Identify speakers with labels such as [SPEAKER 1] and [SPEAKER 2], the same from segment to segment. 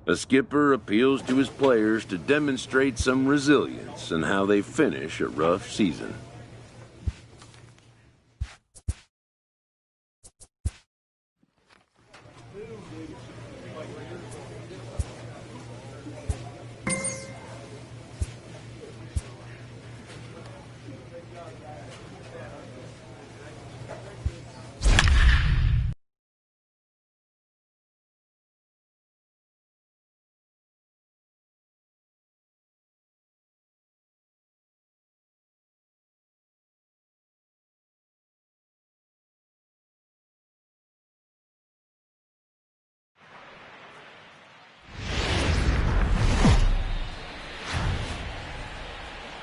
[SPEAKER 1] A skipper appeals to his players to demonstrate some resilience in how they finish a rough season.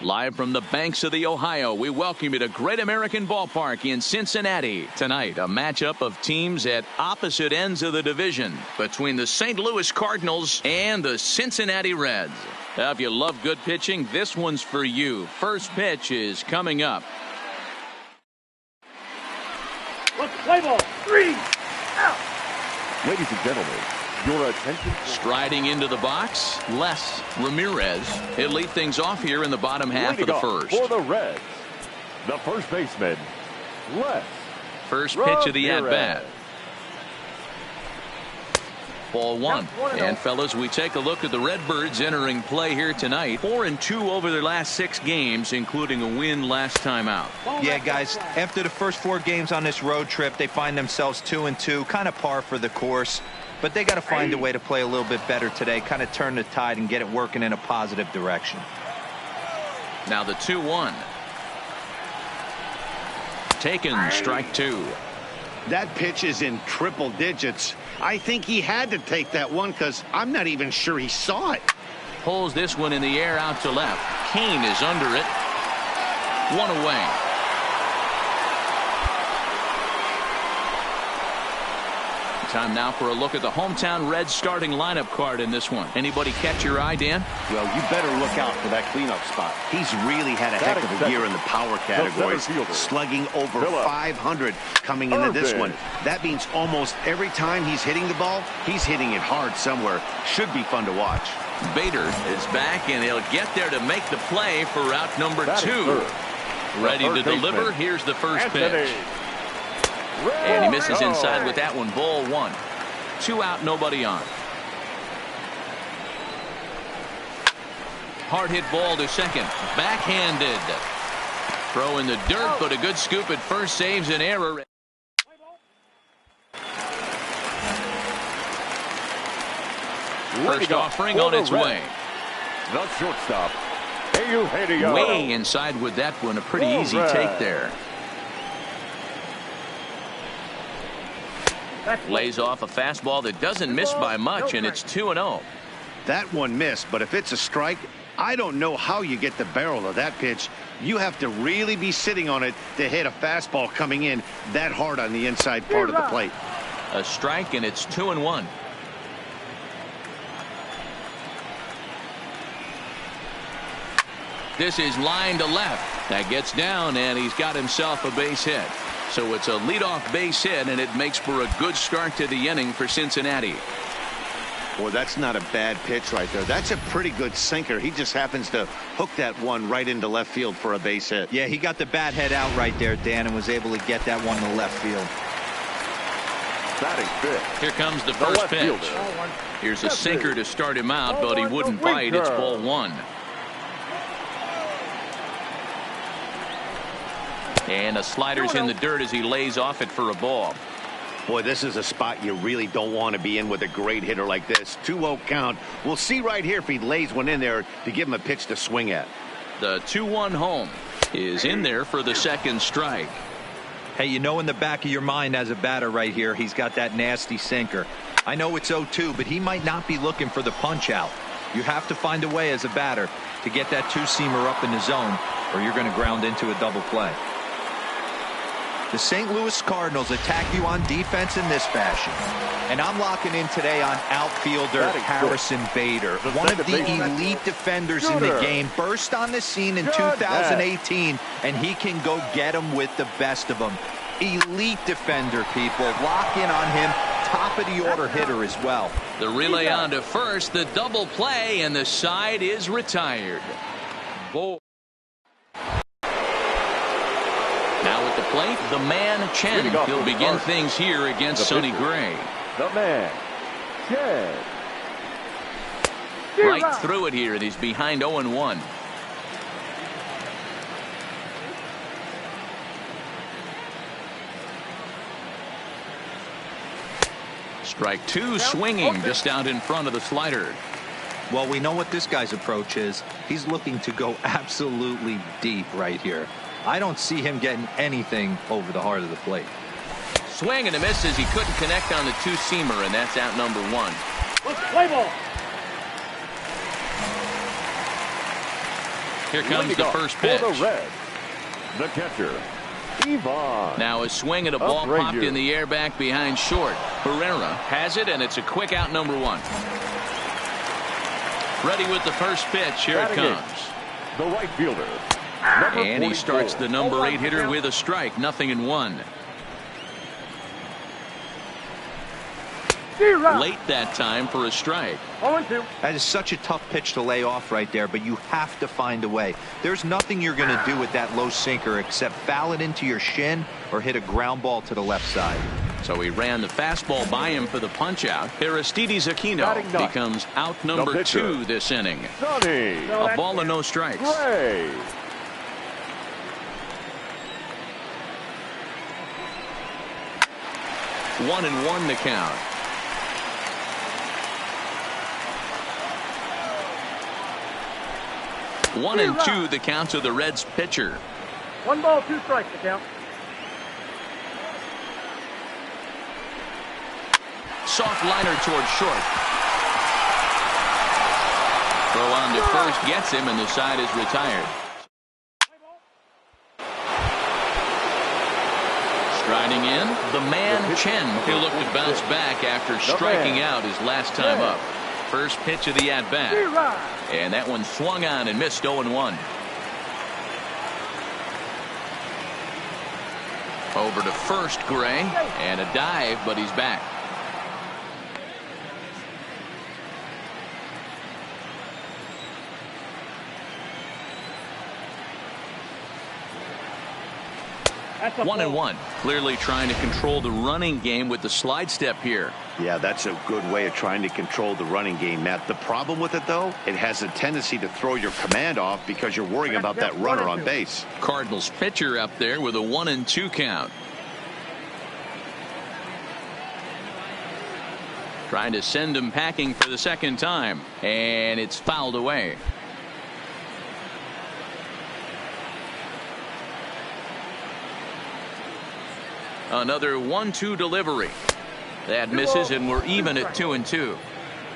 [SPEAKER 2] Live from the banks of the Ohio, we welcome you to Great American Ballpark in Cincinnati. Tonight, a matchup of teams at opposite ends of the division between the St. Louis Cardinals and the Cincinnati Reds. Now, if you love good pitching, this one's for you. First pitch is coming up.
[SPEAKER 3] Let's play ball. 3 out.
[SPEAKER 4] Ladies and gentlemen, your attention.
[SPEAKER 2] Striding into the box, Les Ramirez. He'll lead things off here in the bottom half of the first.
[SPEAKER 4] For the Reds, the first baseman, Les
[SPEAKER 2] First pitch of the at-bat. Ball one. And fellas, we take a look at the Redbirds entering play here tonight. 4-2 over their last 6 games, including a win last time out.
[SPEAKER 5] Yeah, guys, after the first 4 games on this road trip, they find themselves 2-2, kind of par for the course. But they got to find a way to play a little bit better today, kind of turn the tide and get it working in a positive direction.
[SPEAKER 2] Now the 2-1. Taken, strike 2.
[SPEAKER 6] That pitch is in triple digits. I think he had to take that one because I'm not even sure he saw it.
[SPEAKER 2] Pulls this one in the air out to left. Kane is under it. 1 away. Time now for a look at the hometown Reds starting lineup card in this one. Anybody catch your eye, Dan?
[SPEAKER 6] Well, you better look out for that cleanup spot. He's really had a heck of a year in the power categories, slugging over 500 coming into this one. That means almost every time he's hitting the ball, he's hitting it hard somewhere. Should be fun to watch.
[SPEAKER 2] Bader is back, and he'll get there to make the play for route number 2. Ready to deliver. Here's the first pitch. And he misses inside with that one. Ball 1. 2 out, nobody on. Hard hit ball to second. Backhanded. Throw in the dirt, but a good scoop at first saves an error. First offering on its way.
[SPEAKER 4] The shortstop.
[SPEAKER 2] Way inside with that one. A pretty easy take there. Lays off a fastball that doesn't miss by much, and it's 2-0.
[SPEAKER 6] That one missed, but if it's a strike, I don't know how you get the barrel of that pitch. You have to really be sitting on it to hit a fastball coming in that hard on the inside part of the plate.
[SPEAKER 2] A strike, and it's 2-1. This is line to left. That gets down, and he's got himself a base hit. So it's a leadoff base hit, and it makes for a good start to the inning for Cincinnati.
[SPEAKER 6] Boy, that's not a bad pitch right there. That's a pretty good sinker. He just happens to hook that one right into left field for a base hit.
[SPEAKER 5] Yeah, he got the bat head out right there, Dan, and was able to get that one to left field.
[SPEAKER 4] Batting fifth.
[SPEAKER 2] Here comes the first pitch. Here's a sinker to start him out, but he wouldn't bite. It's ball 1. And a slider's in the dirt as he lays off it for a ball.
[SPEAKER 6] Boy, this is a spot you really don't want to be in with a great hitter like this. 2-0 count. We'll see right here if he lays one in there to give him a pitch to swing at.
[SPEAKER 2] The 2-1 home is in there for the second strike.
[SPEAKER 5] Hey, you know in the back of your mind as a batter right here, he's got that nasty sinker. I know it's 0-2, but he might not be looking for the punch out. You have to find a way as a batter to get that 2-seamer up in the zone, or you're going to ground into a double play. The St. Louis Cardinals attack you on defense in this fashion. And I'm locking in today on outfielder Harrison Bader. One of the elite defenders in the game. Burst on the scene in 2018, and he can go get them with the best of them. Elite defender, people. Lock in on him. Top of the order hitter as well.
[SPEAKER 2] The relay on to first. The double play, and the side is retired. Now at the plate, the man Chen. He'll begin things here against Sonny Gray.
[SPEAKER 4] The man Chen.
[SPEAKER 2] Right through it here, and he's behind 0-1. Strike 2, swinging just out in front of the slider.
[SPEAKER 5] Well, we know what this guy's approach is. He's looking to go absolutely deep right here. I don't see him getting anything over the heart of the plate.
[SPEAKER 2] Swing and a miss as he couldn't connect on the 2-seamer, and that's out number 1.
[SPEAKER 3] Play ball.
[SPEAKER 2] Here comes the first pitch.
[SPEAKER 4] For the Reds, the catcher, Ivan.
[SPEAKER 2] Now a swing and a ball popped in the air back behind short. Herrera has it, and it's a quick out number 1. Ready with the first pitch. Here it comes.
[SPEAKER 4] The right fielder.
[SPEAKER 2] And he starts the number 8 hitter with a strike. 0-1. Late that time for a strike.
[SPEAKER 3] 0-2.
[SPEAKER 5] That is such a tough pitch to lay off right there, but you have to find a way. There's nothing you're going to do with that low sinker except foul it into your shin or hit a ground ball to the left side.
[SPEAKER 2] So he ran the fastball by him for the punch out. Aristides Aquino becomes out number 2 this inning. A ball and no strikes.
[SPEAKER 4] Gray.
[SPEAKER 2] 1-1 the count. One and two the count to the Reds pitcher.
[SPEAKER 3] 1 ball, 2 strikes the count.
[SPEAKER 2] Soft liner towards short. Throw on to first gets him, and the side is retired. Striding in, the man Chen. He'll look to bounce back after striking out his last time up. First pitch of the at-bat. And that one swung on and missed 0-1. Over to first, Gray. And a dive, but he's back.
[SPEAKER 3] That's a
[SPEAKER 2] 1-1. Clearly trying to control the running game with the slide step here.
[SPEAKER 6] Yeah, that's a good way of trying to control the running game, Matt. The problem with it, though, it has a tendency to throw your command off because you're worrying about that runner on base.
[SPEAKER 2] Cardinals pitcher up there with a 1-2 count. Trying to send him packing for the second time, and it's fouled away. Another 1-2 delivery. That misses, and we're even at 2-2.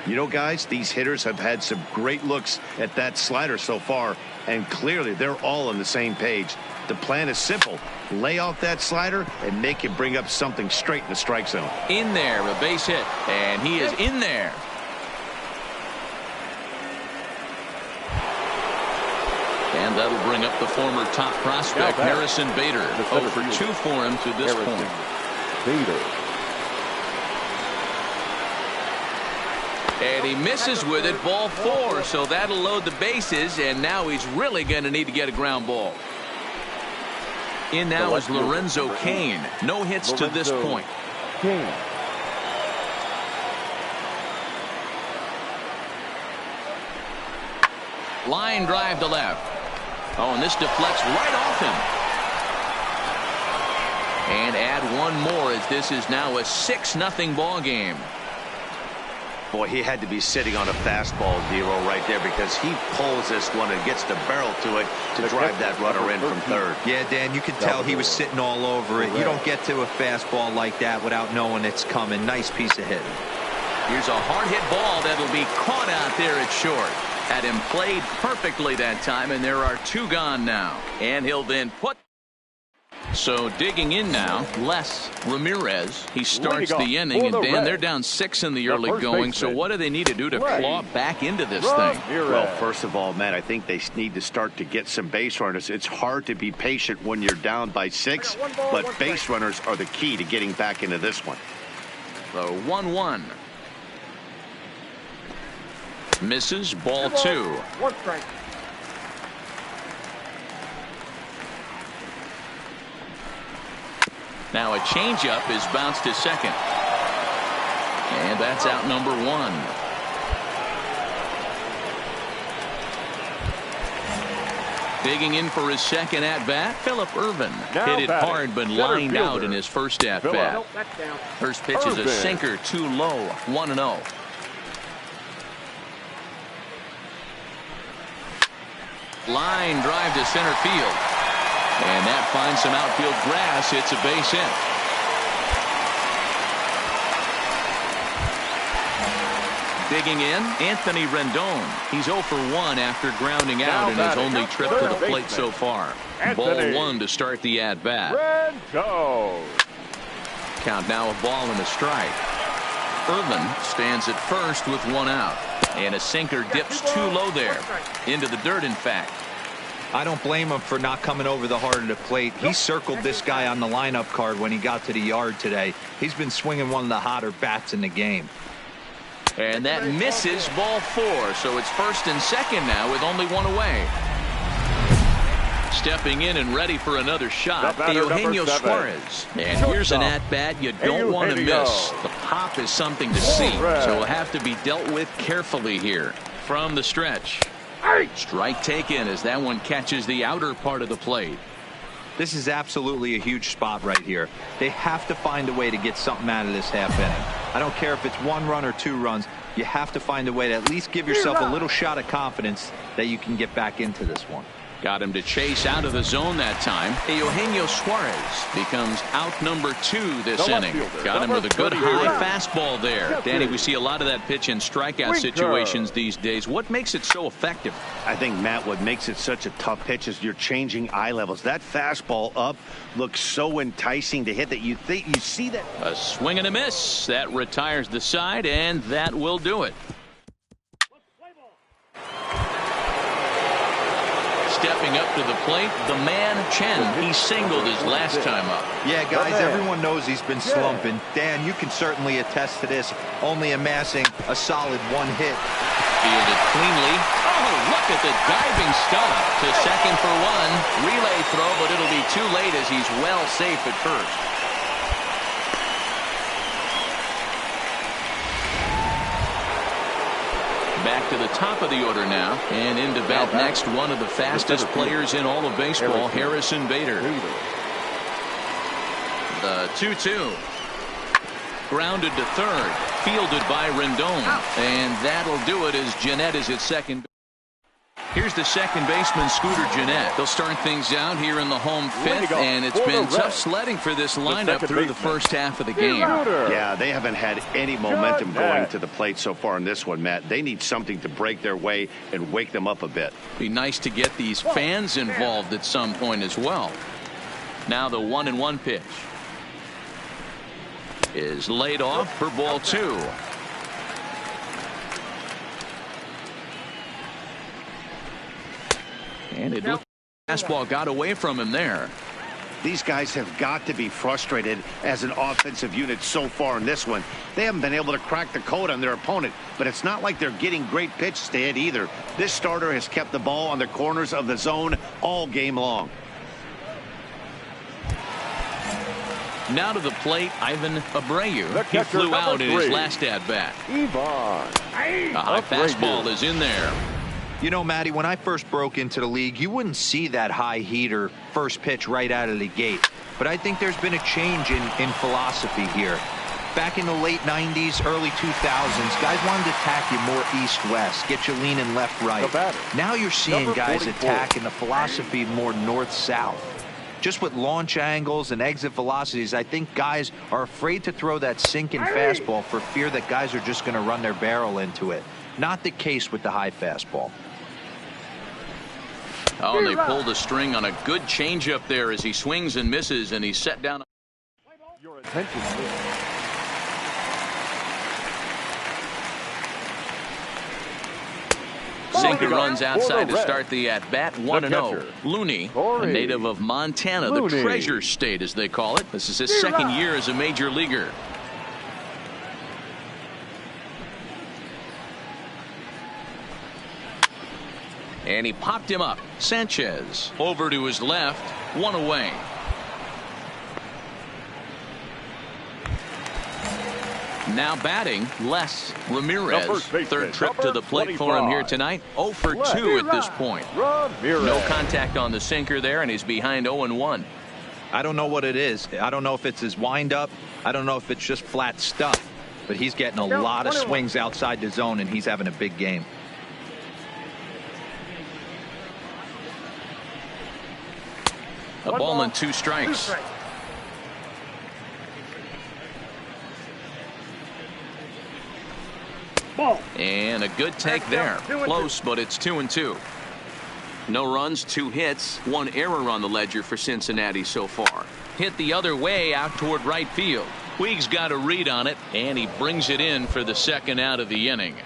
[SPEAKER 6] You know, guys, these hitters have had some great looks at that slider so far, and clearly they're all on the same page. The plan is simple. Lay off that slider and make him bring up something straight in the strike zone.
[SPEAKER 2] In there, a base hit, and he is in there. And that'll bring up the former top prospect, Harrison Bader. 0 for 2 for him to this point.
[SPEAKER 4] Bader.
[SPEAKER 2] And he misses with it, ball 4, so that'll load the bases, and now he's really going to need to get a ground ball. In now is Lorenzo Cain. No hits to this point.
[SPEAKER 4] Cain.
[SPEAKER 2] Line drive to left. Oh, and this deflects right off him. And add one more as this is now a 6-0 ball game.
[SPEAKER 6] Boy, he had to be sitting on a fastball, Dero, right there, because he pulls this one and gets the barrel to it to drive that runner in from third.
[SPEAKER 5] Yeah, Dan, you could tell he was sitting all over it. You don't get to a fastball like that without knowing it's coming. Nice piece of hitting.
[SPEAKER 2] Here's a hard hit ball that'll be caught out there at short. Had him played perfectly that time, and there are 2 gone now. And he'll then put. So digging in now, Les Ramirez. He starts the inning, and Dan, they're down 6 in the early going. So what do they need to do to claw back into this thing?
[SPEAKER 6] Well, first of all, Matt, I think they need to start to get some base runners. It's hard to be patient when you're down by 6, but base runners are the key to getting back into this one.
[SPEAKER 2] So 1-1. Misses, ball 2.
[SPEAKER 3] 1 strike.
[SPEAKER 2] Now a changeup is bounced to second. And that's out number 1. Digging in for his second at-bat, Phillip Ervin. Hit it hard but lined out in his first at-bat. First pitch is a sinker, too low, 1-0. Line drive to center field. And that finds some outfield grass. It's a base hit. Digging in, Anthony Rendon. He's 0 for 1 after grounding out in his only trip to the plate so far. Ball 1 to start the at-bat.
[SPEAKER 4] Rendon.
[SPEAKER 2] Count now a ball and a strike. Irvin stands at first with 1 out. And a sinker dips too low there. Into the dirt, in fact.
[SPEAKER 5] I don't blame him for not coming over the heart of the plate. He circled this guy on the lineup card when he got to the yard today. He's been swinging one of the hotter bats in the game.
[SPEAKER 2] And that misses, ball 4. So it's first and second now with only 1 away. Stepping in and ready for another shot, Eugenio Suarez. And here's an at-bat you don't want to miss. The pop is something to see, so will have to be dealt with carefully here. From the stretch. Strike taken as that one catches the outer part of the plate.
[SPEAKER 5] This is absolutely a huge spot right here. They have to find a way to get something out of this half inning. I don't care if it's 1 run or 2 runs. You have to find a way to at least give yourself a little shot of confidence that you can get back into this one.
[SPEAKER 2] Got him to chase out of the zone that time. Eugenio Suarez becomes out number 2 this inning. Got him with a good high fastball there. Danny, we see a lot of that pitch in strikeout situations these days. What makes it so effective?
[SPEAKER 6] I think, Matt, what makes it such a tough pitch is you're changing eye levels. That fastball up looks so enticing to hit that you see that.
[SPEAKER 2] A swing and a miss. That retires the side, and that will do it. Stepping up to the plate, the man Chen. He singled his last time up.
[SPEAKER 5] Yeah, guys, everyone knows he's been slumping. Dan, you can certainly attest to this, only amassing a solid 1 hit.
[SPEAKER 2] Fielded cleanly. Oh, look at the diving stop to second for 1. Relay throw, but it'll be too late as he's well safe at first. Back to the top of the order now, and into bat next, one of the fastest players in all of baseball, Harrison Bader. The 2-2. Grounded to third, fielded by Rendon, and that'll do it as Jeanette is at second. Here's the second baseman, Scooter Jeanette. They'll start things out here in the home 5th, and it's been tough sledding for this lineup through the first half of the game.
[SPEAKER 6] Yeah, they haven't had any momentum going to the plate so far in this one, Matt. They need something to break their way and wake them up a bit.
[SPEAKER 2] Be nice to get these fans involved at some point as well. Now the 1-1 pitch is laid off for ball 2. And it looked like the fastball got away from him there.
[SPEAKER 6] These guys have got to be frustrated as an offensive unit so far in this one. They haven't been able to crack the code on their opponent, but it's not like they're getting great pitches to hit either. This starter has kept the ball on the corners of the zone all game long.
[SPEAKER 2] Now to the plate, Ivan Abreu. He flew out in his last at-bat. A high fastball is in there.
[SPEAKER 5] You know, Matty, when I first broke into the league, you wouldn't see that high heater first pitch right out of the gate. But I think there's been a change in philosophy here. Back in the late 90s, early 2000s, guys wanted to attack you more east-west, get you leaning left-right. Now you're seeing guys attack in the philosophy more north-south. Just with launch angles and exit velocities, I think guys are afraid to throw that sinking fastball for fear that guys are just going to run their barrel into it. Not the case with the high fastball.
[SPEAKER 2] Oh, and they pulled the string on a good changeup there as he swings and misses, and he's set down.
[SPEAKER 4] Your attention, please.
[SPEAKER 2] Sinker runs outside to start the at-bat. 1-0. Looney, a native of Montana, the Treasure State, as they call it. This is his second year as a major leaguer. And he popped him up. Sanchez over to his left. 1 away. Now batting, Les Ramirez. Third trip to the plate for him here tonight. 0 for 2 at this point. No contact on the sinker there, and he's behind 0-1.
[SPEAKER 5] I don't know what it is. I don't know if it's his windup. I don't know if it's just flat stuff. But he's getting a lot of swings outside the zone, and he's having a big game.
[SPEAKER 2] A ball and 2 strikes. And a good take there. Close, but it's 2-2. No runs, 2 hits, 1 error on the ledger for Cincinnati so far. Hit the other way out toward right field. Puig's got a read on it, and he brings it in for the second out of the inning.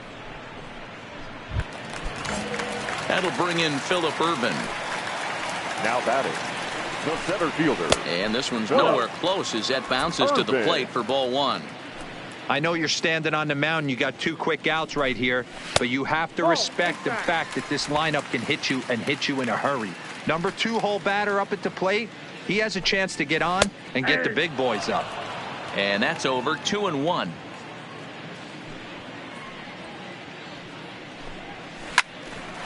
[SPEAKER 2] That'll bring in Phillip Urban.
[SPEAKER 4] Now batting, the center fielder.
[SPEAKER 2] And this one's nowhere close as that bounces to the plate for ball 1.
[SPEAKER 5] I know you're standing on the mound. You got 2 quick outs right here, but you have to respect the fact that this lineup can hit you and hit you in a hurry. Number 2-hole batter up at the plate. He has a chance to get on and get the big boys up.
[SPEAKER 2] And that's over. 2-1.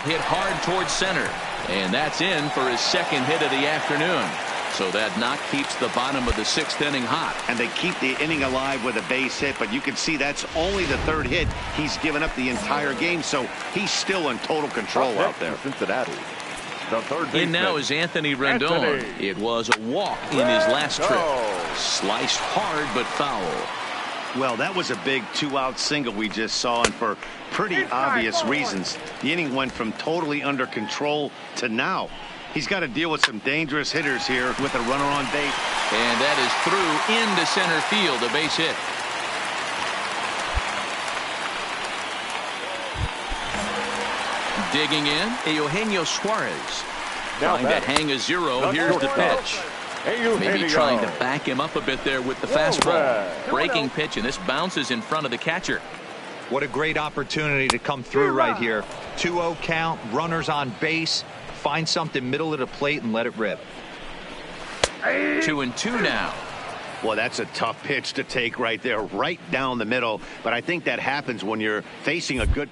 [SPEAKER 2] Hit hard towards center. And that's in for his second hit of the afternoon. So that knock keeps the bottom of the 6th inning hot.
[SPEAKER 6] And they keep the inning alive with a base hit, but you can see that's only the 3rd hit he's given up the entire game, so he's still in total control out there.
[SPEAKER 4] Cincinnati. The third
[SPEAKER 2] In now is Anthony Rendon. It was a walk in his last trip. Sliced hard but foul.
[SPEAKER 6] Well, that was a big 2-out single we just saw, and for pretty obvious reasons. The inning went from totally under control to now. He's got to deal with some dangerous hitters here with a runner on base.
[SPEAKER 2] And that is through into center field, a base hit. Digging in, Eugenio Suarez. Trying to hang a 0. Here's the pitch. Maybe trying to back him up a bit there with the fastball. Breaking pitch, and this bounces in front of the catcher.
[SPEAKER 5] What a great opportunity to come through right here. 2-0 count, runners on base. Find something middle of the plate and let it rip.
[SPEAKER 2] 2-2 now.
[SPEAKER 6] Well, that's a tough pitch to take right there, right down the middle. But I think that happens when you're facing a good.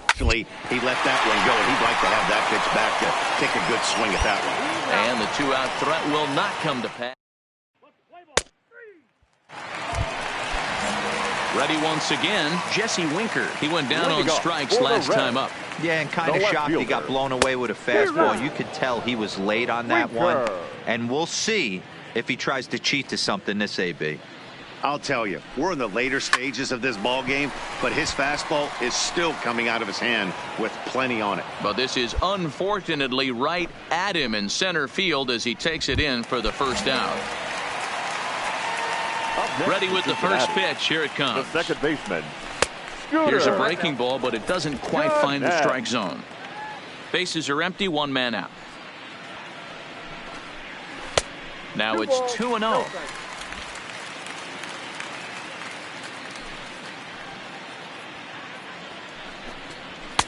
[SPEAKER 6] Actually, he let that one go, and he'd like to have that pitch back to take a good swing at that one.
[SPEAKER 2] And the 2-out threat will not come to pass. Ready once again, Jesse Winker. He went down on strikes last time up.
[SPEAKER 5] Yeah, and kind of shocked he got blown away with a fastball. You could tell he was late on that one. And we'll see if he tries to cheat to something this AB.
[SPEAKER 6] I'll tell you, we're in the later stages of this ball game, but his fastball is still coming out of his hand with plenty on it.
[SPEAKER 2] But this is unfortunately right at him in center field as he takes it in for the first out. Ready with the first pitch. Here it comes.
[SPEAKER 4] The second baseman.
[SPEAKER 2] Here's a breaking ball, but it doesn't quite find the strike zone. Bases are empty, 1 man out. Now it's 2-0.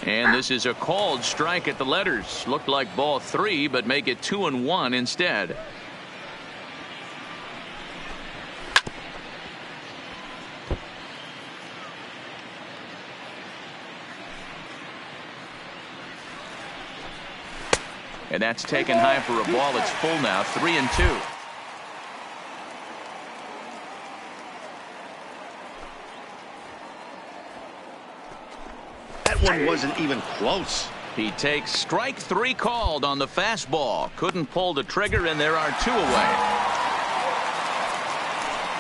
[SPEAKER 2] And this is a called strike at the letters. Looked like ball 3, but make it 2-1 instead. And that's taken high for a ball. It's full now, 3-2.
[SPEAKER 6] That one wasn't even close.
[SPEAKER 2] He takes strike 3 called on the fastball. Couldn't pull the trigger, and there are 2 away.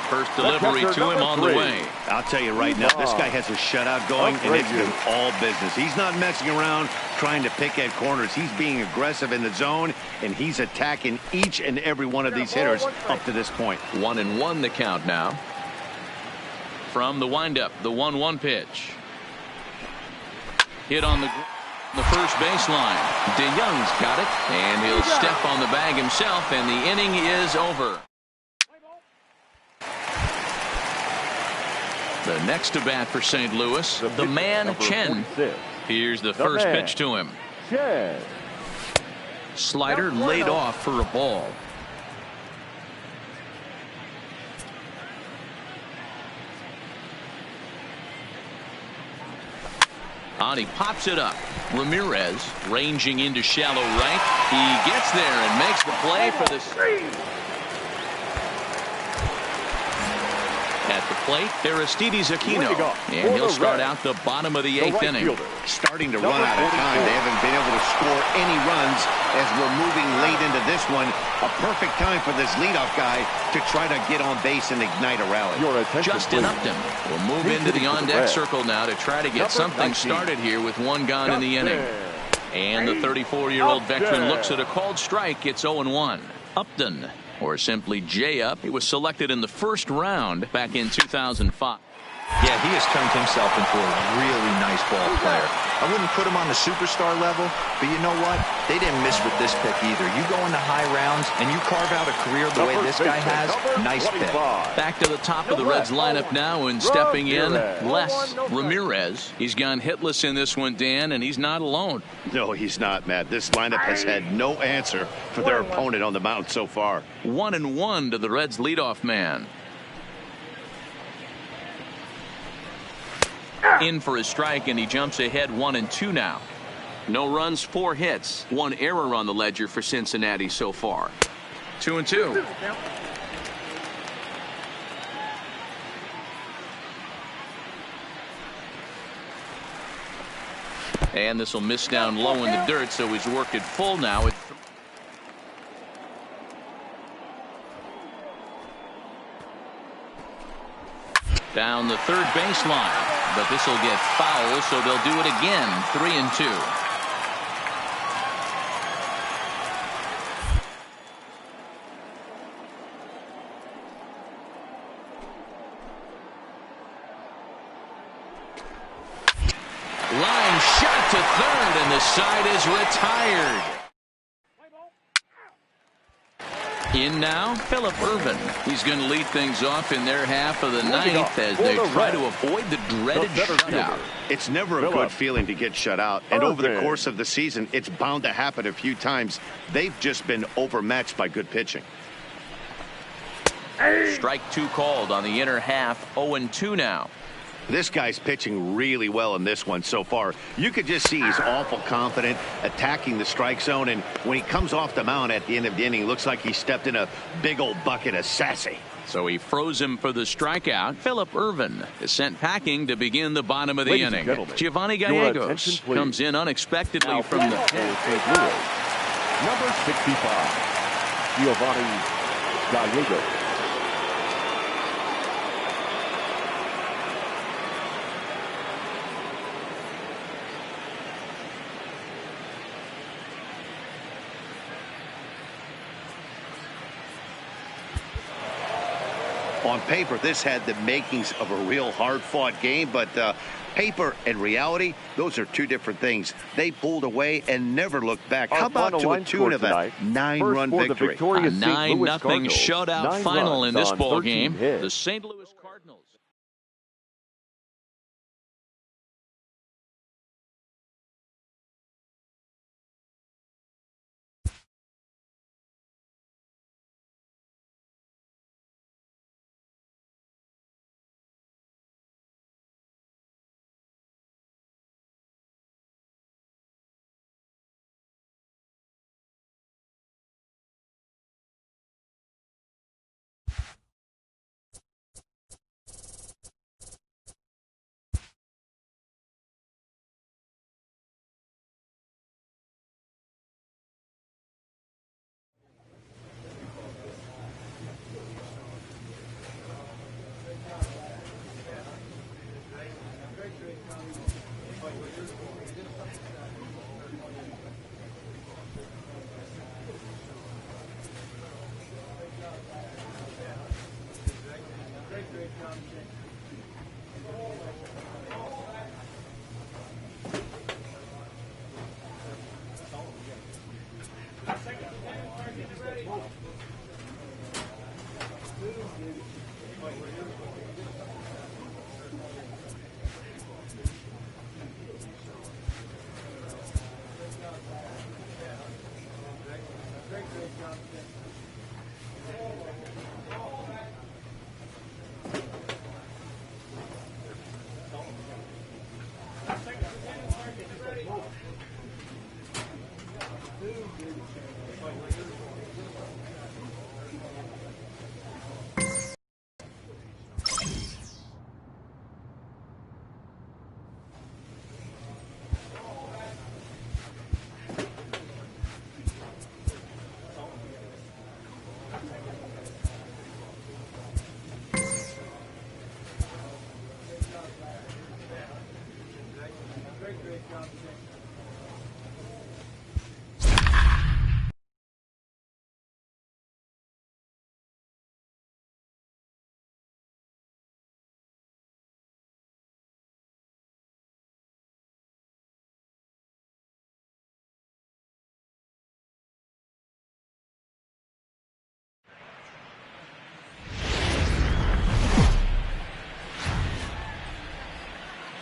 [SPEAKER 2] First delivery to him on the way.
[SPEAKER 6] I'll tell you right now, this guy has a shutout going, and it's been all business. He's not messing around trying to pick at corners. He's being aggressive in the zone, and he's attacking each and every one of these hitters up to this point.
[SPEAKER 2] 1-1 the count now. From the windup, the 1-1 pitch. Hit on the first baseline. DeYoung's got it, and he'll step on the bag himself, and the inning is over. The next to bat for St. Louis, the man Chen. Here's the first pitch to him. Slider laid off for a ball. On, he pops it up. Ramirez ranging into shallow right. He gets there and makes the play for the. At the plate, Aristides Aquino, and he'll start out the bottom of the 8th inning.
[SPEAKER 6] Starting to run out of time. They haven't been able to score any runs as we're moving late into this one. A perfect time for this leadoff guy to try to get on base and ignite a rally.
[SPEAKER 2] Justin Upton will move into the on-deck circle now to try to get something started here with 1 gone in the inning. And the 34-year-old veteran looks at a called strike. It's 0-1. Upton, or simply J-Up. He was selected in the first round back in 2005.
[SPEAKER 5] Yeah, he has turned himself into a really nice ball player. I wouldn't put him on the superstar level, but you know what? They didn't miss with this pick either. You go into high rounds and you carve out a career the way this guy has, nice pick.
[SPEAKER 2] Back to the top of the Reds lineup now, and stepping in, Les Ramirez. He's gone hitless in this one, Dan, and he's not alone.
[SPEAKER 6] No, he's not, Matt. This lineup has had no answer for their opponent on the mound so far.
[SPEAKER 2] 1-1 to the Reds leadoff man. In for a strike, and he jumps ahead 1-2 now. No runs, 4 hits, 1 error on the ledger for Cincinnati so far. 2-2. And this will miss down low in the dirt, so he's worked it full now. Down the third baseline. But this will get foul, so they'll do it again. 3-2. Line shot to third, and the side is retired. In now, Phillip Ervin. He's going to lead things off in their half of the ninth as they try to avoid the dreaded shutout.
[SPEAKER 6] It's never a good feeling to get shut out, and over the course of the season, it's bound to happen a few times. They've just been overmatched by good pitching.
[SPEAKER 2] Strike 2 called on the inner half. 0-2 now.
[SPEAKER 6] This guy's pitching really well in this one so far. You could just see he's awful confident, attacking the strike zone, and when he comes off the mound at the end of the inning, looks like he stepped in a big old bucket of sassy.
[SPEAKER 2] So he froze him for the strikeout. Phillip Ervin is sent packing to begin the bottom of the inning. Giovanni Gallegos comes in unexpectedly
[SPEAKER 4] now
[SPEAKER 2] from the
[SPEAKER 4] St. Louis. Number 65, Giovanni Gallegos.
[SPEAKER 6] On paper, this had the makings of a real hard-fought game, but paper and reality, those are two different things. They pulled away and never looked back. How about to a tune of a 9-run victory?
[SPEAKER 2] A 9-0 shutout final in this ball game. The St. Louis Cardinals.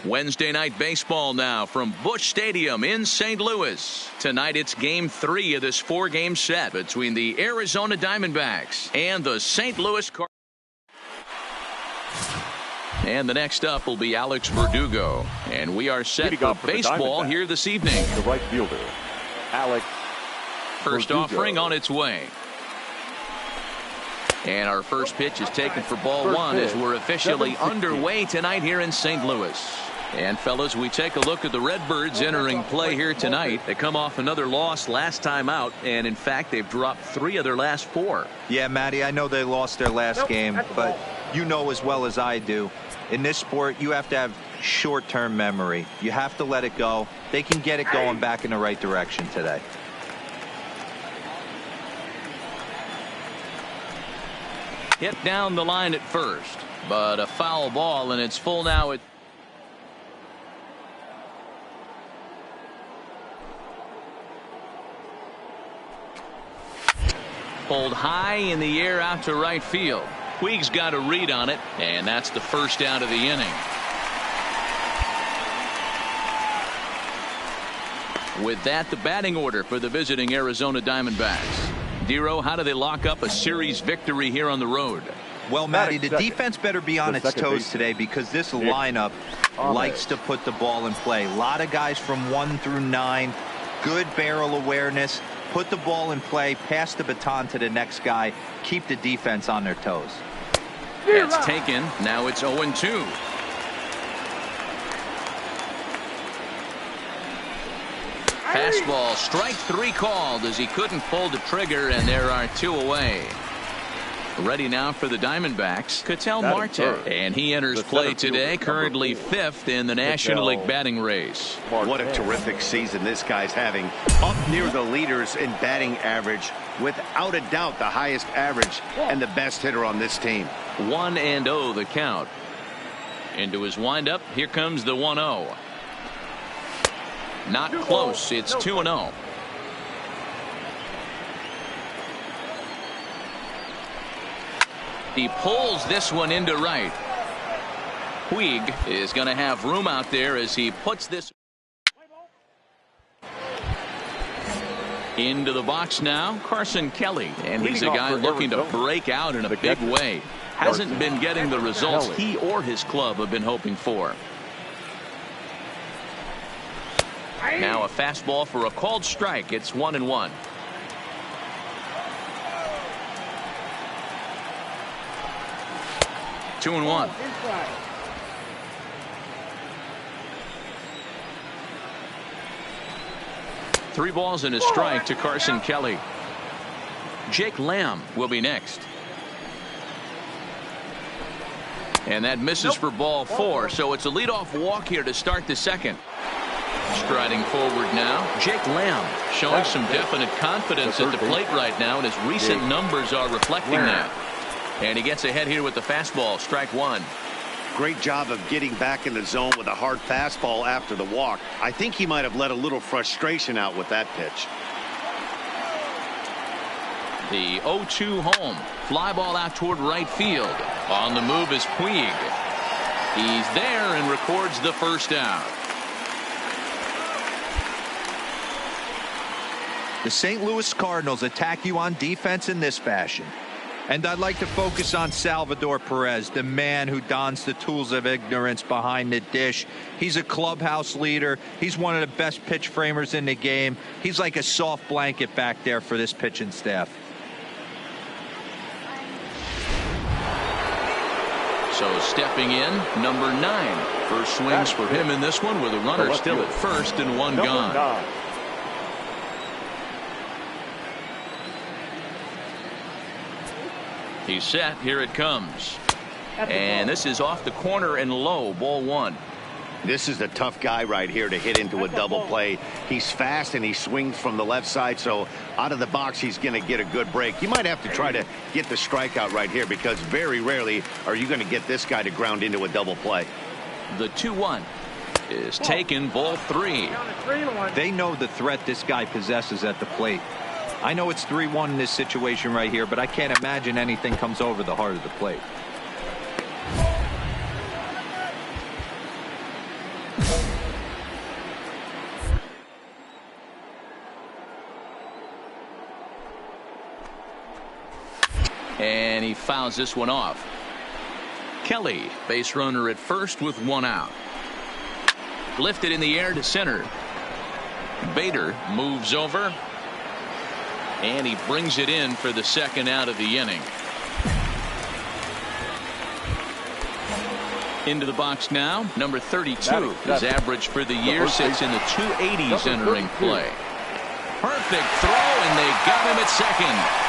[SPEAKER 2] Wednesday night baseball now from Busch Stadium in St. Louis. Tonight it's Game 3 of this 4-game set between the Arizona Diamondbacks and the St. Louis Cardinals. And the next up will be Alex Verdugo. And we are set for baseball here this evening.
[SPEAKER 4] The right fielder, Alex
[SPEAKER 2] First
[SPEAKER 4] Verdugo.
[SPEAKER 2] offering on its way. And our first pitch is taken for ball one as we're officially underway tonight here in St. Louis. And fellas, we take a look at the Redbirds entering play here tonight. They come off another loss last time out, and in fact they've dropped 3 of their last 4.
[SPEAKER 5] Yeah, Matty, I know they lost their last game, but you know as well as I do, in this sport you have to have short-term memory. You have to let it go. They can get it going back in the right direction today.
[SPEAKER 2] Hit down the line at first, but a foul ball, and it's full now at pulled high in the air out to right field. Puig's got a read on it, and that's the first out of the inning. With that, the batting order for the visiting Arizona Diamondbacks. Dero, how do they lock up a series victory here on the road?
[SPEAKER 5] Well, Matty, the defense better be on its toes today because this lineup likes to put the ball in play. A lot of guys from 1 through 9. Good barrel awareness. Put the ball in play, pass the baton to the next guy, keep the defense on their toes.
[SPEAKER 2] That's taken. Now it's 0-2. Fastball, strike 3 called as he couldn't pull the trigger, and there are 2 away. Ready now for the Diamondbacks, Ketel Marte, and he enters play today, currently 5th in the National League batting race.
[SPEAKER 6] What a terrific season this guy's having. Up near the leaders in batting average, without a doubt the highest average and the best hitter on this team.
[SPEAKER 2] 1-0 the count. Into his windup, here comes the 1-0. Not close, it's 2-0. He pulls this one into right. Puig is going to have room out there as he puts this into the box now. Carson Kelly, and he's a guy looking to break out in a big way. Hasn't been getting the results he or his club have been hoping for. Now a fastball for a called strike. It's 1-1. Two and 1. Three balls and a strike to Carson Kelly. Jake Lamb will be next. And that misses for ball 4, so it's a leadoff walk here to start the second. Striding forward now, Jake Lamb showing some definite confidence at the plate right now, and his recent numbers are reflecting that. And he gets ahead here with the fastball, strike 1.
[SPEAKER 6] Great job of getting back in the zone with a hard fastball after the walk. I think he might have let a little frustration out with that pitch.
[SPEAKER 2] The 0-2 home. Fly ball out toward right field. On the move is Puig. He's there and records the first out.
[SPEAKER 5] The St. Louis Cardinals attack you on defense in this fashion. And I'd like to focus on Salvador Perez, the man who dons the tools of ignorance behind the dish. He's a clubhouse leader. He's one of the best pitch framers in the game. He's like a soft blanket back there for this pitching staff.
[SPEAKER 2] So stepping in, number 9. First swings for him in this one with a runner still at first and 1 gone. He's set. Here it comes. And this is off the corner and low. Ball 1.
[SPEAKER 6] This is the tough guy right here to hit into a double play. He's fast and he swings from the left side, so out of the box he's going to get a good break. You might have to try to get the strikeout right here because very rarely are you going to get this guy to ground into a double play.
[SPEAKER 2] The 2-1 is taken. Ball 3.
[SPEAKER 5] They know the threat this guy possesses at the plate. I know it's 3-1 in this situation right here, but I can't imagine anything comes over the heart of the plate.
[SPEAKER 2] And he fouls this one off. Kelly, base runner at first with one out. Lifted in the air to center. Bader moves over. And he brings it in for the second out of the inning. Into the box now, number 32. His average for the year sits in the 280s entering play. Perfect throw, and they got him at second.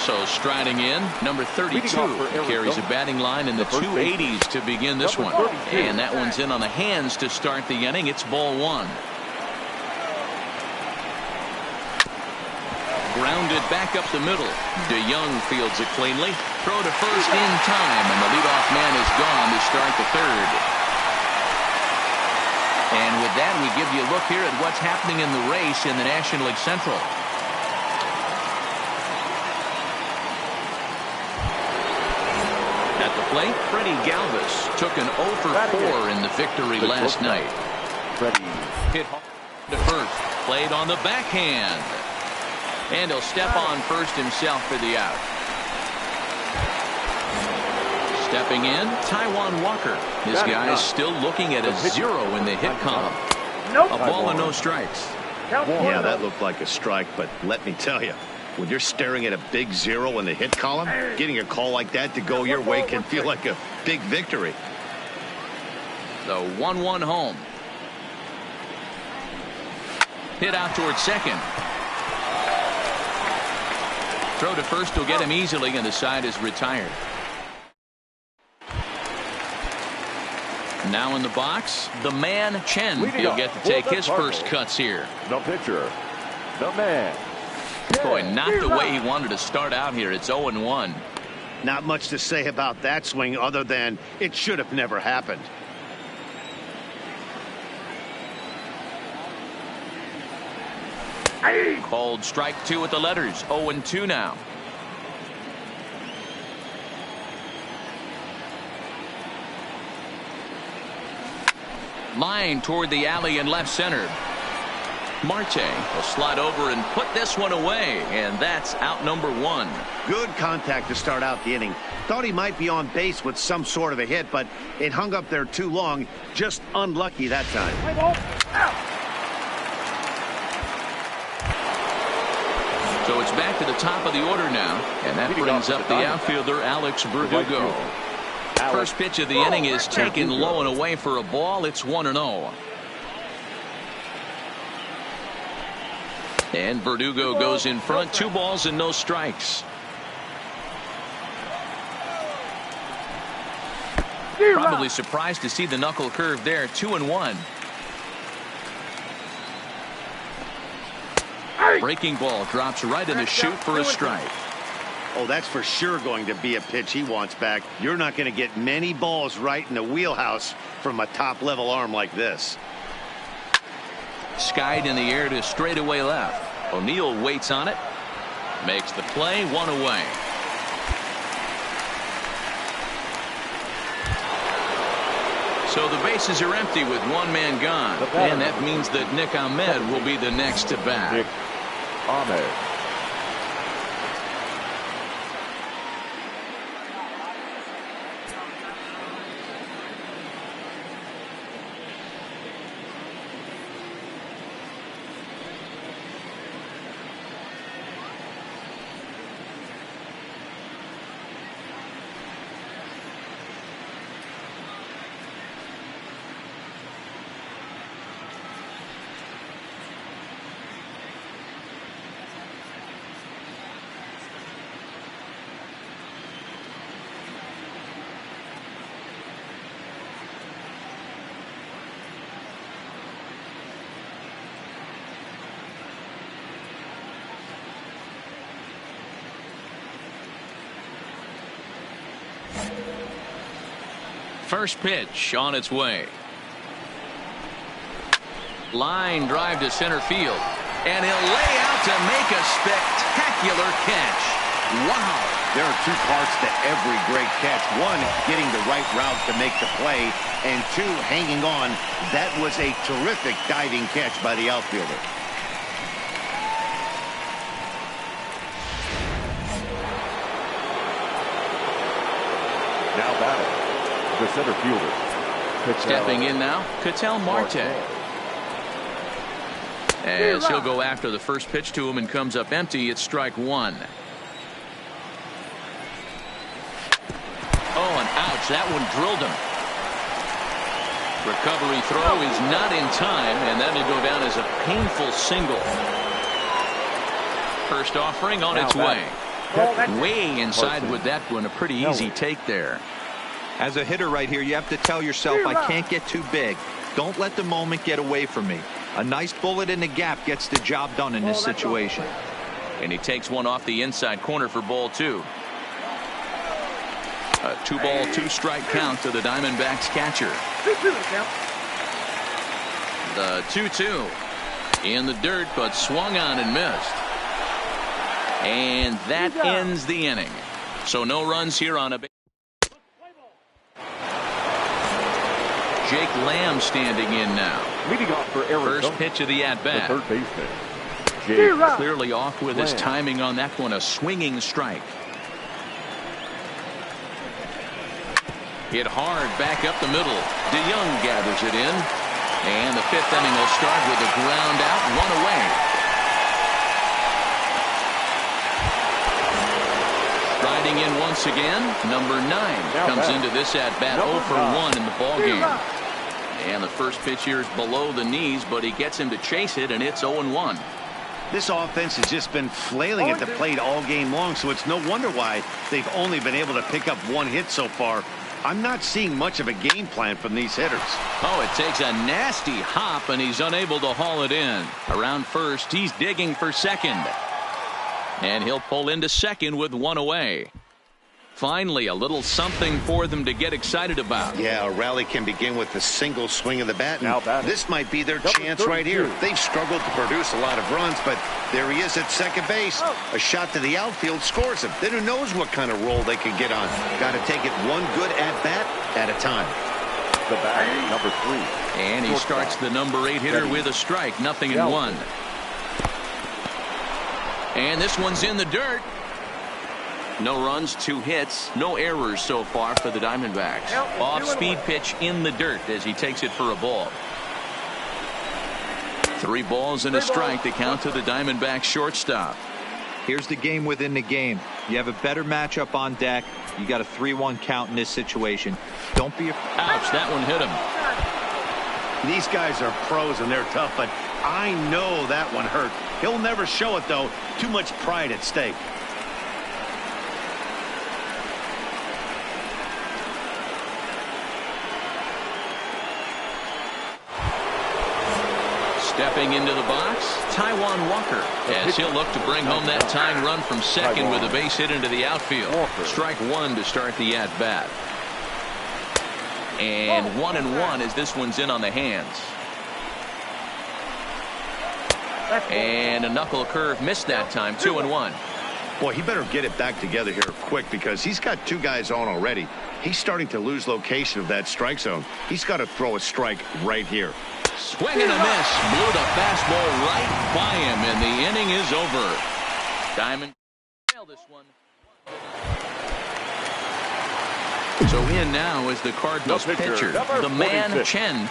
[SPEAKER 2] So striding in, number 32 carries a batting line in the 280s to begin this one. And that one's in on the hands to start the inning. It's ball one. Grounded back up the middle. DeYoung fields it cleanly. Throw to first in time, and the leadoff man is gone to start the third. And with that, we give you a look here at what's happening in the race in the National League Central. At the plate, Freddie Galvis took an 0 for 4 in the victory last night. Hit to first, played on the backhand. And he'll step on first himself for the out. Stepping in, Taijuan Walker. This guy is still looking at a 0 in the hit column. A ball and no strikes.
[SPEAKER 6] Yeah, that looked like a strike, but let me tell you, when you're staring at a big 0 in the hit column, getting a call like that to go your way can feel like a big victory.
[SPEAKER 2] The 1-1 home. Hit out towards second. Throw to first will get him easily, and the side is retired. Now in the box, the man Chen. He'll get to take his first cuts here.
[SPEAKER 4] The pitcher, the man.
[SPEAKER 2] Boy, not the way he wanted to start out here. It's 0-1.
[SPEAKER 6] Not much to say about that swing other than it should have never happened.
[SPEAKER 2] Called strike 2 with the letters. 0-2 now. Line toward the alley in left center. Marte will slide over and put this one away, and that's out number 1.
[SPEAKER 6] Good contact to start out the inning. Thought he might be on base with some sort of a hit, but it hung up there too long. Just unlucky that time.
[SPEAKER 2] So it's back to the top of the order now, and that brings up the outfielder Alex Verdugo. First pitch of the inning is taken low and away for a ball. It's 1-0. And Verdugo goes in front. 2 balls and no strikes. Probably surprised to see the knuckle curve there. 2-1. Breaking ball drops right in the chute for a strike.
[SPEAKER 6] Oh, that's for sure going to be a pitch he wants back. You're not going to get many balls right in the wheelhouse from a top-level arm like this.
[SPEAKER 2] Skied in the air to straightaway left. O'Neill waits on it. Makes the play. 1 away. So the bases are empty with 1 man gone. And that means that Nick Ahmed will be the next to bat.
[SPEAKER 4] Nick Ahmed.
[SPEAKER 2] First pitch on its way. Line drive to center field. And he'll lay out to make a spectacular catch. Wow.
[SPEAKER 6] There are 2 parts to every great catch. 1, getting the right route to make the play. And 2, hanging on. That was a terrific diving catch by the outfielder.
[SPEAKER 4] Now batting, the center fielder.
[SPEAKER 2] Stepping in now, Ketel Marte. As he'll go after the first pitch to him and comes up empty, it's strike one. Oh, and ouch, that one drilled him. Recovery throw is not in time, and that'll go down as a painful single. First offering on its way. Way inside with that one, a pretty easy take there.
[SPEAKER 5] As a hitter right here, you have to tell yourself, I can't get too big. Don't let the moment get away from me. A nice bullet in the gap gets the job done in this situation.
[SPEAKER 2] And he takes one off the inside corner for ball two. A 2-ball, 2-strike count to the Diamondbacks catcher. The 2-2 in the dirt, but swung on and missed. And that ends the inning. So no runs here on a base. Jake Lamb standing in now.
[SPEAKER 4] Leading off for Arizona.
[SPEAKER 2] First pitch of the at-bat.
[SPEAKER 4] The third baseman, Jake
[SPEAKER 2] Clearly off with his timing on that one. A swinging strike. Hit hard back up the middle. DeYoung gathers it in. And the fifth inning will start with a ground out, one away. Riding in once again, number 9 comes into this at-bat 0 for 1 in the ballgame. And the first pitch here is below the knees, but he gets him to chase it, and it's 0-1.
[SPEAKER 6] This offense has just been flailing at the plate all game long, so it's no wonder why they've only been able to pick up one hit so far. I'm not seeing much of a game plan from these hitters.
[SPEAKER 2] Oh, it takes a nasty hop, and he's unable to haul it in. Around first, he's digging for second. And he'll pull into second with one away. Finally, a little something for them to get excited about.
[SPEAKER 6] Yeah, a rally can begin with a single swing of the bat. And this might be their chance right here. They've struggled to produce a lot of runs, but there he is at second base. A shot to the outfield scores him. Then who knows what kind of roll they can get on. Got to take it one good at-bat at a time.
[SPEAKER 4] The bat, number 3.
[SPEAKER 2] And he starts the number 8 hitter with a strike. 0-1. And this one's in the dirt. No runs, 2 hits, no errors so far for the Diamondbacks. Off-speed pitch in the dirt as he takes it for a ball. 3 balls and a strike to count to the Diamondbacks shortstop.
[SPEAKER 5] Here's the game within the game. You have a better matchup on deck. You got a 3-1 count in this situation. Don't be afraid.
[SPEAKER 2] Ouch, that one hit him.
[SPEAKER 6] These guys are pros and they're tough, but I know that one hurt. He'll never show it, though. Too much pride at stake.
[SPEAKER 2] Stepping into the box, Taijuan Walker, as he'll look to bring home that tying run from second with a base hit into the outfield. Strike 1 to start the at-bat. And 1-1 as this one's in on the hands. And a knuckle curve missed that time. 2-1.
[SPEAKER 6] Boy, he better get it back together here quick because he's got 2 guys on already. He's starting to lose location of that strike zone. He's got to throw a strike right here.
[SPEAKER 2] Swing and a miss. Blew the fastball right by him, and the inning is over. Diamond nailed this one. So in now is the Cardinals pitcher, the man Chen.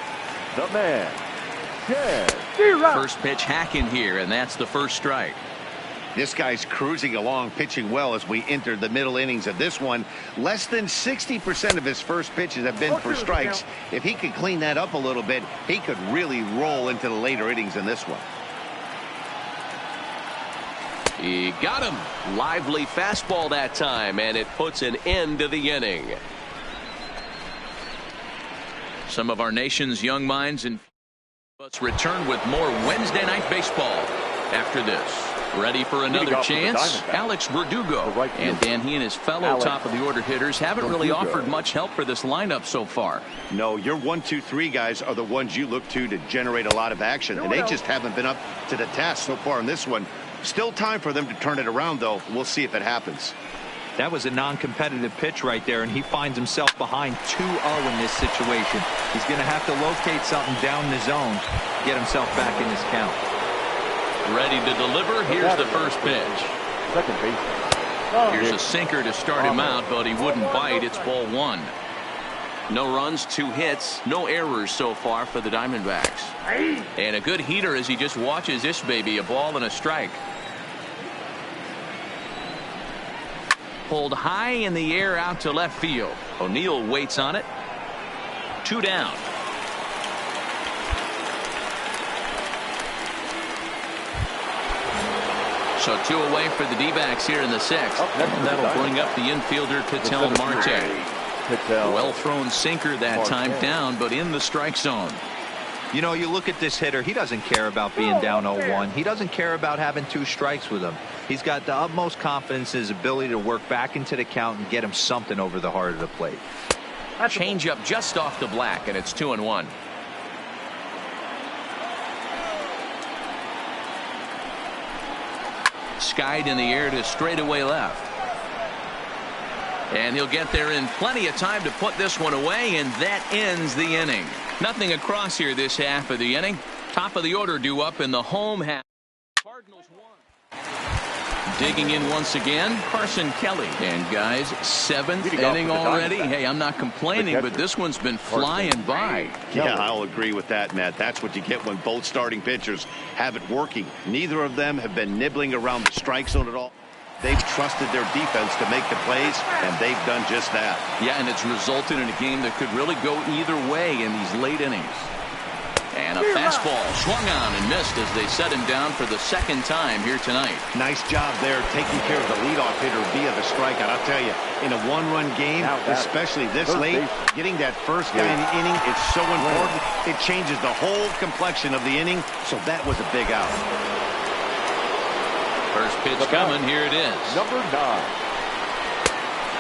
[SPEAKER 4] The man Chen.
[SPEAKER 2] First pitch hack in here, and that's the first strike.
[SPEAKER 6] This guy's cruising along, pitching well as we enter the middle innings of this one. Less than 60% of his first pitches have been for strikes. If he could clean that up a little bit, he could really roll into the later innings in this one.
[SPEAKER 2] He got him. Lively fastball that time, and it puts an end to the inning. Some of our nation's young minds and let's return with more Wednesday Night Baseball after this. Ready for another chance? Alex Verdugo. And Dan, he and his fellow top-of-the-order hitters haven't really offered much help for this lineup so far.
[SPEAKER 6] No, your 1, 2, 3 guys are the ones you look to generate a lot of action, and they just haven't been up to the task so far in this one. Still time for them to turn it around, though. We'll see if it happens.
[SPEAKER 5] That was a non-competitive pitch right there, and he finds himself behind 2-0 in this situation. He's going to have to locate something down the zone to get himself back in this count.
[SPEAKER 2] Ready to deliver. Here's the first pitch.
[SPEAKER 4] Second base.
[SPEAKER 2] Here's a sinker to start him out, but he wouldn't bite. It's ball one. No runs, 2 hits, no errors so far for the Diamondbacks. And a good heater as he just watches this baby, a ball and a strike. Pulled high in the air out to left field. O'Neill waits on it. 2 down. So 2 away for the D-backs here in the 6th. And that'll bring up the infielder Ketel Marte. Well thrown sinker that time down, but in the strike zone.
[SPEAKER 5] You know, you look at this hitter, he doesn't care about being down 0-1. He doesn't care about having 2 strikes with him. He's got the utmost confidence in his ability to work back into the count and get him something over the heart of the plate.
[SPEAKER 2] Change up just off the black, and it's 2-1. Skied in the air to straightaway left. And he'll get there in plenty of time to put this one away, and that ends the inning. Nothing across here this half of the inning. Top of the order due up in the home half. Cardinals won. Digging in once again, Carson Kelly. And guys, 7th inning already. Hey, I'm not complaining, but this one's been flying by.
[SPEAKER 6] Yeah, I'll agree with that, Matt. That's what you get when both starting pitchers have it working. Neither of them have been nibbling around the strike zone at all. They've trusted their defense to make the plays, and they've done just that.
[SPEAKER 2] Yeah, and it's resulted in a game that could really go either way in these late innings. And a fastball swung on and missed as they set him down for the 2nd time here tonight.
[SPEAKER 6] Nice job there taking care of the leadoff hitter via the strikeout. I'll tell you, in a 1-run game, especially this late, getting that first guy in the inning is so important. It changes the whole complexion of the inning, so that was a big out.
[SPEAKER 2] First pitch coming. Here it is.
[SPEAKER 4] Number 9.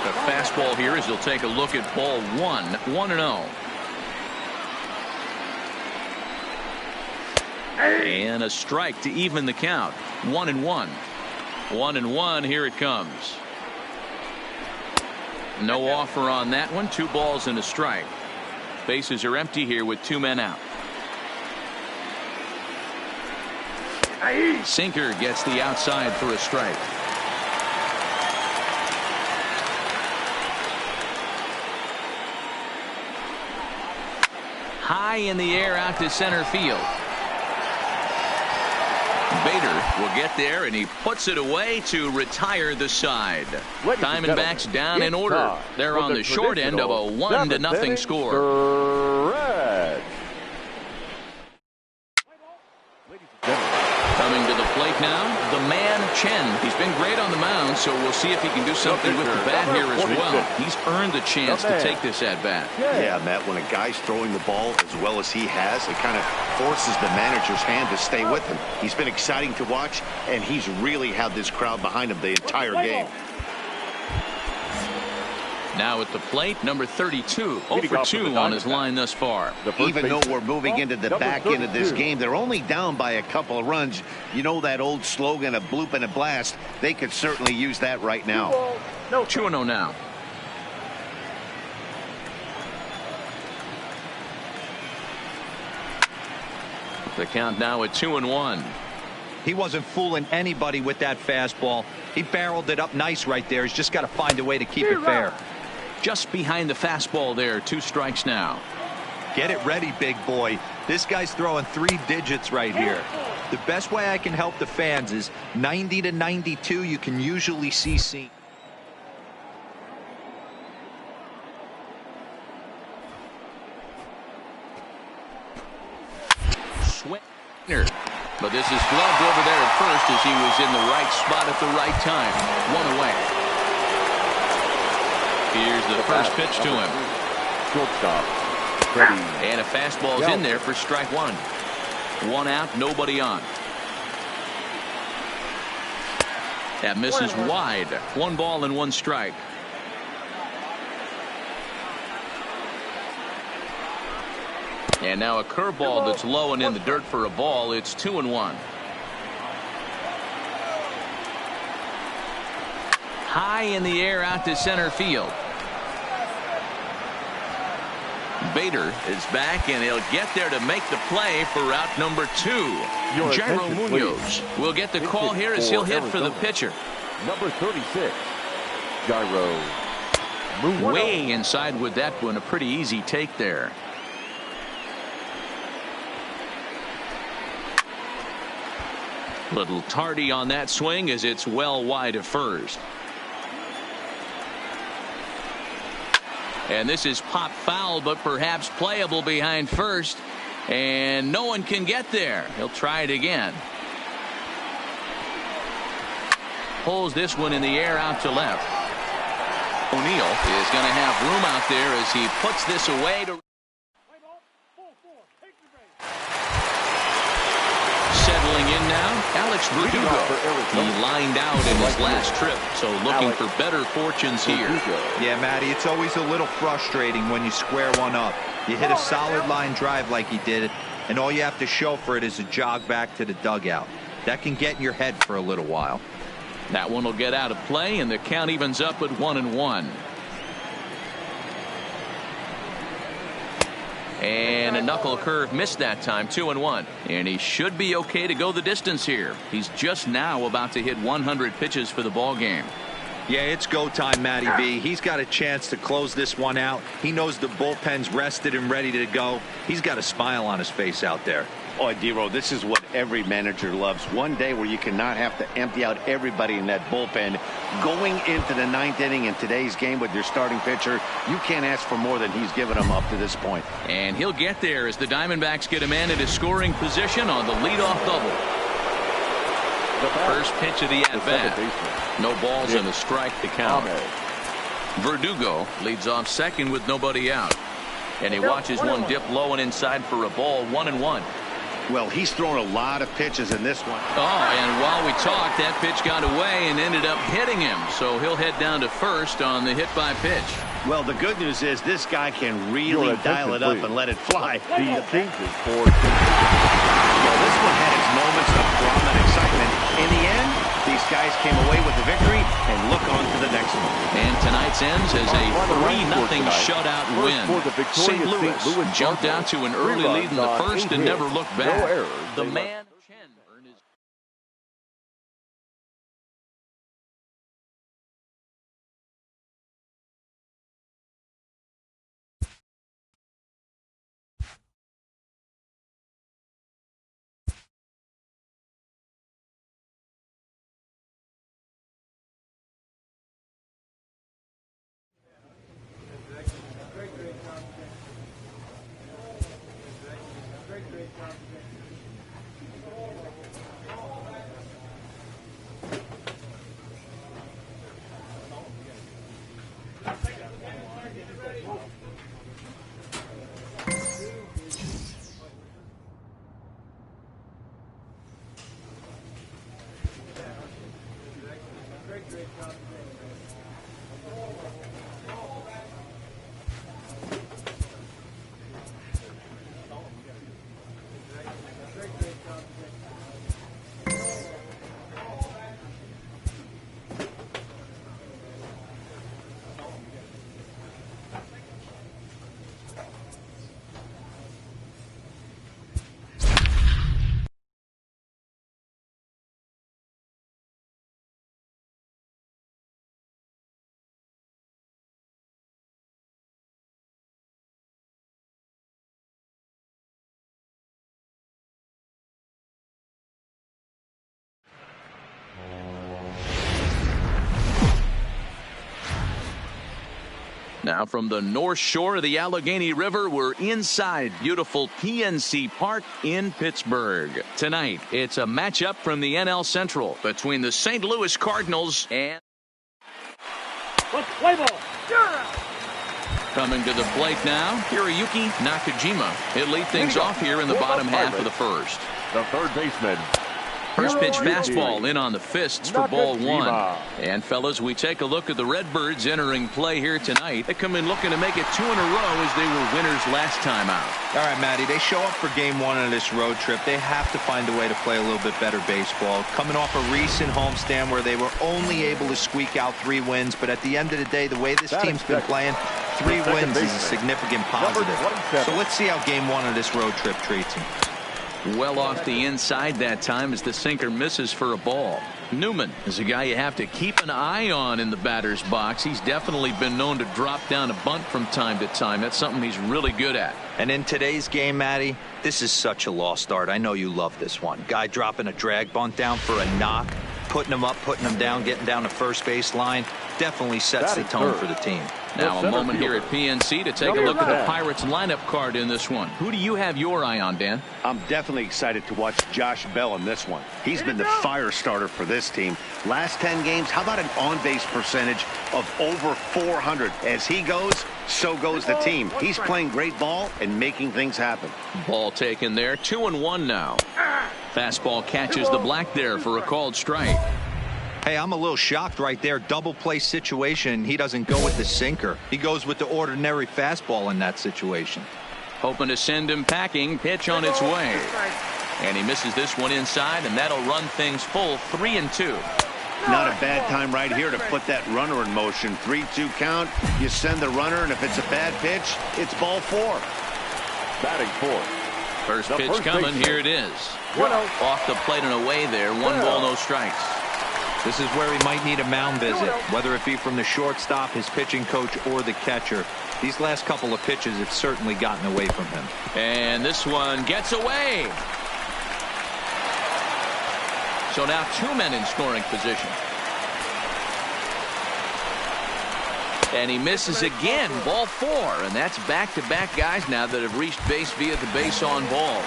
[SPEAKER 2] The fastball here as he'll take a look at ball 1. 1-0. And a strike to even the count. 1-1. 1-1. Here it comes. No offer on that one. 2 balls and a strike. Bases are empty here with 2 men out. Sinker gets the outside for a strike. High in the air out to center field. Bader will get there, and he puts it away to retire the side. Diamondbacks down in order. They're on the short end of a 1-0 score. Coming to the plate now, the man Chen. He's been great on the mound, so we'll see if he can do something with the bat here as well. He's earned the chance to take this at bat.
[SPEAKER 6] Yeah, Matt, when a guy's throwing the ball as well as he has, it kind of forces the manager's hand to stay with him. He's been exciting to watch, and he's really had this crowd behind him the entire game.
[SPEAKER 2] Now at the plate, number 32, 0-for-2 on his line thus far.
[SPEAKER 6] Even though we're moving into the back end of this game, they're only down by a couple of runs. You know that old slogan, a bloop and a blast. They could certainly use that right now.
[SPEAKER 2] 2-0 now. The count now at 2-1.
[SPEAKER 5] He wasn't fooling anybody with that fastball. He barreled it up nice right there. He's just got to find a way to keep it fair.
[SPEAKER 2] Just behind the fastball there. 2 strikes now.
[SPEAKER 5] Get it ready, big boy. This guy's throwing 3 digits right here. The best way I can help the fans is 90 to 92. You can usually see seam.
[SPEAKER 2] Swinner. But this is gloved over there at first as he was in the right spot at the right time. 1 away. Here's the first pitch to him. And a fastball's in there for strike 1. 1 out, nobody on. That misses wide. 1 ball and 1 strike. And now a curveball that's low and in the dirt for a ball. It's 2-1. High in the air out to center field. Bader is back, and he'll get there to make the play for route number 2. Jairo Munoz will get the call here as he'll hit for the pitcher.
[SPEAKER 4] Number 36. gyro.
[SPEAKER 2] Way inside with that one. A pretty easy take there. Little tardy on that swing as it's well wide of first. And this is pop foul, but perhaps playable behind first. And no one can get there. He'll try it again. Pulls this one in the air out to left. O'Neill is going to have room out there as he puts this away to settling in now. Alex Verdugo. He lined out in his last trip, so looking for better fortunes here.
[SPEAKER 5] Yeah, Matty, it's always a little frustrating when you square one up. You hit a solid line drive like he did, and all you have to show for it is a jog back to the dugout. That can get in your head for a little while.
[SPEAKER 2] That one will get out of play, and the count evens up at 1-1. And a knuckle curve missed that time, 2-1. And he should be okay to go the distance here. He's just now about to hit 100 pitches for the ball game.
[SPEAKER 5] Yeah, it's go time, Matty B. He's got a chance to close this one out. He knows the bullpen's rested and ready to go. He's got a smile on his face out there.
[SPEAKER 6] Oh, D-Row, this is what every manager loves. One day where you cannot have to empty out everybody in that bullpen. Going into the 9th inning in today's game with your starting pitcher, you can't ask for more than he's given them up to this point.
[SPEAKER 2] And he'll get there as the Diamondbacks get a man in his scoring position on the leadoff double. First pitch of the at-bat. No balls and a strike to count. Verdugo leads off second with nobody out. And he watches one dip low and inside for a ball, 1-1.
[SPEAKER 6] Well, he's thrown a lot of pitches in this one.
[SPEAKER 2] Oh, and while we talked, that pitch got away and ended up hitting him. So he'll head down to first on the hit by pitch.
[SPEAKER 6] Well, the good news is this guy can really dial it up and let it fly.
[SPEAKER 4] These changes for
[SPEAKER 6] well, this one had its moments of drama and excitement. In the end, these guys came away with the victory and look on to the next one.
[SPEAKER 2] And tonight's ends as a 3-0 shutout win. St. Louis jumped out to an early lead in the first and never looked back. The man Chen earned his Now from the North Shore of the Allegheny River, we're inside beautiful PNC Park in Pittsburgh. Tonight, it's a matchup from the NL Central between the St. Louis Cardinals and
[SPEAKER 3] Play ball.
[SPEAKER 2] coming to the plate now, Hiroyuki Nakajima. He'll lead things off here in the bottom half of the first.
[SPEAKER 4] the third baseman.
[SPEAKER 2] First pitch fastball in on the fists for ball one. And fellas, we take a look at the Redbirds entering play here tonight. They come in looking to make it 2 in a row as they were winners last time out.
[SPEAKER 5] All right, Matty, they show up for game one of this road trip. They have to find a way to play a little bit better baseball. Coming off a recent homestand where they were only able to squeak out 3 wins. But at the end of the day, the way this team's been playing, 3 wins is a significant positive. So let's see how game one of this road trip treats them.
[SPEAKER 2] Well off the inside that time as the sinker misses for a ball. Newman is a guy you have to keep an eye on in the batter's box. He's definitely been known to drop down a bunt from time to time. That's something he's really good at.
[SPEAKER 5] And in today's game, Matty, this is such a lost art. I know you love this one. Guy dropping a drag bunt down for a knock, putting him up, putting him down, getting down the first base line. Definitely sets the tone for the team.
[SPEAKER 2] Now a moment here at PNC to take a look at the Pirates lineup card in this one. Who do you have your eye on, Dan?
[SPEAKER 6] I'm definitely excited to watch Josh Bell in this one. He's been the fire starter for this team. Last 10 games, how about an on-base percentage of over 400? As he goes, so goes the team. He's playing great ball and making things happen.
[SPEAKER 2] Ball taken there. 2-1 now. Fastball catches the black there for a called strike.
[SPEAKER 5] Hey, I'm a little shocked right there. Double play situation. He doesn't go with the sinker. He goes with the ordinary fastball in that situation.
[SPEAKER 2] Hoping to send him packing. Pitch on its way. And he misses this one inside, and that'll run things full. 3-2.
[SPEAKER 6] Not a bad time right here to put that runner in motion. 3-2 count. You send the runner, and if it's a bad pitch, it's ball 4.
[SPEAKER 4] Batting fourth.
[SPEAKER 2] First pitch coming. Here it is. Off the plate and away there. 1 ball, no strikes.
[SPEAKER 5] This is where he might need a mound visit, whether it be from the shortstop, his pitching coach, or the catcher. These last couple of pitches have certainly gotten away from him.
[SPEAKER 2] And this one gets away. So now 2 men in scoring position. And he misses again. Ball 4. And that's back-to-back guys now that have reached base via the base on ball.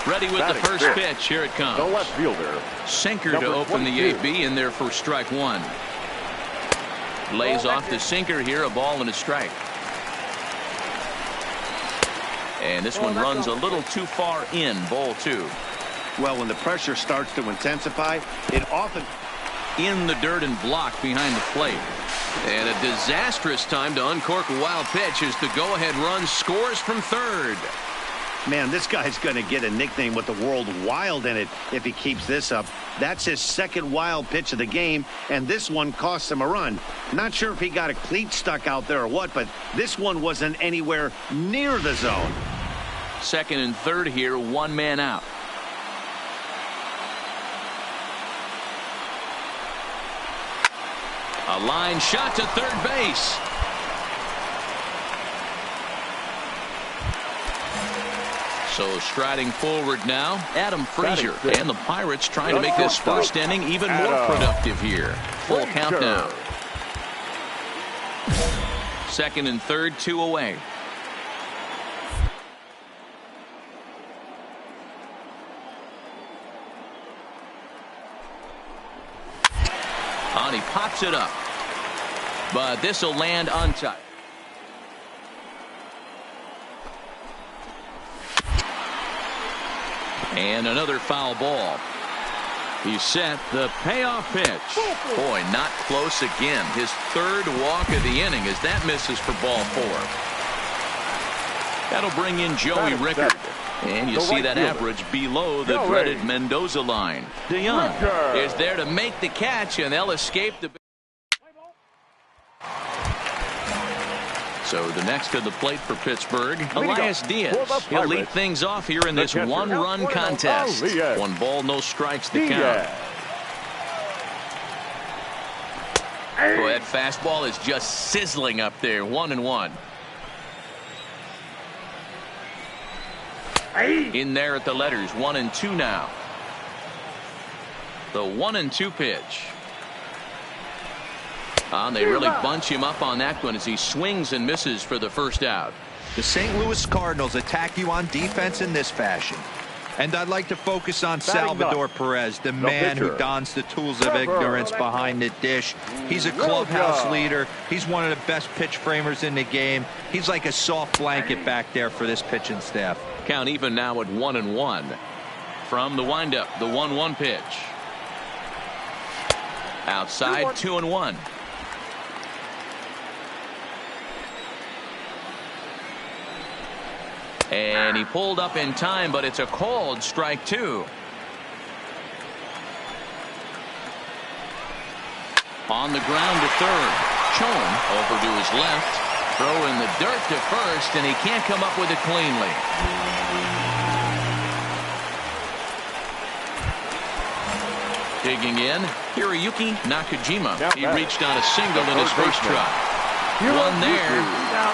[SPEAKER 2] Ready with the first pitch. Here it comes.
[SPEAKER 4] The left fielder.
[SPEAKER 2] Sinker to open the AB in there for strike 1. Lays off the sinker here. A ball and a strike. And this one runs a little too far in. Ball 2.
[SPEAKER 6] Well, when the pressure starts to intensify, it often
[SPEAKER 2] in the dirt and blocked behind the plate. And a disastrous time to uncork a wild pitch as the go-ahead run scores from third.
[SPEAKER 6] Man, this guy's going to get a nickname with the word wild in it if he keeps this up. That's his second wild pitch of the game, and this one cost him a run. Not sure if he got a cleat stuck out there or what, but this one wasn't anywhere near the zone.
[SPEAKER 2] Second and third here, 1 man out. A line shot to third base. So striding forward now, Adam Frazier, and the Pirates trying to make this first inning even more productive here. Full count now. Second and third, 2 away. And he pops it up, but this will land untouched. And another foul ball. He's set the payoff pitch. Boy, not close again. His third walk of the inning as that misses for ball 4. That'll bring in Joey Rickard. And you see that average below the dreaded Mendoza line. DeYoung is there to make the catch, and they'll escape the. So the next to the plate for Pittsburgh, Elias Diaz. He'll lead things off here in this one-run contest. 1 ball, no strikes to count. Boy, that fastball is just sizzling up there. 1-1. In there at the letters. 1-2 now. The 1-2 pitch. They really bunch him up on that one as he swings and misses for the first out.
[SPEAKER 5] The St. Louis Cardinals attack you on defense in this fashion. And I'd like to focus on Salvador Perez, the man who dons the tools of ignorance behind the dish. He's a clubhouse leader. He's one of the best pitch framers in the game. He's like a soft blanket back there for this pitching staff.
[SPEAKER 2] Count even now at 1-1. From the windup, the 1-1 pitch. Outside, 2-1. And he pulled up in time, but it's a called strike 2. On the ground to third. Chone over to his left. Throw in the dirt to first, and he can't come up with it cleanly. Digging in, Hiroyuki Nakajima. He reached on a single in his first try. One there.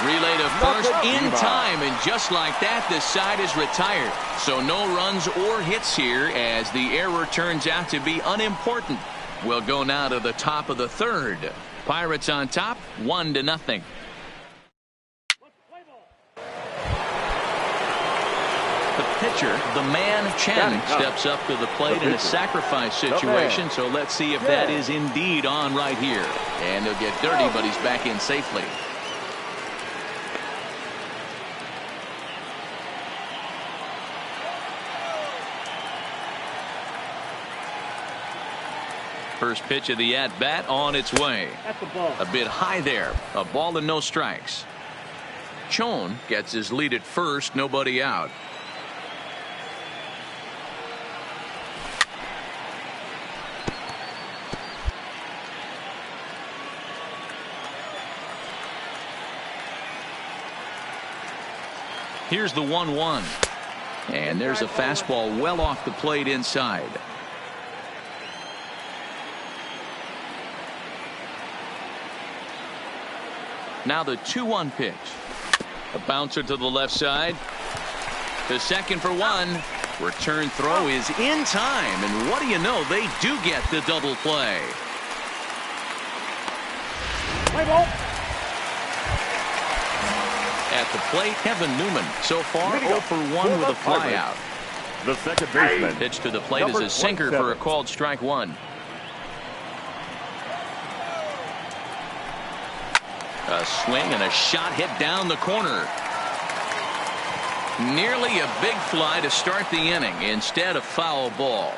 [SPEAKER 2] Relay to first in time, and just like that, the side is retired. So no runs or hits here as the error turns out to be unimportant. We'll go now to the top of the third. Pirates on top, 1-0. The pitcher, the man Chen, steps up to the plate in a sacrifice situation. So let's see if that is indeed on right here. And he'll get dirty, but he's back in safely. First pitch of the at-bat on its way. A bit high there. A ball and no strikes. Chon gets his lead at first, nobody out. Here's the 1-1. And there's a fastball well off the plate inside. Now the 2-1 pitch. A bouncer to the left side. To second for one. Return throw is in time. And what do you know? They do get the double play.
[SPEAKER 3] Play ball.
[SPEAKER 2] At the plate, Kevin Newman. So far, 0 for 1 with a flyout.
[SPEAKER 4] The second baseman.
[SPEAKER 2] Pitch to the plate is a sinker for a called strike one. A swing and a shot hit down the corner. Nearly a big fly to start the inning. Instead, a foul ball.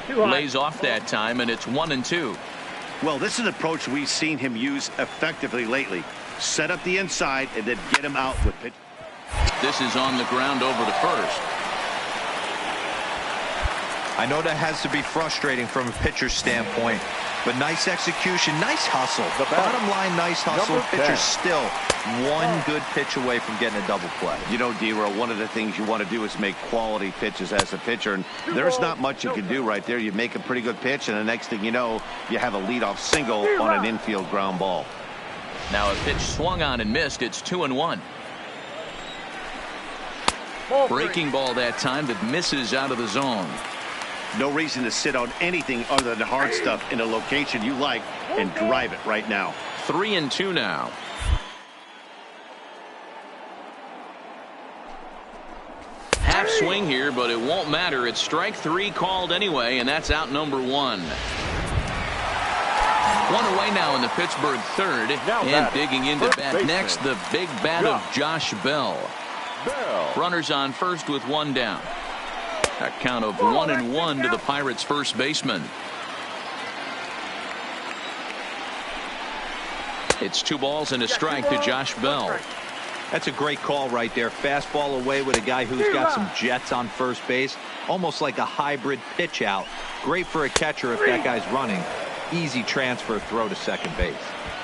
[SPEAKER 2] Lays off that time, and it's 1-2.
[SPEAKER 6] Well, this is an approach we've seen him use effectively lately. Set up the inside and then get him out with pitch.
[SPEAKER 2] This is on the ground over to first.
[SPEAKER 5] I know that has to be frustrating from a pitcher's standpoint, but nice execution, nice hustle. Bottom line, nice hustle. Pitcher's still one good pitch away from getting a double play.
[SPEAKER 6] You know, D-Row, one of the things you want to do is make quality pitches as a pitcher, and there's not much you can do right there. You make a pretty good pitch, and the next thing you know, you have a leadoff single on an infield ground ball.
[SPEAKER 2] Now a pitch swung on and missed. It's 2-1. Breaking ball that time that misses out of the zone.
[SPEAKER 6] No reason to sit on anything other than hard stuff in a location you like and drive it right now.
[SPEAKER 2] 3-2 now. Half swing here, but it won't matter. It's strike 3 called anyway, and that's out number 1. One away now in the Pittsburgh third, and digging into bat next, the big bat of Josh Bell. Runners on first with one down. A count of 1-1 to the Pirates' first baseman. It's 2 balls and a strike to Josh Bell.
[SPEAKER 5] That's a great call right there. Fastball away with a guy who's got some jets on first base. Almost like a hybrid pitch out. Great for a catcher if that guy's running. Easy transfer throw to second base.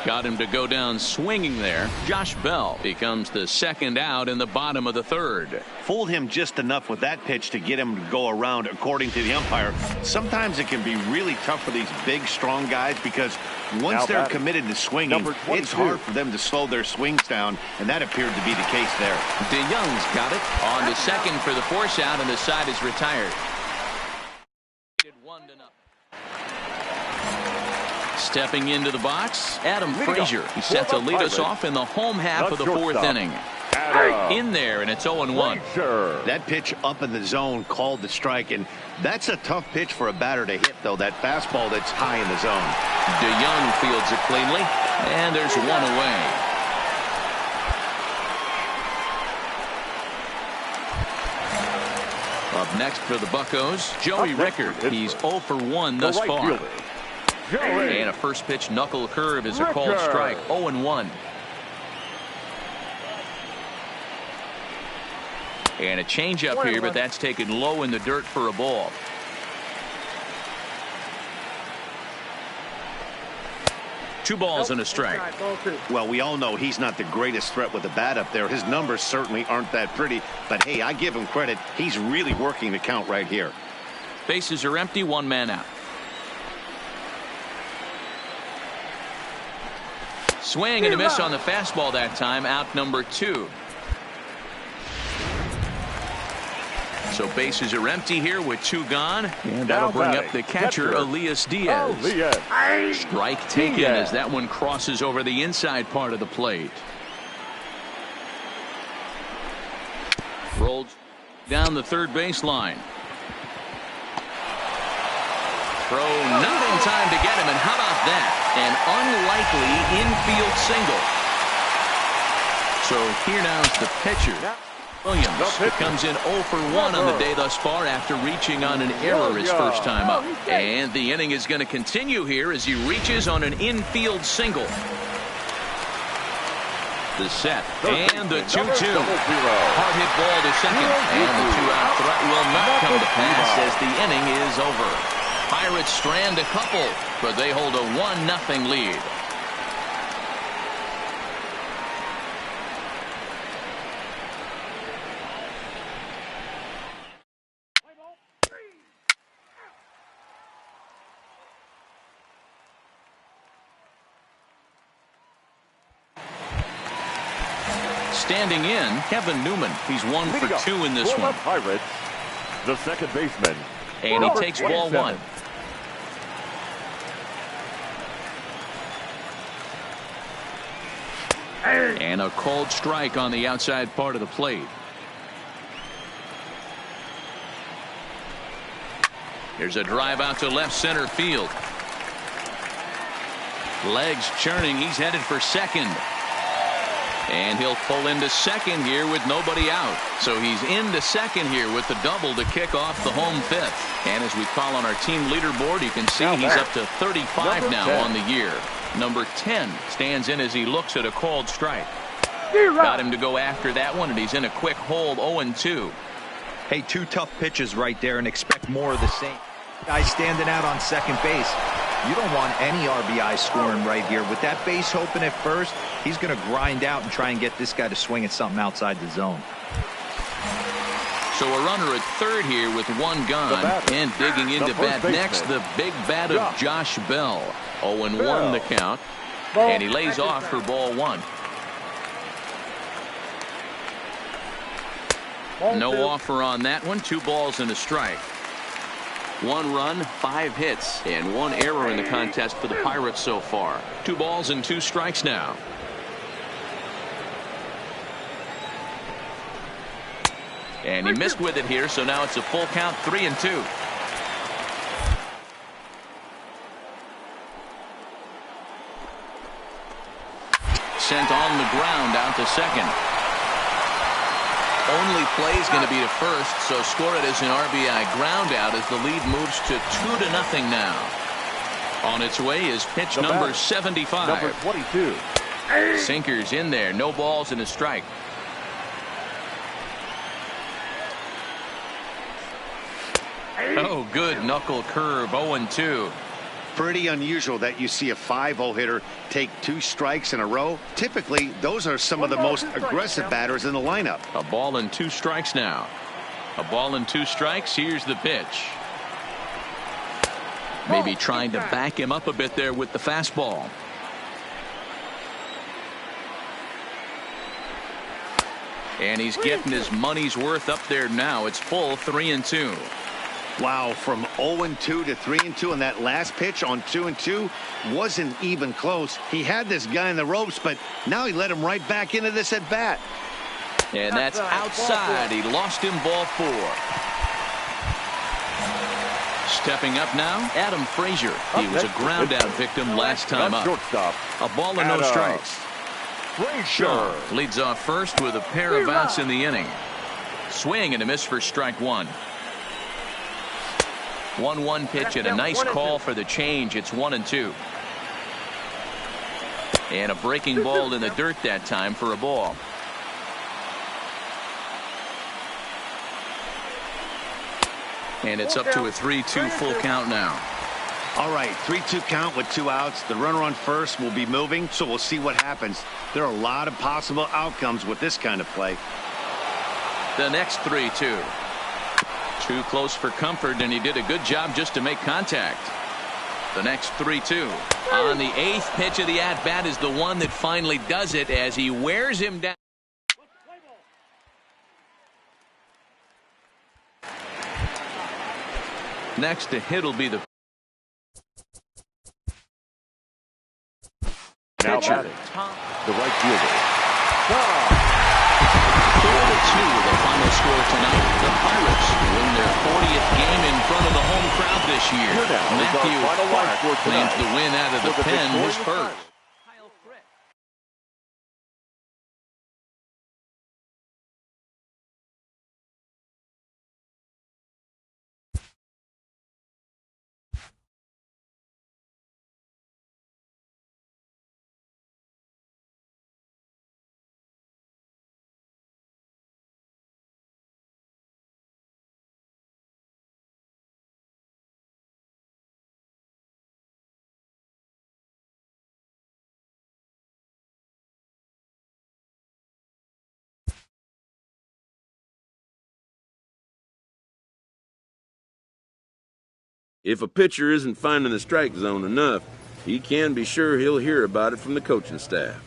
[SPEAKER 2] Got him to go down swinging there. Josh Bell becomes the second out in the bottom of the third.
[SPEAKER 6] Fooled him just enough with that pitch to get him to go around according to the umpire. Sometimes it can be really tough for these big, strong guys because once they're committed to swinging, it's hard for them to slow their swings down, and that appeared to be the case there.
[SPEAKER 2] DeYoung's got it on to second for the force out, and the side is retired. 1-0. Stepping into the box, Adam Frazier. He set to lead us off in the home half of the fourth inning. In there, and it's 0-1.
[SPEAKER 6] That pitch up in the zone called the strike, and that's a tough pitch for a batter to hit, though, that fastball that's high in the zone.
[SPEAKER 2] DeYoung fields it cleanly, and there's one away. Up next for the Buccos, Joey Rickard. He's 0 for 1 thus far. And a first pitch knuckle curve is a called strike. 0-1. And a changeup here, but that's taken low in the dirt for a ball. Two balls and a strike.
[SPEAKER 6] Well, we all know he's not the greatest threat with the bat up there. His numbers certainly aren't that pretty. But, hey, I give him credit. He's really working the count right here.
[SPEAKER 2] Bases are empty, one man out. Swing and a miss on the fastball that time, out number 2. So bases are empty here with 2 gone, and that'll bring up the catcher, Elias Diaz. Strike taken as that one crosses over the inside part of the plate. Rolls down the third baseline. Throw, not in time to get him, and how about that? An unlikely infield single. So here now is the pitcher. Williams comes in 0 for 1 on the day thus far after reaching on an error his first time up. And the inning is going to continue here as he reaches on an infield single. The set and the 2-2. Hard hit ball to second, and the 2-out threat will not come to pass as the inning is over. Pirates strand a couple, but they hold a 1-0 lead. Standing in, Kevin Newman. He's 1 for 2 in this one.
[SPEAKER 4] Pirates, the second baseman.
[SPEAKER 2] And he takes ball 1. And a cold strike on the outside part of the plate. Here's a drive out to left center field. Legs churning. He's headed for second. And he'll pull into second here with nobody out. So he's into second here with the double to kick off the home fifth. And as we call on our team leaderboard, you can see he's up to 35 now on the year. Number 10 stands in as he looks at a called strike. Got him to go after that one, and he's in a quick hold, 0-2.
[SPEAKER 5] Hey, 2 tough pitches right there, and expect more of the same. Guy standing out on second base. You don't want any RBI scoring right here. With that base open at first, he's going to grind out and try and get this guy to swing at something outside the zone.
[SPEAKER 2] So a runner at third here with 1 gone, and digging into bat next, the big bat of Josh Bell. 0-1 the count, and he lays off for ball 1. No offer on that one. 2 balls and a strike. 1 run, 5 hits, and 1 error in the contest for the Pirates so far. 2 balls and 2 strikes now. And he missed with it here, so now it's a full count, 3-2. Sent on the ground out to second. Only play is going to be to first, so score it as an RBI ground out as the lead moves to 2-0 now. On its way is pitch number 75.
[SPEAKER 4] Number 22.
[SPEAKER 2] Sinkers in there, no balls and a strike. Oh, good knuckle curve, 0-2.
[SPEAKER 6] Pretty unusual that you see a 5-0 hitter take 2 strikes in a row. Typically, those are some of the most aggressive batters in the lineup.
[SPEAKER 2] A ball and 2 strikes now. A ball and 2 strikes. Here's the pitch. Maybe trying to back him up a bit there with the fastball. And he's getting his money's worth up there now. It's full, 3-2.
[SPEAKER 6] Wow, from 0-2 to 3-2 on that last pitch on 2-2 wasn't even close. He had this guy in the ropes, but now he let him right back into this at bat.
[SPEAKER 2] And that's outside. He lost him, ball 4. Stepping up now, Adam Frazier. He was a ground out victim last time up. A ball and no strikes. Shaw leads off first with a pair of outs in the inning. Swing and a miss for strike 1. 1-1 pitch and a nice call for the change. It's 1-2. And a breaking ball in the dirt that time for a ball. And it's up to a 3-2 full count now.
[SPEAKER 6] All right, 3-2 count with 2 outs. The runner on first will be moving, so we'll see what happens. There are a lot of possible outcomes with this kind of play.
[SPEAKER 2] The next 3-2. Too close for comfort, and he did a good job just to make contact. The next 3-2. On the 8th pitch of the at-bat is the one that finally does it as he wears him down. Next to hit will be the
[SPEAKER 4] Now
[SPEAKER 2] pitcher.
[SPEAKER 4] batting, the right fielder.
[SPEAKER 2] 4-2 the final score tonight. The Pirates win their 40th game in front of the home crowd this year.
[SPEAKER 4] Here now is our
[SPEAKER 2] Matthew
[SPEAKER 4] final line
[SPEAKER 2] Clark
[SPEAKER 4] score
[SPEAKER 2] claims
[SPEAKER 4] tonight.
[SPEAKER 2] the win out of the
[SPEAKER 4] For the
[SPEAKER 2] pen, his
[SPEAKER 4] victorious
[SPEAKER 2] first.
[SPEAKER 4] Pirates.
[SPEAKER 1] If a pitcher isn't finding the strike zone enough, he can be sure he'll hear about it from the coaching staff.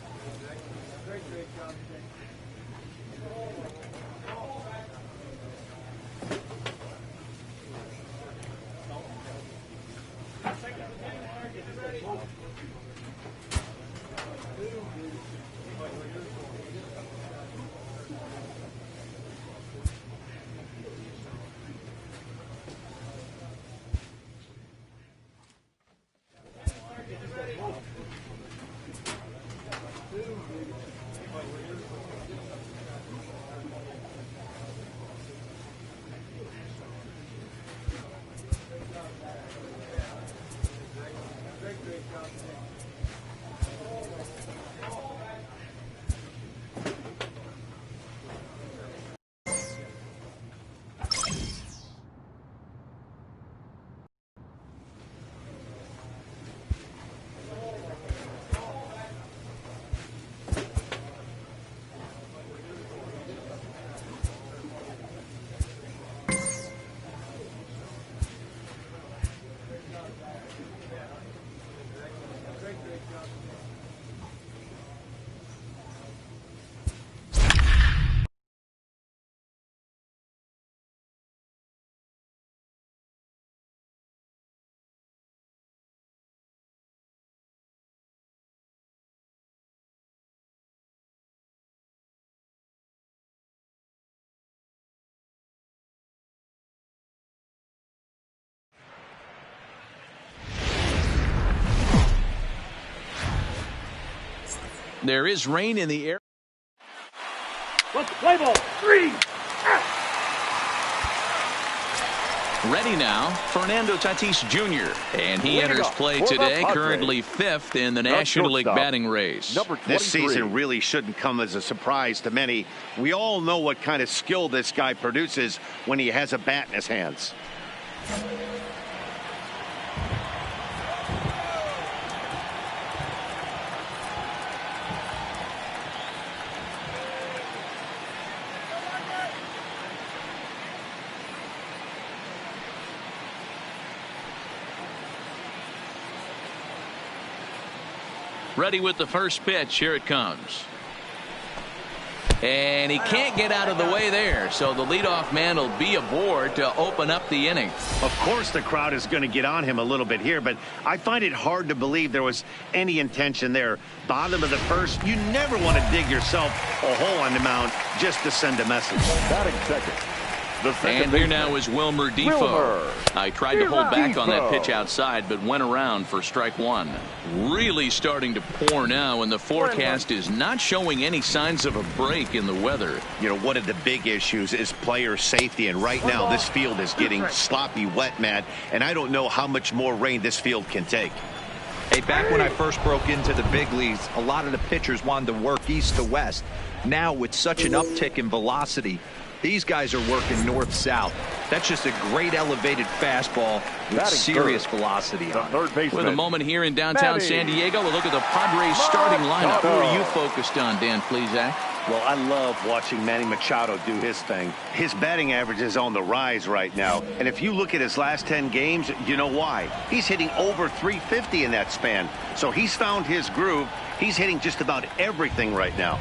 [SPEAKER 2] There is rain in the air.
[SPEAKER 3] Let's play ball. 3.
[SPEAKER 2] Ready now, Fernando Tatis Jr. And he enters play today, currently 5th in the National League batting race.
[SPEAKER 6] This season really shouldn't come as a surprise to many. We all know what kind of skill this guy produces when he has a bat in his hands.
[SPEAKER 2] Ready with the first pitch. Here it comes. And he can't get out of the way there, so the leadoff man will be aboard to open up the inning.
[SPEAKER 6] Of course the crowd is going to get on him a little bit here, but I find it hard to believe there was any intention there. Bottom of the first, you never want to dig yourself a hole on the mound just to send a message.
[SPEAKER 4] Batting second.
[SPEAKER 2] And here now is Wilmer Defoe. I tried to hold back on that pitch outside, but went around for strike one. Really starting to pour now, and the forecast is not showing any signs of a break in the weather.
[SPEAKER 6] You know, one of the big issues is player safety, and right now this field is getting sloppy wet, Matt, and I don't know how much more rain this field can take.
[SPEAKER 5] Hey, back when I first broke into the big leagues, a lot of the pitchers wanted to work east to west. Now, with such an uptick in velocity, these guys are working north-south. That's just a great elevated fastball with serious velocity on it.
[SPEAKER 2] With a moment here in downtown San Diego, we'll look at the Padres starting lineup. Who are you focused on, Dan Plesac?
[SPEAKER 6] Well, I love watching Manny Machado do his thing. His batting average is on the rise right now. And if you look at his last 10 games, you know why. He's hitting over 350 in that span. So he's found his groove. He's hitting just about everything right now.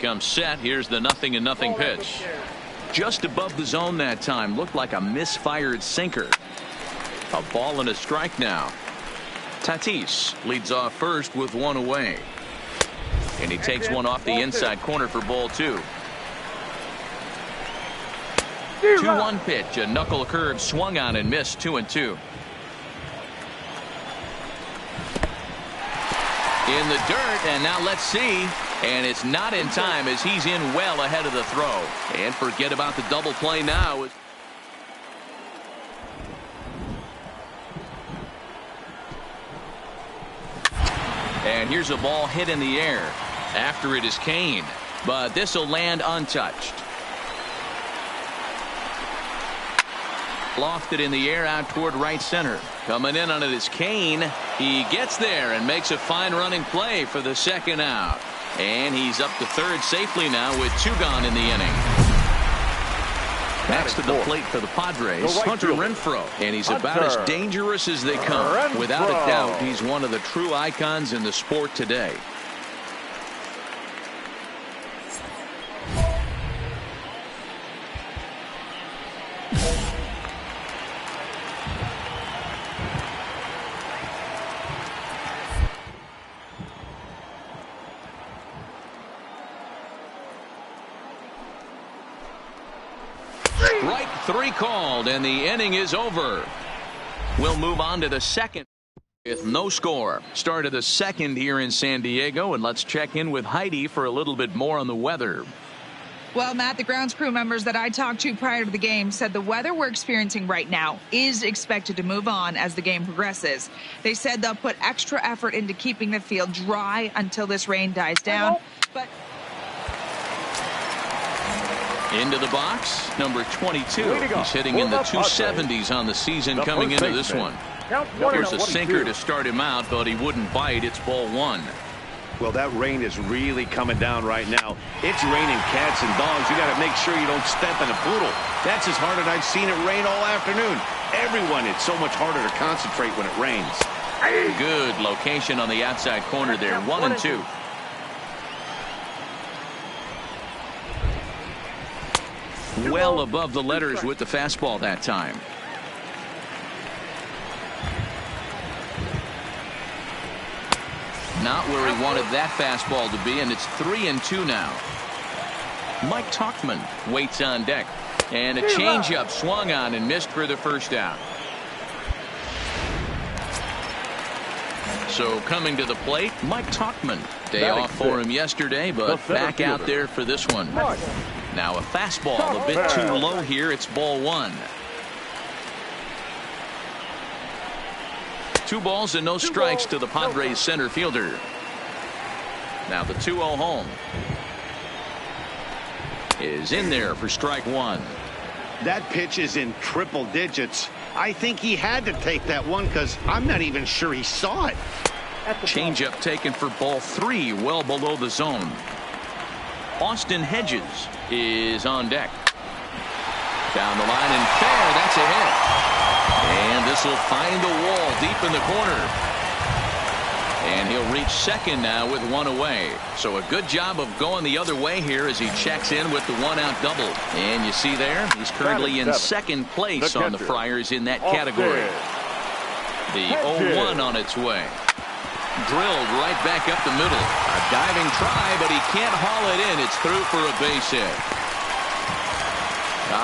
[SPEAKER 2] Comes set. Here's the 0-0 pitch. Just above the zone that time. Looked like a misfired sinker. A ball and a strike now. Tatis leads off first with one away. And he takes one off the inside corner for ball 2. 2-1 pitch. A knuckle curve swung on and missed. 2-2. In the dirt, and now let's see. And it's not in time as he's in well ahead of the throw. And forget about the double play now. And here's a ball hit in the air. After it is Kane. But this will land untouched. Lofted in the air out toward right center. Coming in on it is Kane. He gets there and makes a fine running play for the second out. And he's up to third safely now with 2 gone in the inning. Next to the plate for the Padres, Hunter Renfroe. And he's about as dangerous as they come. Without a doubt, he's one of the true icons in the sport today. Strike 3 called, and the inning is over. We'll move on to the second with no score. Start of the second here in San Diego, and let's check in with Heidi for a little bit more on the weather.
[SPEAKER 7] Well, Matt, the grounds crew members that I talked to prior to the game said the weather we're experiencing right now is expected to move on as the game progresses. They said they'll put extra effort into keeping the field dry until this rain dies down. But
[SPEAKER 2] into the box, number 22. He's hitting in the 270s on the season coming into this one. Here's a sinker to start him out, but he wouldn't bite. It's ball 1.
[SPEAKER 6] Well, that rain is really coming down right now. It's raining cats and dogs. You got to make sure you don't step in a poodle. That's as hard as I've seen it rain all afternoon. Everyone, it's so much harder to concentrate when it rains.
[SPEAKER 2] Good location on the outside corner there. 1-2. Well above the letters with the fastball that time. Not where he wanted that fastball to be, and it's 3-2 now. Mike Tauchman waits on deck. And a changeup swung on and missed for the first out. So coming to the plate, Mike Tauchman. Day off for him yesterday, but back out there for this one. Now a fastball a bit too low here. It's ball 1. 2 balls and no strikes to the Padres center fielder. Now the 2-0 home is in there for strike 1.
[SPEAKER 6] That pitch is in triple digits. I think he had to take that one because I'm not even sure he saw it.
[SPEAKER 2] Changeup taken for ball 3, well below the zone. Austin Hedges is on deck. Down the line and fair. That's a hit. And this will find the wall deep in the corner. And he'll reach second now with 1 away. So a good job of going the other way here as he checks in with the 1-out double. And you see there, he's currently in second place on the Friars in that category. The 0-1 on its way. Drilled right back up the middle. A diving try, but he can't haul it in. It's through for a base hit.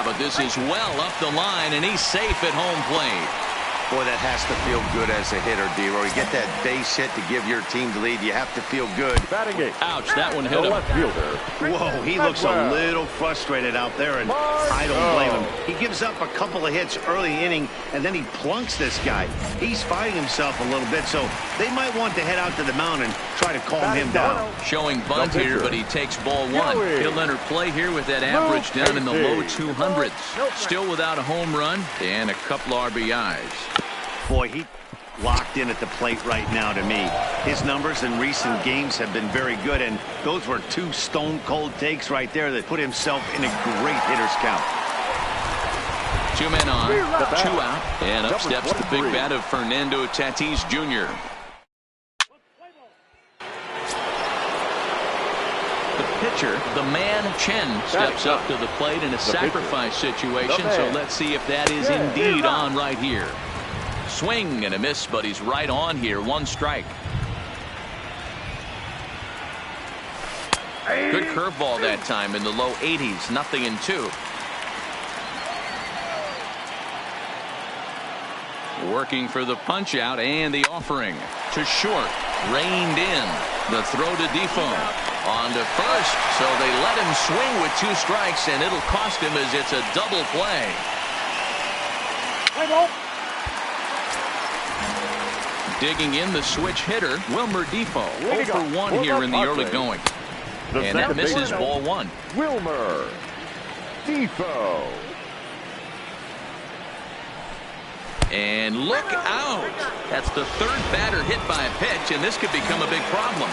[SPEAKER 2] But this is well up the line, and he's safe at home plate.
[SPEAKER 6] Boy, that has to feel good as a hitter, D-Roy. You get that base hit to give your team the lead. You have to feel good.
[SPEAKER 2] Ouch, that one hit him.
[SPEAKER 6] Whoa, he looks a little frustrated out there, and I don't blame him. He gives up a couple of hits early inning, and then he plunks this guy. He's fighting himself a little bit, so they might want to head out to the mound and try to calm him down.
[SPEAKER 2] Showing bunt here, but he takes ball one. He'll enter play here with that average down in the low 200s. Still without a home run and a couple RBIs.
[SPEAKER 6] Boy, he locked in at the plate right now to me. His numbers in recent games have been very good, and those were two stone-cold takes right there that put himself in a great hitter's count.
[SPEAKER 2] 2 men on, 2 out, and up steps the big bat of Fernando Tatis Jr. The pitcher, the man Chen, steps up to the plate in a sacrifice situation, so let's see if that is indeed on right here. Swing and a miss, but he's right on here. 1 strike. Good curveball that time in the low 80s. 0-2. Working for the punch out and the offering to short. Reined in. The throw to Defoe. On to first. So they let him swing with 2 strikes, and it'll cost him as it's a double play. Digging in the switch hitter, Wilmer Defoe. 0 for 1 here in the early going. And that misses ball 1.
[SPEAKER 4] Wilmer Defoe.
[SPEAKER 2] And look out. That's the 3rd batter hit by a pitch, and this could become a big problem.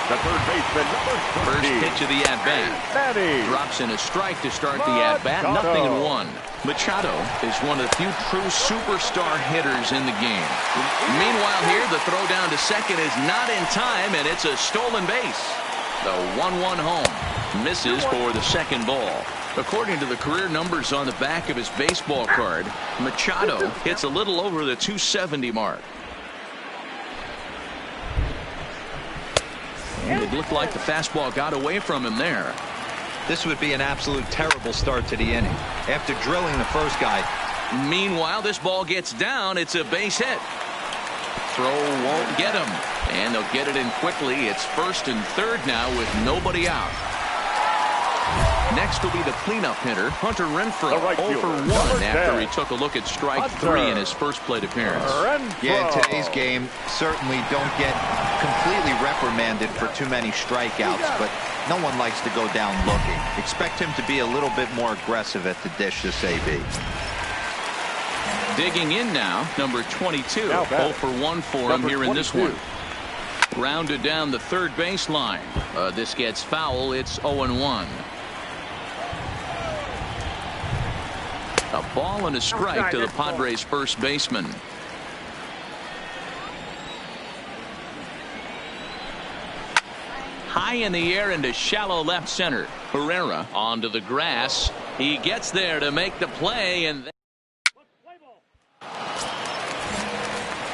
[SPEAKER 4] The third baseman, number 30.
[SPEAKER 2] First pitch of the at-bat. Drops in a strike to start the at-bat. 0-1. Machado is one of the few true superstar hitters in the game. Meanwhile here, the throw down to second is not in time, and it's a stolen base. The 1-1 home. Misses for the second ball. According to the career numbers on the back of his baseball card, Machado hits a little over the 270 mark. It looked like the fastball got away from him there.
[SPEAKER 5] This would be an absolute terrible start to the inning. After drilling the first guy.
[SPEAKER 2] Meanwhile, this ball gets down. It's a base hit. Throw won't get him. And they'll get it in quickly. It's 1st and 3rd now with nobody out. Next will be the cleanup hitter, Hunter Renfroe. 0 for 1 after he took a look at strike 3 in his first plate appearance.
[SPEAKER 5] Yeah, in today's game, certainly don't get completely reprimanded for too many strikeouts, but no one likes to go down looking. Expect him to be a little bit more aggressive at the dish this AB.
[SPEAKER 2] Digging in now, number 22. 0 for 1 for him here in this one. Grounded down the 3rd baseline. This gets foul. It's 0-1. A ball and a strike to the Padres' first baseman. High in the air into shallow left center. Herrera onto the grass. He gets there to make the play, and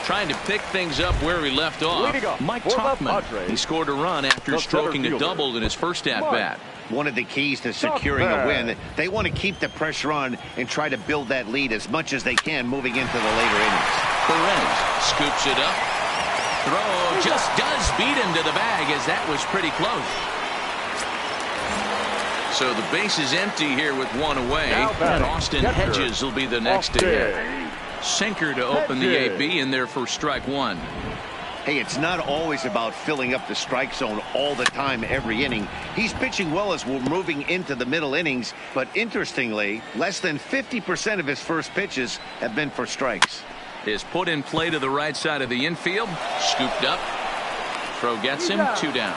[SPEAKER 2] trying to pick things up where he left off. Mike Tauchman. He scored a run after stroking a double in his first at-bat.
[SPEAKER 6] One of the keys to securing a win, they want to keep the pressure on and try to build that lead as much as they can moving into the later innings.
[SPEAKER 2] Perez scoops it up. Throw just does beat him to the bag, as that was pretty close. So the base is empty here with 1 away, and Austin Hedges will be the next to hit. Sinker to open the AB in there for strike 1.
[SPEAKER 6] Hey, it's not always about filling up the strike zone all the time every inning. He's pitching well as we're moving into the middle innings, but interestingly, less than 50% of his first pitches have been for strikes.
[SPEAKER 2] Is put in play to the right side of the infield. Scooped up. Throw gets him. 2 down.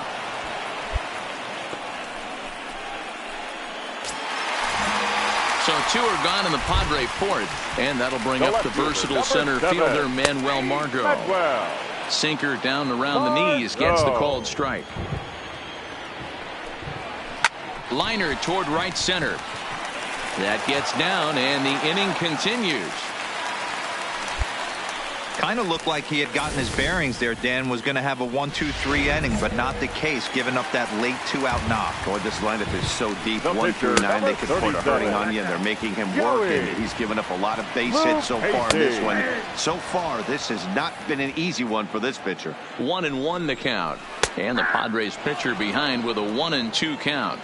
[SPEAKER 2] So 2 are gone in the Padre 4th, and that'll bring up the versatile center fielder Manuel Margot. Sinker down around the knees, gets the called strike. Liner toward right center. That gets down, and the inning continues.
[SPEAKER 5] Kind of looked like he had gotten his bearings there, Dan. Was going to have a 1-2-3 inning, but not the case, giving up that late 2-out knock.
[SPEAKER 6] Boy, this lineup is so deep. 1 through 9, they could put a hurting on you, and they're making him work, and he's given up a lot of base hits so far in this one. So far, this has not been an easy one for this pitcher.
[SPEAKER 2] 1-1 the count. And the Padres pitcher behind with a 1-2 count.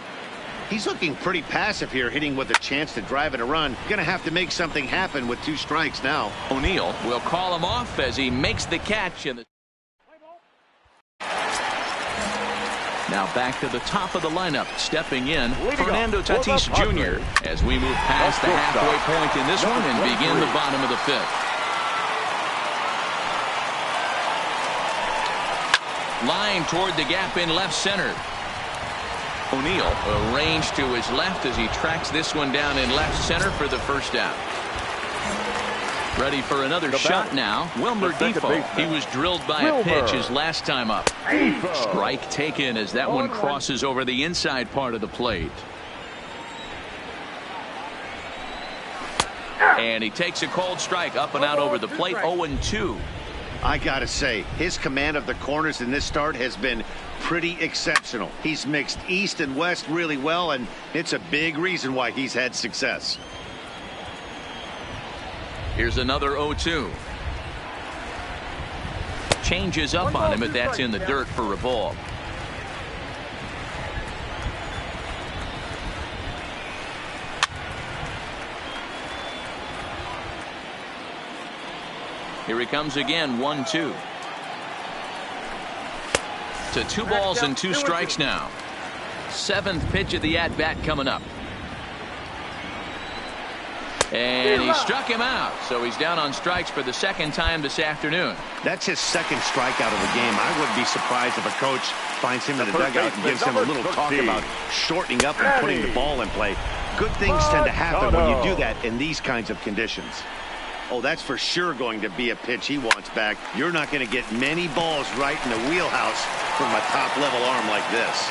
[SPEAKER 6] He's looking pretty passive here, hitting with a chance to drive in a run. Going to have to make something happen with 2 strikes now.
[SPEAKER 2] O'Neill will call him off as he makes the catch. Now back to the top of the lineup. Stepping in, Fernando Tatis Jr. as we move past the halfway point in this one and begin the bottom of the 5th. Line toward the gap in left center. O'Neill arranged to his left as he tracks this one down in left center for the first out. Ready for another shot now. Wilmer Depot. He was drilled by a pitch his last time up. Strike taken as that one crosses over the inside part of the plate. And he takes a cold strike up and out over the plate. 0-2.
[SPEAKER 6] I gotta say, his command of the corners in this start has been pretty exceptional. He's mixed east and west really well, and it's a big reason why he's had success.
[SPEAKER 2] Here's another 0-2. Changes up on him, but that's in the dirt for a ball. Here he comes again, 1-2. To 2 balls and 2 strikes now. 7th pitch of the at-bat coming up. And he struck him out, so he's down on strikes for the 2nd time this afternoon.
[SPEAKER 6] That's his 2nd strikeout of the game. I wouldn't be surprised if a coach finds him in the dugout and gives him a little talk about shortening up and putting the ball in play. Good things tend to happen when you do that in these kinds of conditions. Oh, that's for sure going to be a pitch he wants back. You're not going to get many balls right in the wheelhouse from a top-level arm like this.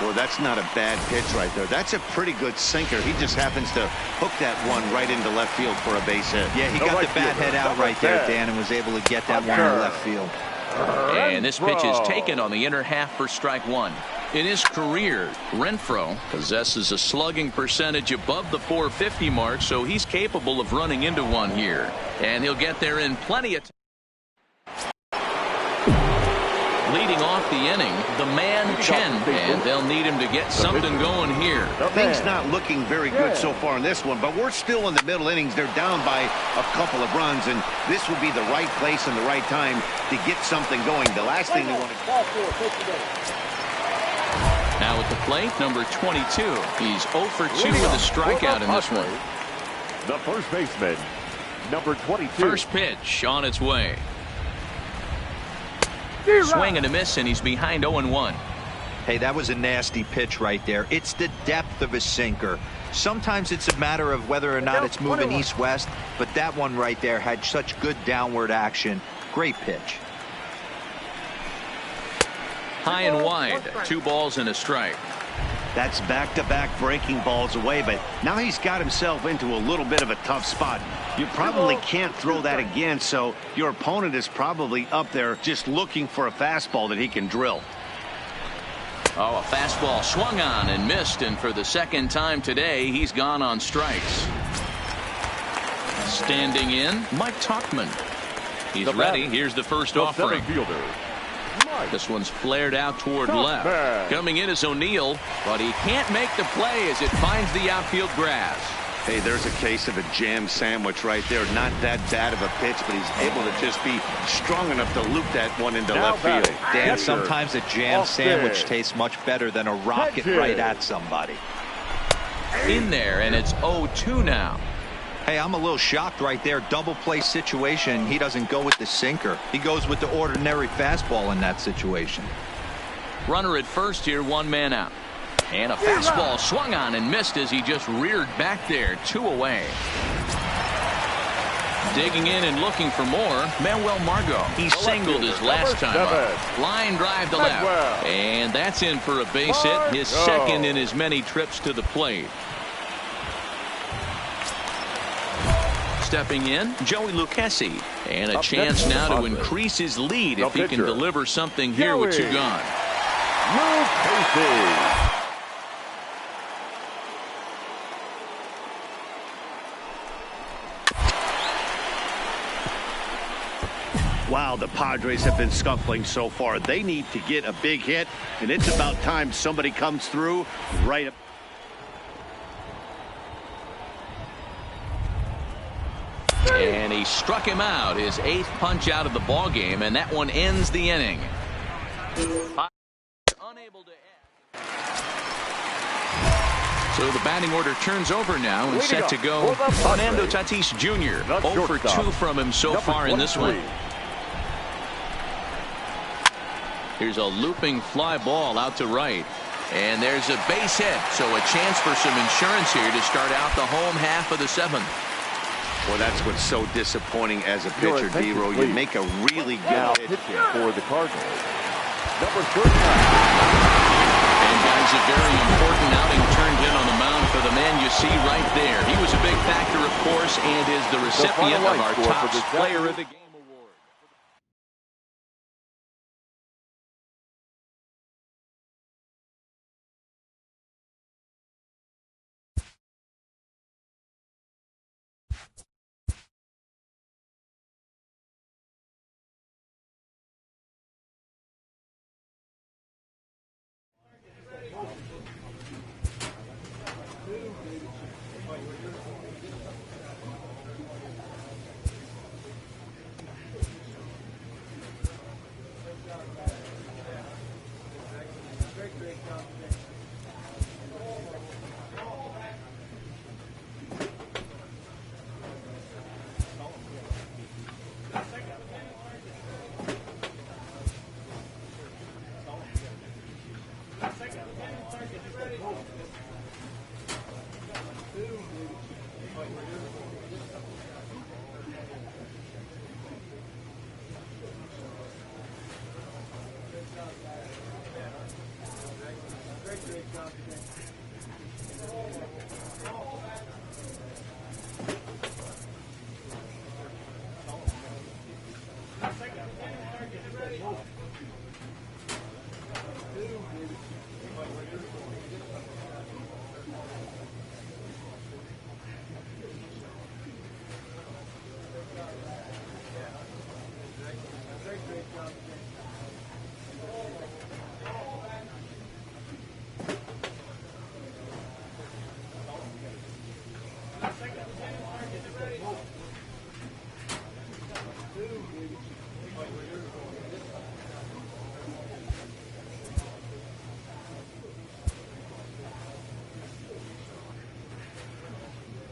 [SPEAKER 6] Well, that's not a bad pitch right there. That's a pretty good sinker. He just happens to hook that one right into left field for a base hit.
[SPEAKER 5] Yeah, he got the bat head out right there, Dan, and was able to get that one to left field.
[SPEAKER 2] And this pitch is taken on the inner half for strike 1. In his career, Renfroe possesses a slugging percentage above the .450 mark, so he's capable of running into one here. And he'll get there in plenty of time. Leading off the inning, the man Chen, and they'll need him to get something going here.
[SPEAKER 6] Things not looking very good so far in this one, but we're still in the middle innings. They're down by a couple of runs, and this will be the right place and the right time to get something going. The last thing they want to...
[SPEAKER 2] Now at the plate, number 22. He's 0 for 2 with a strikeout in this one.
[SPEAKER 4] The first baseman, number 22.
[SPEAKER 2] First pitch on its way. Swing and a miss, and he's behind 0-1.
[SPEAKER 5] Hey, that was a nasty pitch right there. It's the depth of his sinker. Sometimes it's a matter of whether or not it's moving east-west, but that one right there had such good downward action. Great pitch.
[SPEAKER 2] High and wide, 2 balls and a strike.
[SPEAKER 6] That's back-to-back breaking balls away, but now he's got himself into a little bit of a tough spot. You probably can't throw that again, so your opponent is probably up there just looking for a fastball that he can drill.
[SPEAKER 2] Oh, a fastball swung on and missed, and for the 2nd time today, he's gone on strikes. Standing in, Mike Tauchman. He's ready. Here's the first offering. This one's flared out toward left. Coming in is O'Neill, but he can't make the play as it finds the outfield grass.
[SPEAKER 6] Hey, there's a case of a jam sandwich right there. Not that bad of a pitch, but he's able to just be strong enough to loop that one into left field.
[SPEAKER 5] Dan, sometimes a jam sandwich tastes much better than a rocket right at somebody.
[SPEAKER 2] In there, and it's 0-2 now.
[SPEAKER 5] Hey, I'm a little shocked right there. Double play situation. He doesn't go with the sinker. He goes with the ordinary fastball in that situation.
[SPEAKER 2] Runner at first here, 1 man out. And a fastball swung on and missed as he just reared back there. 2 away. Digging in and looking for more, Manuel Margot. He singled his last time up. Line drive to left. And that's in for a base hit, his 2nd in as many trips to the plate. stepping in, Joey Lucchesi. And a
[SPEAKER 4] Up
[SPEAKER 2] chance
[SPEAKER 4] next,
[SPEAKER 2] now to
[SPEAKER 4] Padres.
[SPEAKER 2] increase his lead
[SPEAKER 4] The
[SPEAKER 2] if he can
[SPEAKER 4] pitcher,
[SPEAKER 2] deliver something here with two
[SPEAKER 4] Joey
[SPEAKER 2] gone.
[SPEAKER 4] Lucchesi.
[SPEAKER 6] Wow, the Padres have been scuffling so far. They need to get a big hit, and it's about time somebody comes through right up.
[SPEAKER 2] And he struck him out, his 8th punch out of the ball game, and that one ends the inning. Unable to end. So the batting order turns over now and set to go. Fernando Tatis Jr. 0 for 2 from him so far in this one. Here's a looping fly ball out to right. And there's a base hit, so a chance for some insurance here to start out the home half of the 7th.
[SPEAKER 6] Well, that's what's so disappointing as a pitcher, D-Row. You make a really good pitch
[SPEAKER 4] for the Cardinals. Number 39.
[SPEAKER 2] And guys, a very important outing turned in on the mound for the man you see right there. He was a big factor, of course, and is the recipient of our top player of the game.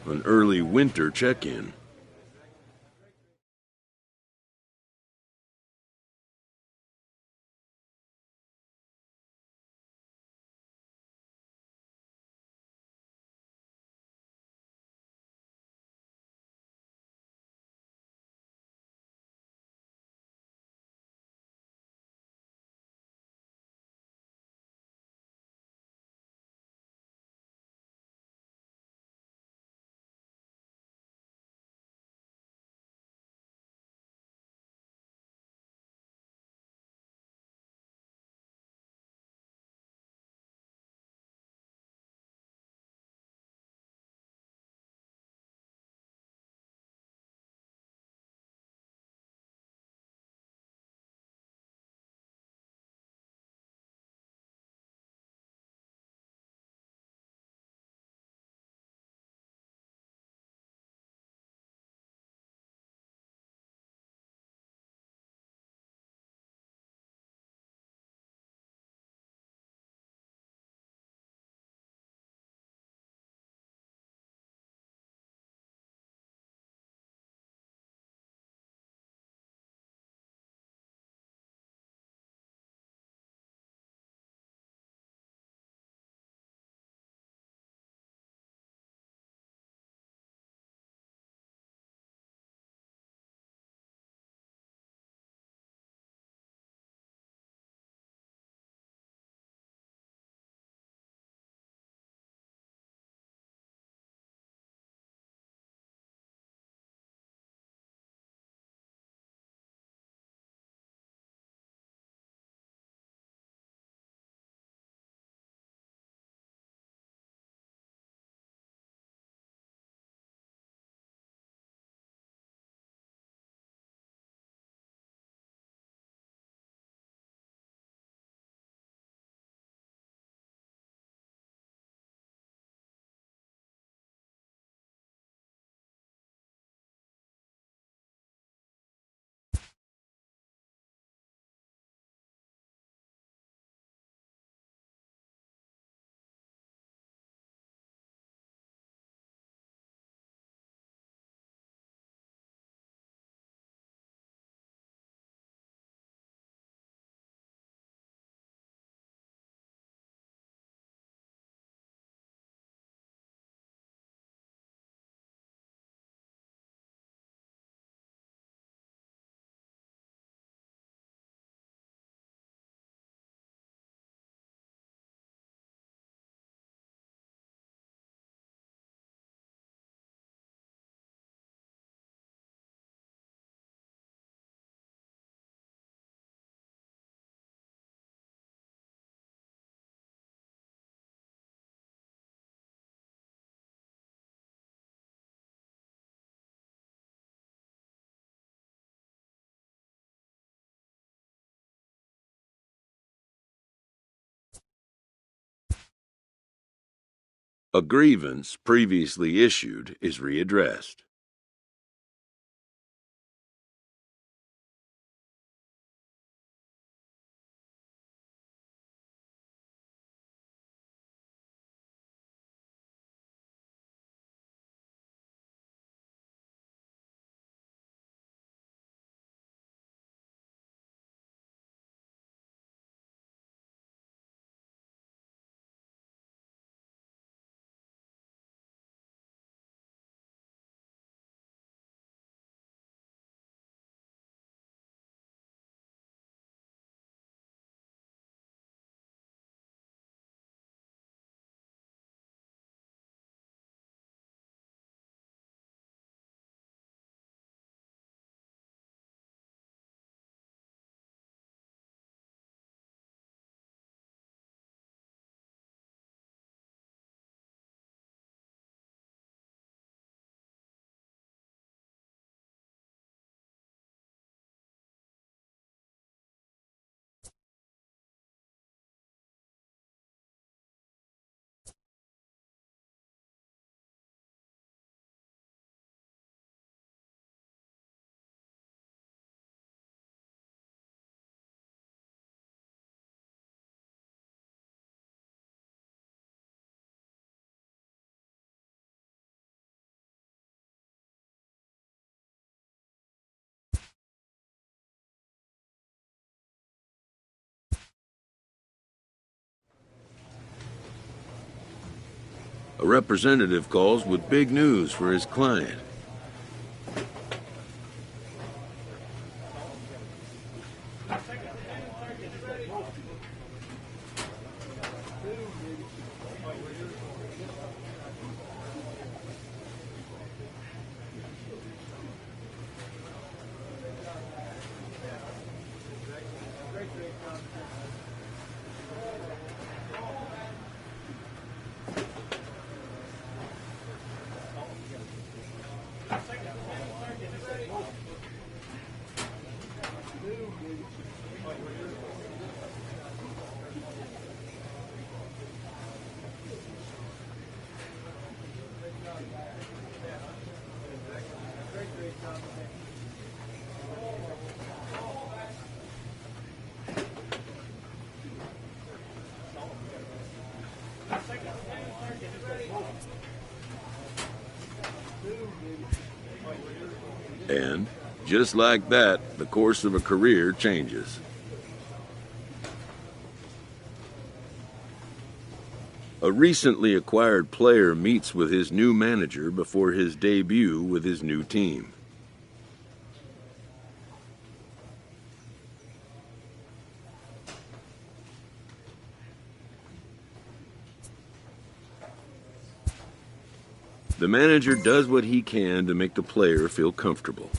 [SPEAKER 1] An early winter check-in. A grievance previously issued is readdressed. A representative calls with big news for his client. And, just like that, the course of a career changes. A recently acquired player meets with his new manager before his debut with his new team. The manager does what he can to make the player feel comfortable.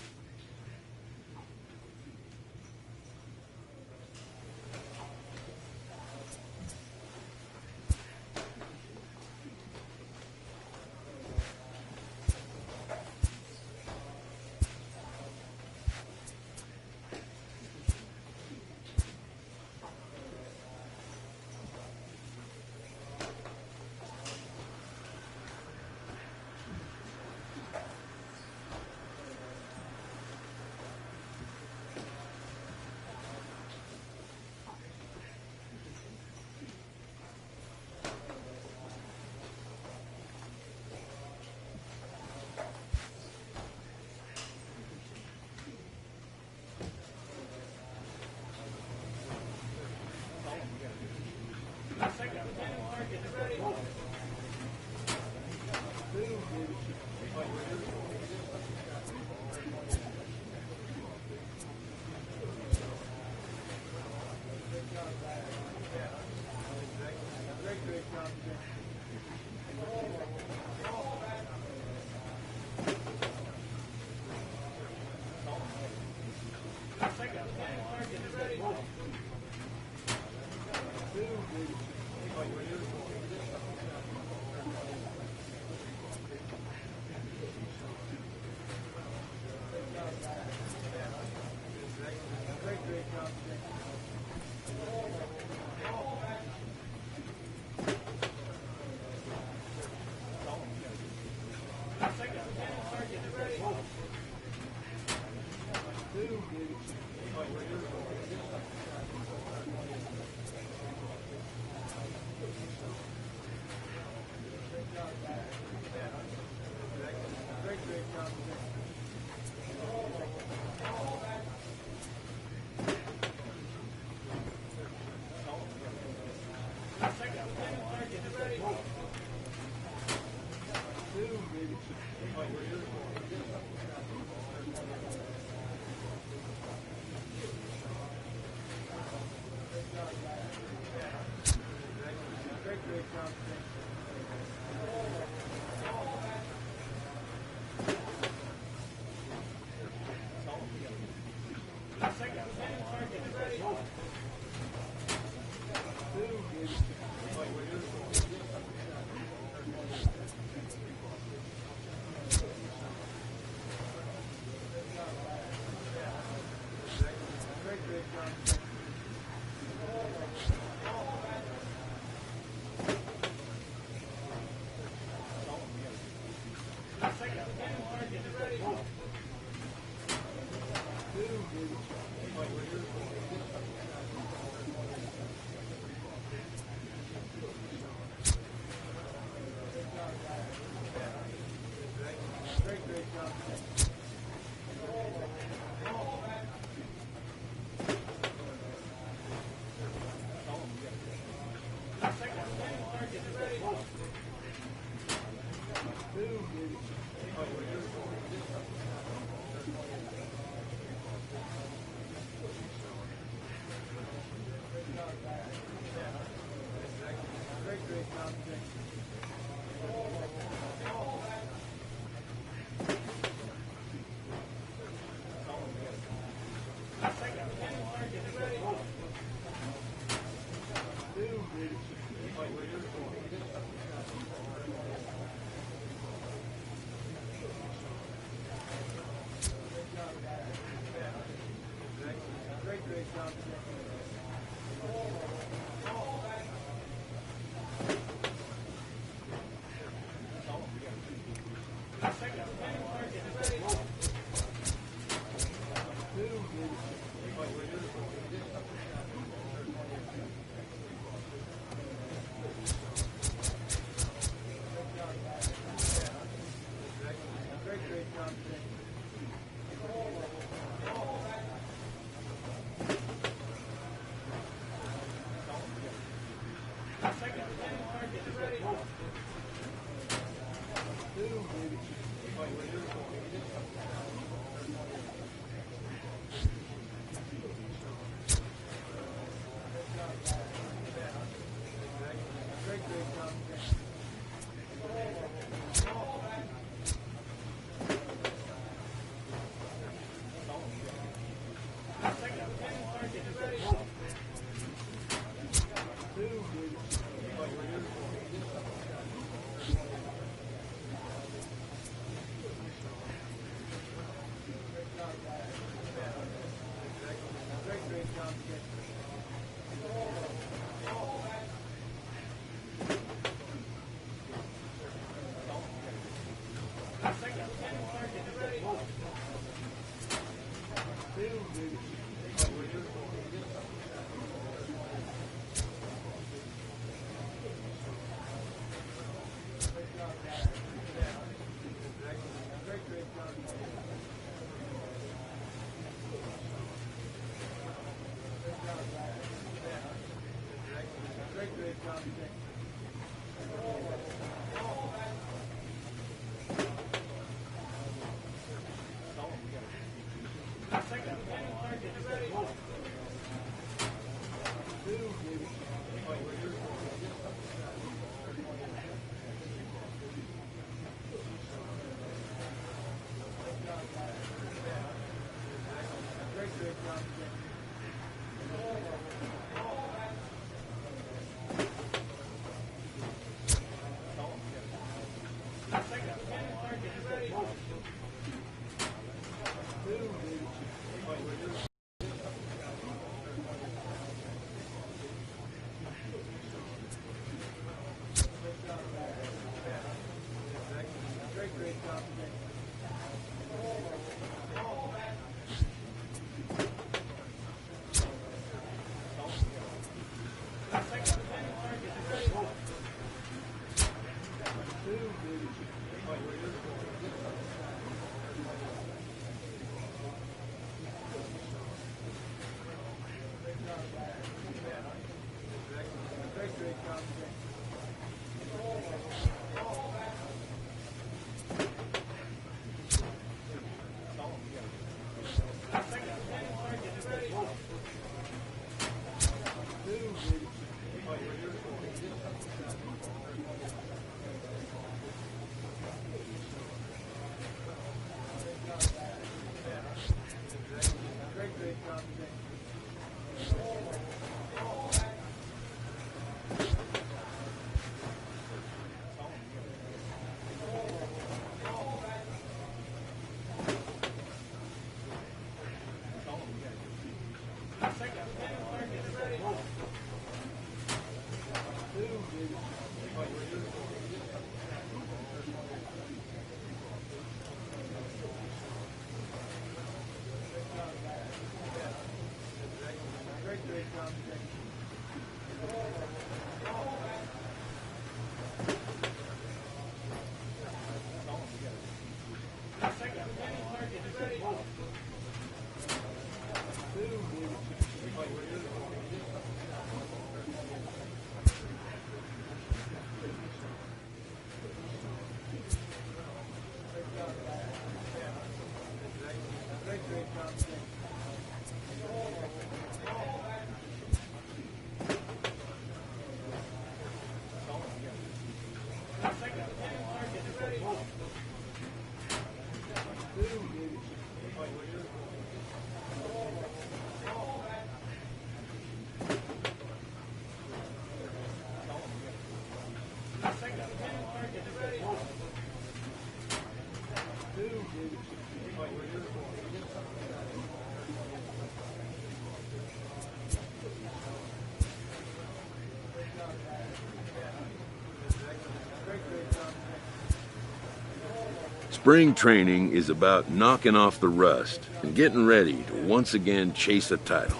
[SPEAKER 1] Spring training is about knocking off the rust and getting ready to once again chase a title.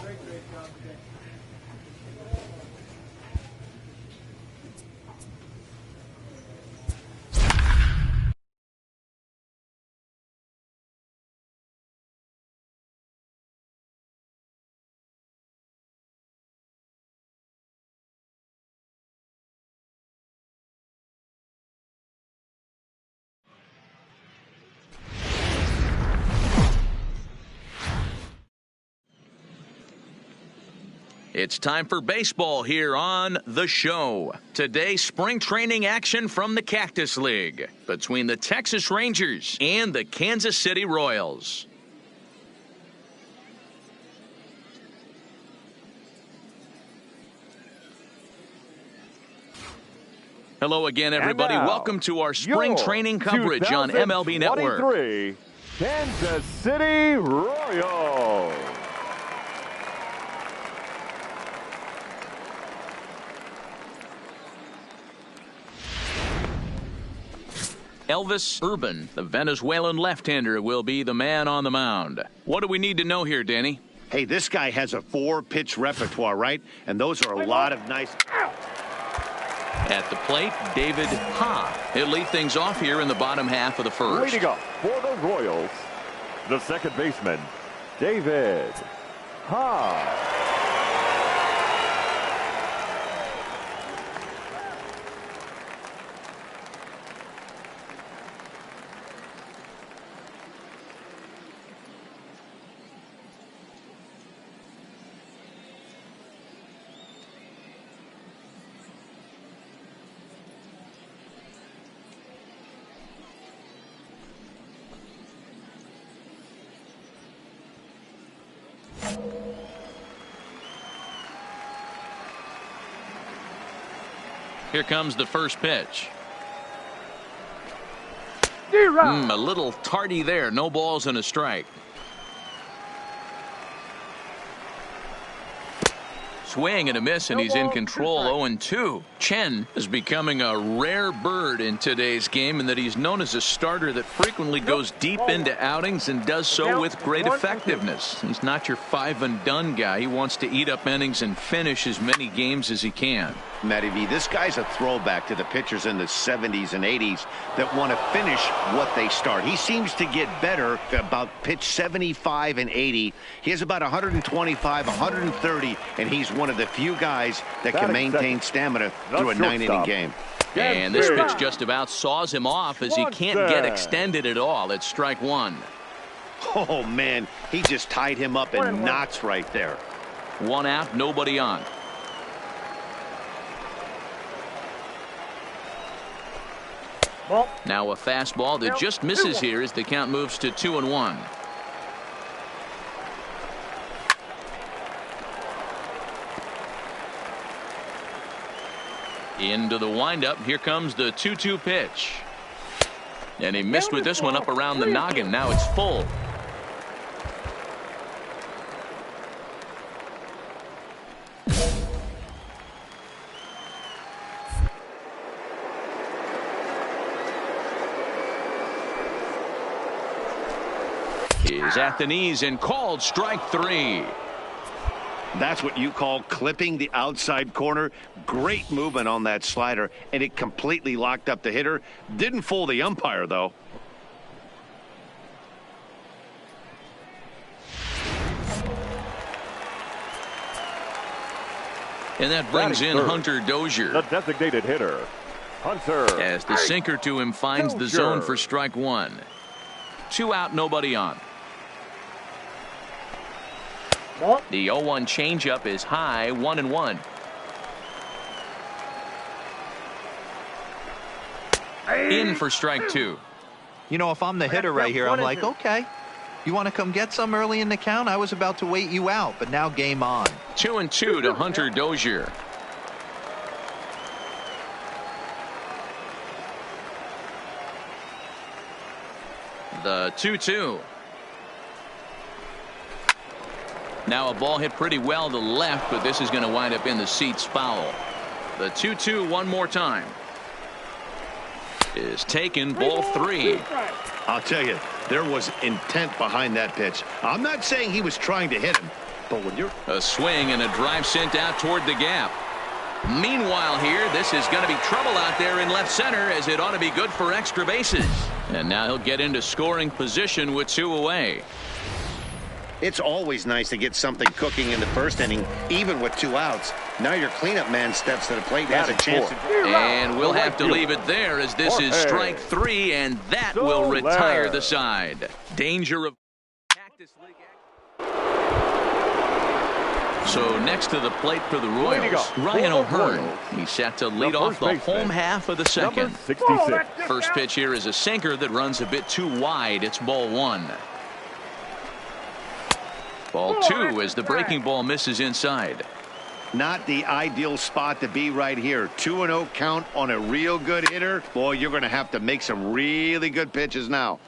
[SPEAKER 2] It's time for baseball here on The Show. Today, spring training action from the Cactus League between the Texas Rangers and the Kansas City Royals. Hello again, everybody. Welcome to our spring training coverage on MLB Network.
[SPEAKER 4] Kansas City Royals.
[SPEAKER 2] Elvis Urban, the Venezuelan left-hander, will be the man on the mound. What do we need to know here, Danny?
[SPEAKER 6] Hey, this guy has a 4-pitch repertoire, right? And those are a lot of nice...
[SPEAKER 2] At the plate, David Ha. He'll lead things off here in the bottom half of the first.
[SPEAKER 4] Leading up for the Royals, the second baseman, David Ha.
[SPEAKER 2] Here comes the first pitch. A little tardy there. No balls and a strike. Swing and a miss, and he's in control. 0-2. Chen is becoming a rare bird in today's game in that he's known as a starter that frequently goes deep into outings and does so with great effectiveness. He's not your five-and-done guy. He wants to eat up innings and finish as many games as he can.
[SPEAKER 6] Matty V, this guy's a throwback to the pitchers in the 70s and 80s that want to finish what they start. He seems to get better about pitch 75 and 80. He has about 125, 130, and he's one of the few guys that can maintain stamina through a 9-inning game.
[SPEAKER 2] And this pitch just about saws him off as he can't get extended at all. It's strike one.
[SPEAKER 6] Oh, man, he just tied him up in knots right there.
[SPEAKER 2] One out, nobody on. Now a fastball that just misses here as the count moves to 2-1. Into the windup. Here comes the 2-2 pitch. And he missed with this one up around the noggin. Now it's full. Is at the knees and called strike three.
[SPEAKER 6] That's what you call clipping the outside corner. Great movement on that slider, and it completely locked up the hitter. Didn't fool the umpire, though.
[SPEAKER 2] And that brings in Hunter Dozier,
[SPEAKER 4] the designated hitter. Hunter.
[SPEAKER 2] As the sinker to him finds the zone for strike one. 2 out, nobody on. The 0-1 changeup is high, 1-1. In for strike two.
[SPEAKER 5] You know, if I'm the hitter right here, I'm like, okay, you want to come get some early in the count? I was about to wait you out, but now game on.
[SPEAKER 2] 2-2 to Hunter Dozier. The 2-2. Now a ball hit pretty well to the left, but this is going to wind up in the seats foul. The 2-2 one more time. Is taken, ball three.
[SPEAKER 6] I'll tell you, there was intent behind that pitch. I'm not saying he was trying to hit him, but when you're...
[SPEAKER 2] A swing and a drive sent out toward the gap. Meanwhile here, this is going to be trouble out there in left center, as it ought to be good for extra bases. And now he'll get into scoring position with two away.
[SPEAKER 6] It's always nice to get something cooking in the first inning, even with two outs. Now your cleanup man steps to the plate and has a chance to...
[SPEAKER 2] And we'll have to leave it there, as this is strike three, and that will retire the side. Danger of Cactus League action. So next to the plate for the Royals, Ryan O'Hearn. He's set to lead off the home half of the second.
[SPEAKER 4] 66.
[SPEAKER 2] First pitch here is a sinker that runs a bit too wide. It's ball one. Ball two as the breaking ball misses inside.
[SPEAKER 6] Not the ideal spot to be right here. 2-0 count on a real good hitter. Boy, you're going to have to make some really good pitches now.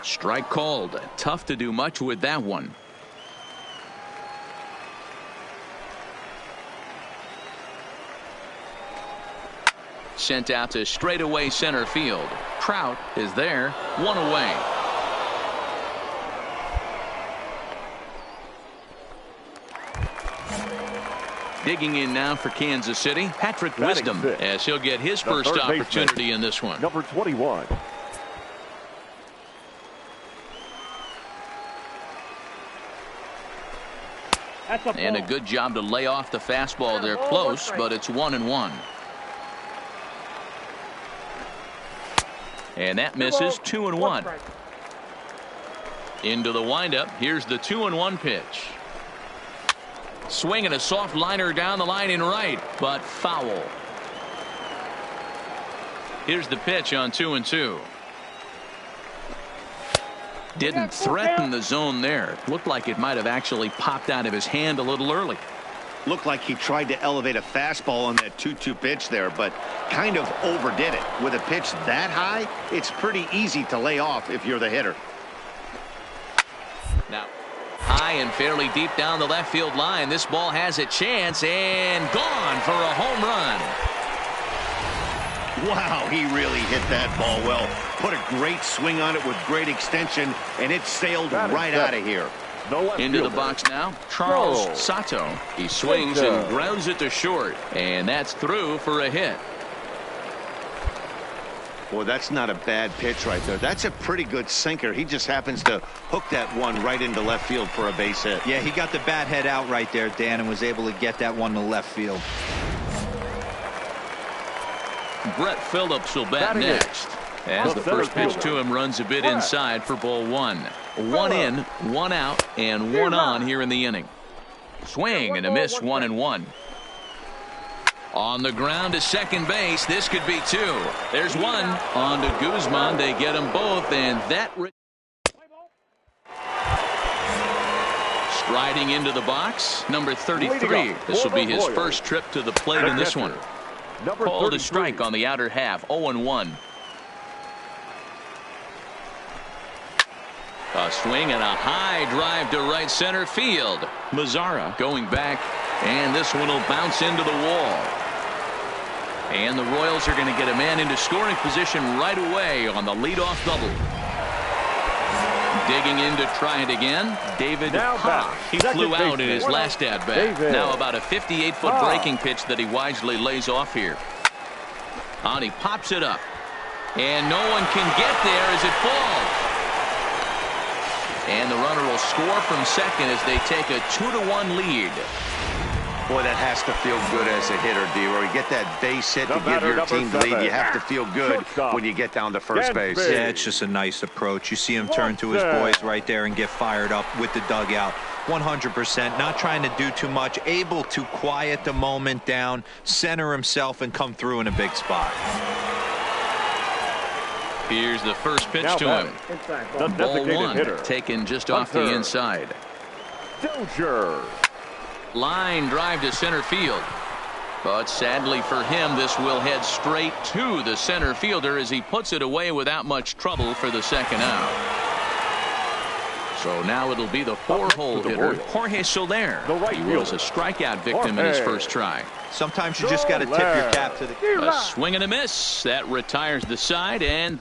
[SPEAKER 2] Strike called. Tough to do much with that one. Sent out to straightaway center field. Trout is there, one away. Digging in now for Kansas City, Patrick Wisdom, as he'll get his first opportunity in this one.
[SPEAKER 4] Number 21.
[SPEAKER 2] And a good job to lay off the fastball there close, but it's 1-1. And that misses, 2-1. Into the windup. Here's the 2-1 pitch. Swinging a soft liner down the line in right, but foul. Here's the pitch on 2-2. Didn't threaten the zone there. Looked like it might have actually popped out of his hand a little early.
[SPEAKER 6] Looked like he tried to elevate a fastball on that 2-2 pitch there, but kind of overdid it. With a pitch that high, it's pretty easy to lay off if you're the hitter.
[SPEAKER 2] Now, high and fairly deep down the left field line. This ball has a chance and gone for a home run.
[SPEAKER 6] Wow, he really hit that ball well. Put a great swing on it with great extension, and it sailed right out of here.
[SPEAKER 2] Into the box now, Charles Sato. He swings and grounds it to short, and that's through for a hit.
[SPEAKER 6] Boy, that's not a bad pitch right there. That's a pretty good sinker. He just happens to hook that one right into left field for a base hit.
[SPEAKER 5] Yeah, he got the bat head out right there, Dan, and was able to get that one to left field.
[SPEAKER 2] Brett Phillips will bat next, as the first pitch to him runs a bit inside for ball one. One in, one out, and one on here in the inning. Swing and a miss, 1-1. On the ground to second base. This could be two. There's one. On to Guzman. They get them both, and that... Striding into the box, number 33. This will be his first trip to the plate in this one. Called a strike on the outer half, 0-1. A swing and a high drive to right center field. Mazzara going back, and this one will bounce into the wall. And the Royals are going to get a man into scoring position right away on the leadoff double. Digging in to try it again, David Ha. He flew out in his last at-bat. Now about a 58-foot breaking pitch that he wisely lays off here. And he pops it up. And no one can get there as it falls. And the runner will score from second as they take a 2-1 lead.
[SPEAKER 6] Boy, that has to feel good as a hitter, D-Roy. You get that base hit to give your team the lead. You have to feel good when you get down to first base.
[SPEAKER 5] Yeah, it's just a nice approach. You see him turn to his boys right there and get fired up with the dugout. 100%, not trying to do too much, able to quiet the moment down, center himself, and come through in a big spot.
[SPEAKER 2] Here's the first pitch to him. Ball one, taken just off the inside.
[SPEAKER 4] Dozier.
[SPEAKER 2] Line drive to center field. But sadly for him, this will head straight to the center fielder as he puts it away without much trouble for the second out. So now it'll be the four-hole hitter, Jorge Soler. He was a strikeout victim in his first try.
[SPEAKER 5] Sometimes you just got to tip your cap to the...
[SPEAKER 2] A swing and a miss. That retires the side, and...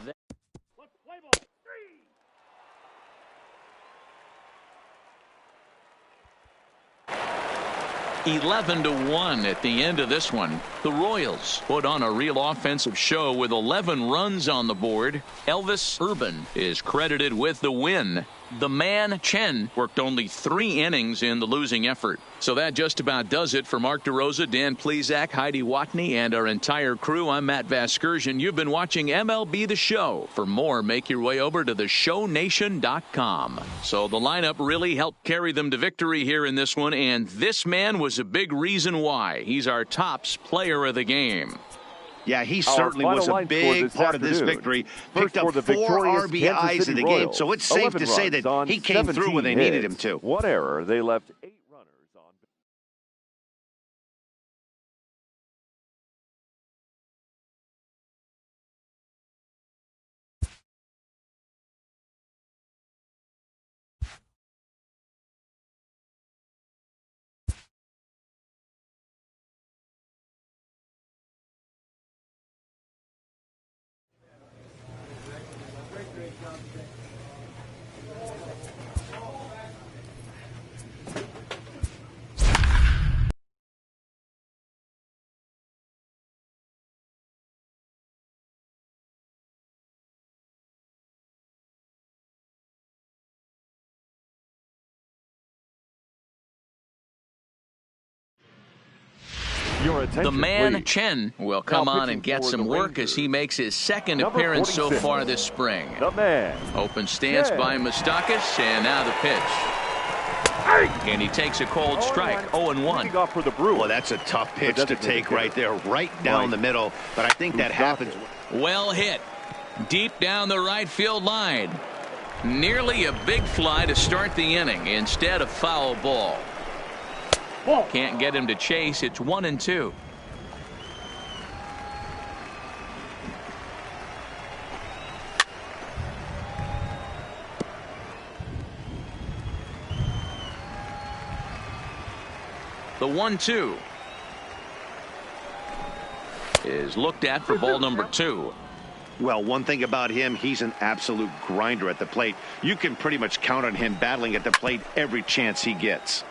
[SPEAKER 2] 11-1 at the end of this one. The Royals put on a real offensive show with 11 runs on the board. Elvis Urban is credited with the win. The man Chen worked only 3 innings in the losing effort. So that just about does it for Mark DeRosa, Dan Plesac, Heidi Watney, and our entire crew. I'm Matt Vasgersian. You've been watching MLB The Show. For more, make your way over to theshownation.com. So the lineup really helped carry them to victory here in this one, and this man was a big reason why. He's our tops player of the game.
[SPEAKER 6] Yeah, he certainly was a big part of this victory. Picked up 4 RBIs in the game, so it's safe to say that he came through when they needed him to.
[SPEAKER 4] 1 error. They left 8 runners on.
[SPEAKER 2] The man Chen will come on and get some work as he makes his second appearance so far this spring. Open stance by Moustakas, and now the pitch. And he takes a cold strike, 0-1.
[SPEAKER 6] Well, that's a tough pitch to take right there, right down the middle. But I think that happens.
[SPEAKER 2] Well hit. Deep down the right field line. Nearly a big fly to start the inning instead of foul ball. Can't get him to chase. It's 1-2. The 1-2 is looked at for ball number 2.
[SPEAKER 6] Well, one thing about him, he's an absolute grinder at the plate. You can pretty much count on him battling at the plate every chance he gets.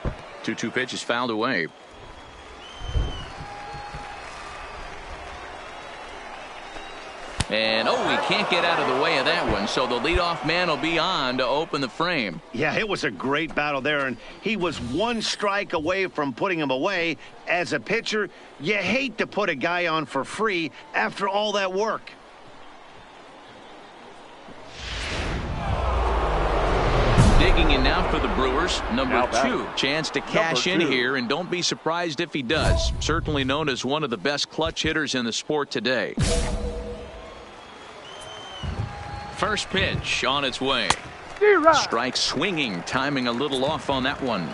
[SPEAKER 2] 2-2 pitch is fouled away. And, he can't get out of the way of that one, so the leadoff man will be on to open the frame.
[SPEAKER 6] Yeah, it was a great battle there, and he was 1 strike away from putting him away. As a pitcher, you hate to put a guy on for free after all that work.
[SPEAKER 2] Digging in now for the Brewers, number 2. Chance to cash in here, and don't be surprised if he does. Certainly known as one of the best clutch hitters in the sport today. First pitch on its way. Strike swinging, timing a little off on that one.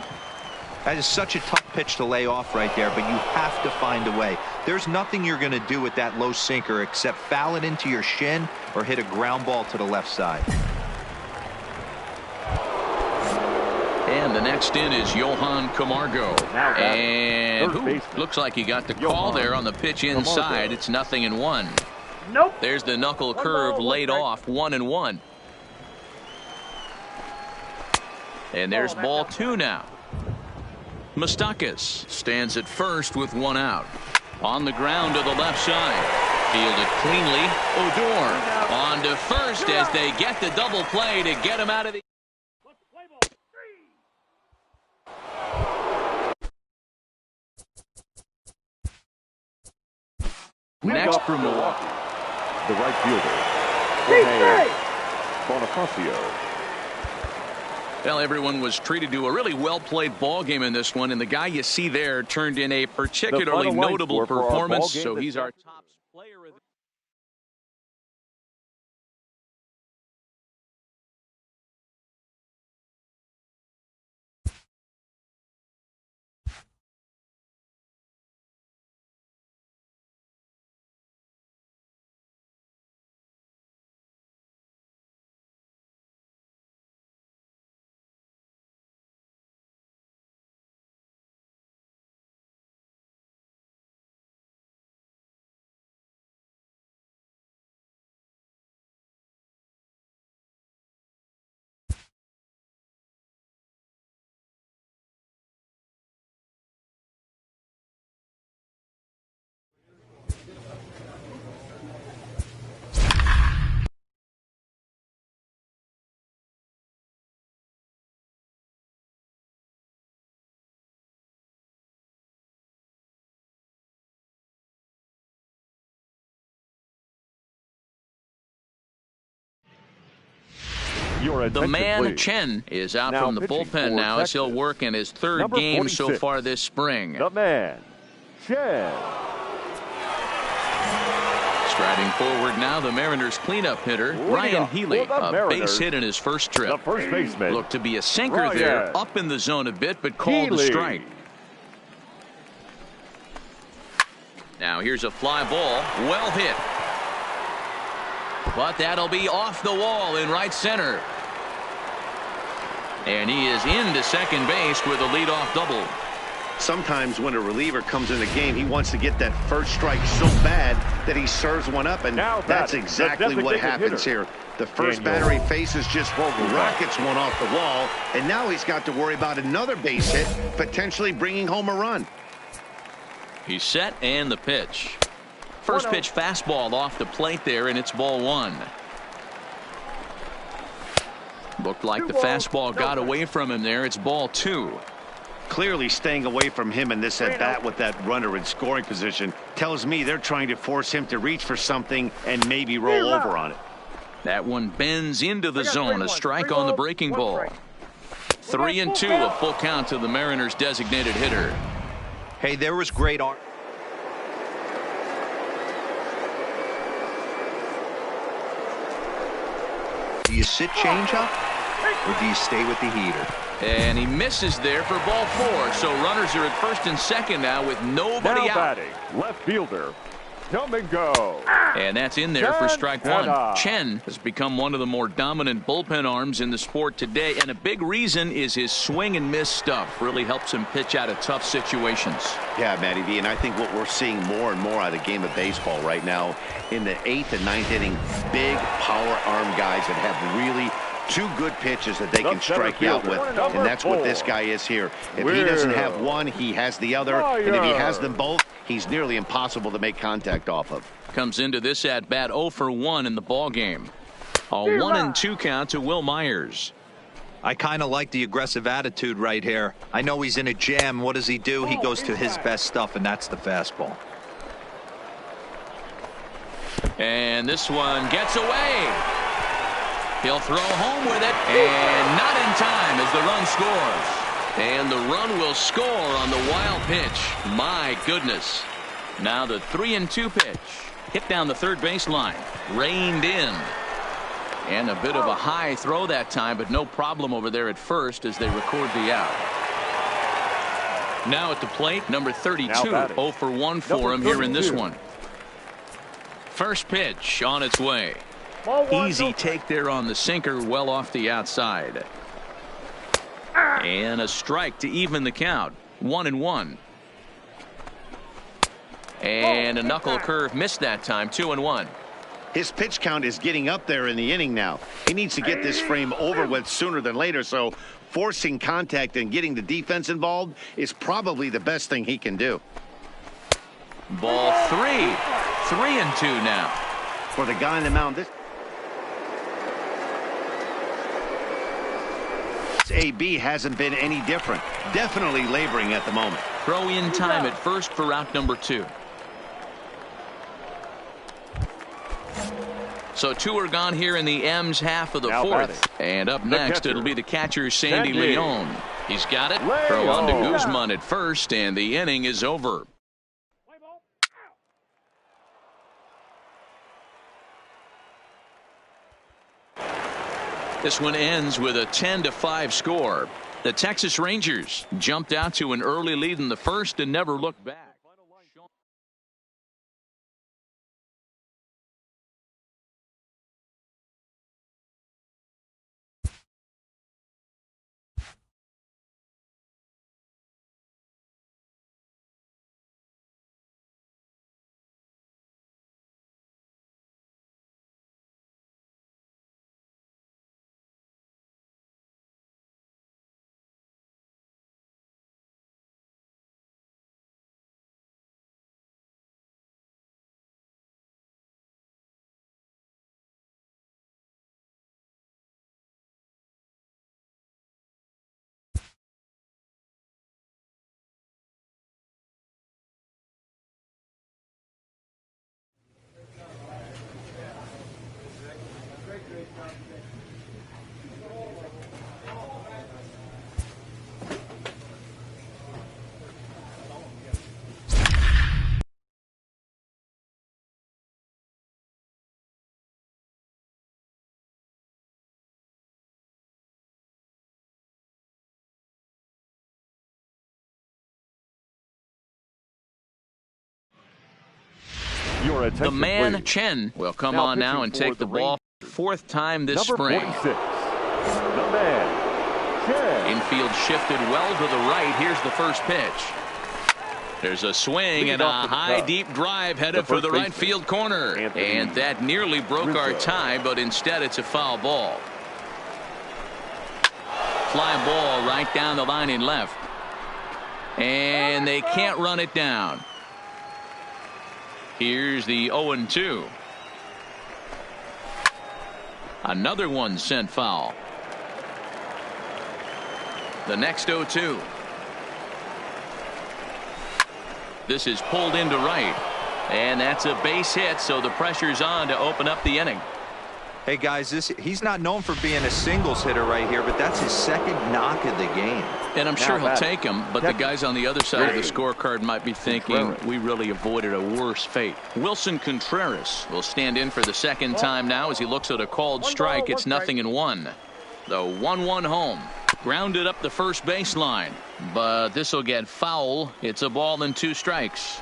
[SPEAKER 5] That is such a tough pitch to lay off right there, but you have to find a way. There's nothing you're going to do with that low sinker except foul it into your shin or hit a ground ball to the left side.
[SPEAKER 2] And the next in is Johan Camargo. And looks like he got the call there on the pitch inside. It's 0-1.
[SPEAKER 3] Nope.
[SPEAKER 2] There's the knuckle curve laid off, 1-1. And there's ball 2 now. Moustakas stands at first with 1 out. On the ground to the left side. Fielded cleanly. Odor on to first as they get the double play to get him out of the... Next for Milwaukee,
[SPEAKER 4] the right fielder, Bonifacio.
[SPEAKER 2] Well, everyone was treated to a really well-played ball game in this one, and the guy you see there turned in a particularly notable performance, so he's our top player of the The man Chen is out from the bullpen now as he'll work in his third game so far this spring.
[SPEAKER 4] The man Chen.
[SPEAKER 2] Striding forward now, the Mariners cleanup hitter Ryan Healy, a base hit in his first trip.
[SPEAKER 4] The first baseman
[SPEAKER 2] Looked to be a sinker there, up in the zone a bit, but called a strike. Now here's a fly ball, well hit. But that'll be off the wall in right center. And he is into second base with a leadoff double.
[SPEAKER 6] Sometimes when a reliever comes in the game, he wants to get that first strike so bad that he serves one up, and that's exactly what happens here. The first batter he faces just rockets one off the wall, and now he's got to worry about another base hit, potentially bringing home a run.
[SPEAKER 2] He's set, and the pitch. First pitch fastball off the plate there, and it's ball one. Looked like the fastball got away from him there. It's ball two.
[SPEAKER 6] Clearly staying away from him in this at-bat with that runner in scoring position tells me they're trying to force him to reach for something and maybe roll over on it.
[SPEAKER 2] That one bends into the zone. A strike on the breaking ball. 3-2, a full count to the Mariners' designated hitter.
[SPEAKER 5] Hey, there was great art. Do you sit changeup or do you stay with the heater?
[SPEAKER 2] And he misses there for ball four. So runners are at first and second now with nobody out.
[SPEAKER 4] Batting, left fielder, come and go.
[SPEAKER 2] And that's in there for strike one. Chen has become one of the more dominant bullpen arms in the sport today, and a big reason is his swing and miss stuff. Really helps him pitch out of tough situations.
[SPEAKER 6] Yeah, Matty V, and I think what we're seeing more and more out of the game of baseball right now in the 8th and 9th inning, big power arm guys that have really two good pitches that they can strike out with, and that's what this guy is here. If he doesn't have one, he has the other, and if he has them both, he's nearly impossible to make contact off of.
[SPEAKER 2] Comes into this at bat 0 for 1 in the ball game. A 1-2 count to Will Myers.
[SPEAKER 5] I kind of like the aggressive attitude right here. I know he's in a jam. What does he do? He goes to his best stuff, and that's the fastball.
[SPEAKER 2] And this one gets away. He'll throw home with it, and not in time as the run scores. And the run will score on the wild pitch. My goodness. Now the 3-2 pitch. Hit down the third baseline. Reined in. And a bit of a high throw that time, but no problem over there at first as they record the out. Now at the plate, number 32. 0 for 1 for him here in this one. First pitch on its way. Easy take there on the sinker, well off the outside. And a strike to even the count. 1-1. And a knuckle curve missed that time. 2-1.
[SPEAKER 6] His pitch count is getting up there in the inning now. He needs to get this frame over with sooner than later, so forcing contact and getting the defense involved is probably the best thing he can do.
[SPEAKER 2] Ball 3. 3-2 now.
[SPEAKER 6] For the guy on the mound, this AB hasn't been any different. Definitely laboring at the moment.
[SPEAKER 2] Throw in time at first for out number 2. So 2 are gone here in the M's half of the
[SPEAKER 4] Now
[SPEAKER 2] 4th. And up next, it'll be the catcher, Sandy Leon. He's got it. Throw on to Guzman at first, and the inning is over. This one ends with a 10-5 score. The Texas Rangers jumped out to an early lead in the first and never looked back.
[SPEAKER 4] The
[SPEAKER 2] man,
[SPEAKER 4] please.
[SPEAKER 2] Chen, will come on now and take the ball 4th time this spring.
[SPEAKER 4] 46. The man, Chen.
[SPEAKER 2] Infield shifted well to the right. Here's the first pitch. There's a swing and a high, deep drive headed for the right field corner. And that nearly broke our tie, but instead it's a foul ball. Fly ball right down the line in left. And they can't run it down. Here's the 0-2. Another one sent foul. The next 0-2. This is pulled into right. And that's a base hit, so the pressure's on to open up the inning.
[SPEAKER 5] Hey guys, he's not known for being a singles hitter right here, but that's his 2nd knock of the game.
[SPEAKER 2] And I'm sure he'll take him, but the guys on the other side of the scorecard might be thinking we really avoided a worse fate. Wilson Contreras will stand in for the 2nd time now as he looks at a called strike. It's 0-1. The 1-1 home. Grounded up the first baseline, but this will get foul. It's a ball and 2 strikes.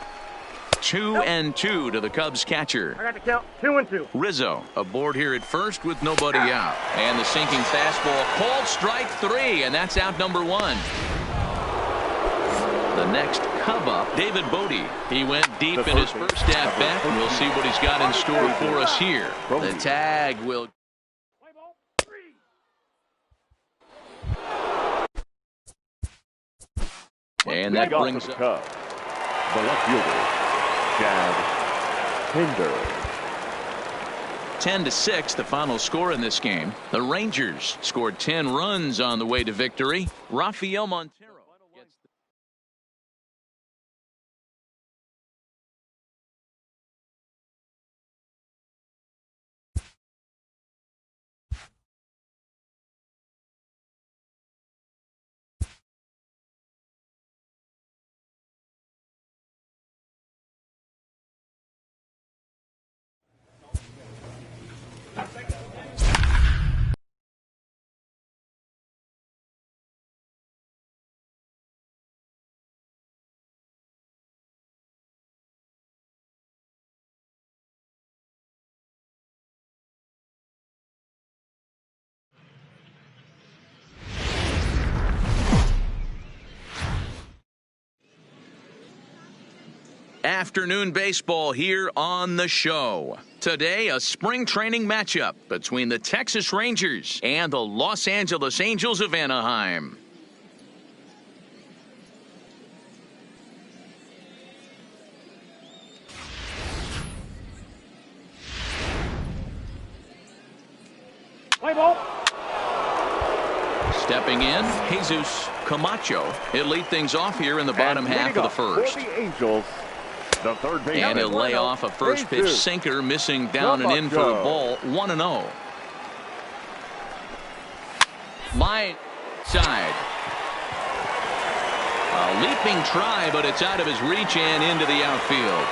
[SPEAKER 2] 2-2 to the Cubs catcher.
[SPEAKER 3] I got the count. 2-2.
[SPEAKER 2] Rizzo aboard here at first with nobody out. And the sinking fastball called strike 3, and that's out number 1. The next Cub up, David Bodie. He went deep in his first at bat, and we'll see what he's got in store for us here. The tag will. And that brings up
[SPEAKER 4] the left fielder, Chad Pinder.
[SPEAKER 2] 10-6, the final score in this game. The Rangers scored 10 runs on the way to victory. Rafael Montero gets the afternoon baseball here on the show. Today, a spring training matchup between the Texas Rangers and the Los Angeles Angels of Anaheim.
[SPEAKER 3] Play ball.
[SPEAKER 2] Stepping in, Jesus Camacho. He'll lead things off here in the bottom half of the first.
[SPEAKER 4] For the Angels, The third baseman.
[SPEAKER 2] And he'll lay off a first pitch sinker, missing down and in for a ball. 1-0. Line side. A leaping try, but it's out of his reach and into the outfield.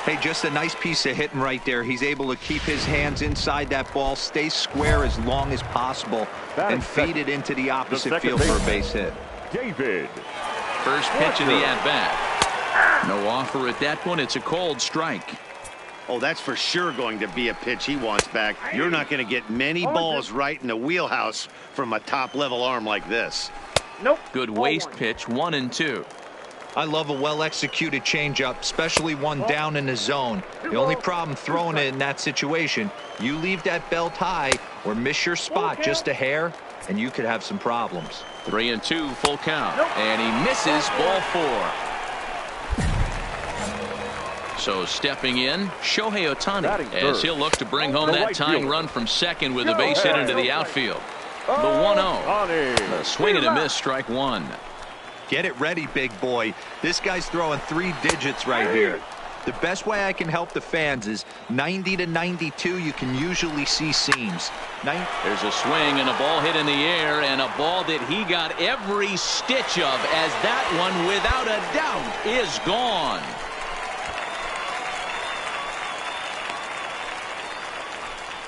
[SPEAKER 5] Hey, just a nice piece of hitting right there. He's able to keep his hands inside that ball, stay square as long as possible, and feed it into the opposite field for a base hit.
[SPEAKER 4] David.
[SPEAKER 2] First pitch of the at-bat. No offer at that one. It's a cold strike.
[SPEAKER 6] Oh, that's for sure going to be a pitch he wants back. You're not going to get many balls right in the wheelhouse from a top-level arm like this.
[SPEAKER 3] Nope.
[SPEAKER 2] Good waist pitch, 1-2.
[SPEAKER 5] I love a well-executed changeup, especially one down in the zone. The only problem throwing it in that situation, you leave that belt high or miss your spot just a hair, and you could have some problems.
[SPEAKER 2] 3-2, full count. And he misses, ball 4. So stepping in, Shohei Ohtani, as he'll look to bring home that tying run from second with a base hit into the outfield. The 1-0. A swing and a miss, strike 1.
[SPEAKER 5] Get it ready, big boy. This guy's throwing 3 digits right here. The best way I can help the fans is 90 to 92. You can usually see seams.
[SPEAKER 2] There's a swing and a ball hit in the air, and a ball that he got every stitch of, as that one, without a doubt, is gone.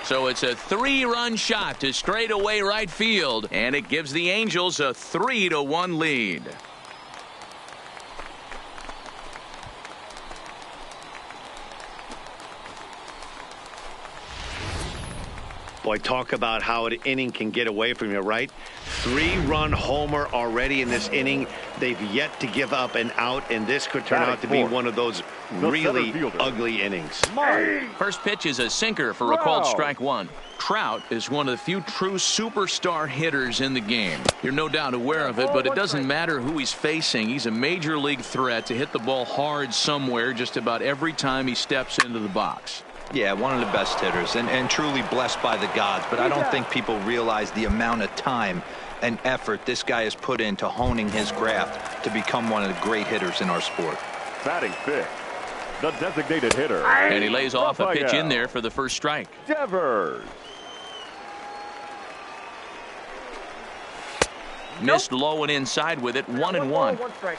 [SPEAKER 2] So it's a 3-run shot to straightaway right field, and it gives the Angels a 3-1 lead.
[SPEAKER 6] Boy, talk about how an inning can get away from you, right? 3-run homer already in this inning. They've yet to give up an out, and this could turn out to be one of those really ugly innings.
[SPEAKER 2] First pitch is a sinker for a called strike 1. Trout is one of the few true superstar hitters in the game. You're no doubt aware of it, but it doesn't matter who he's facing. He's a major league threat to hit the ball hard somewhere just about every time he steps into the box.
[SPEAKER 5] Yeah, one of the best hitters and truly blessed by the gods, but I don't think people realize the amount of time and effort this guy has put into honing his craft to become one of the great hitters in our sport.
[SPEAKER 4] Batting fifth, the designated hitter.
[SPEAKER 2] And he lays off a pitch in there for the first strike.
[SPEAKER 4] Devers.
[SPEAKER 2] Missed low and inside with it, 1-1.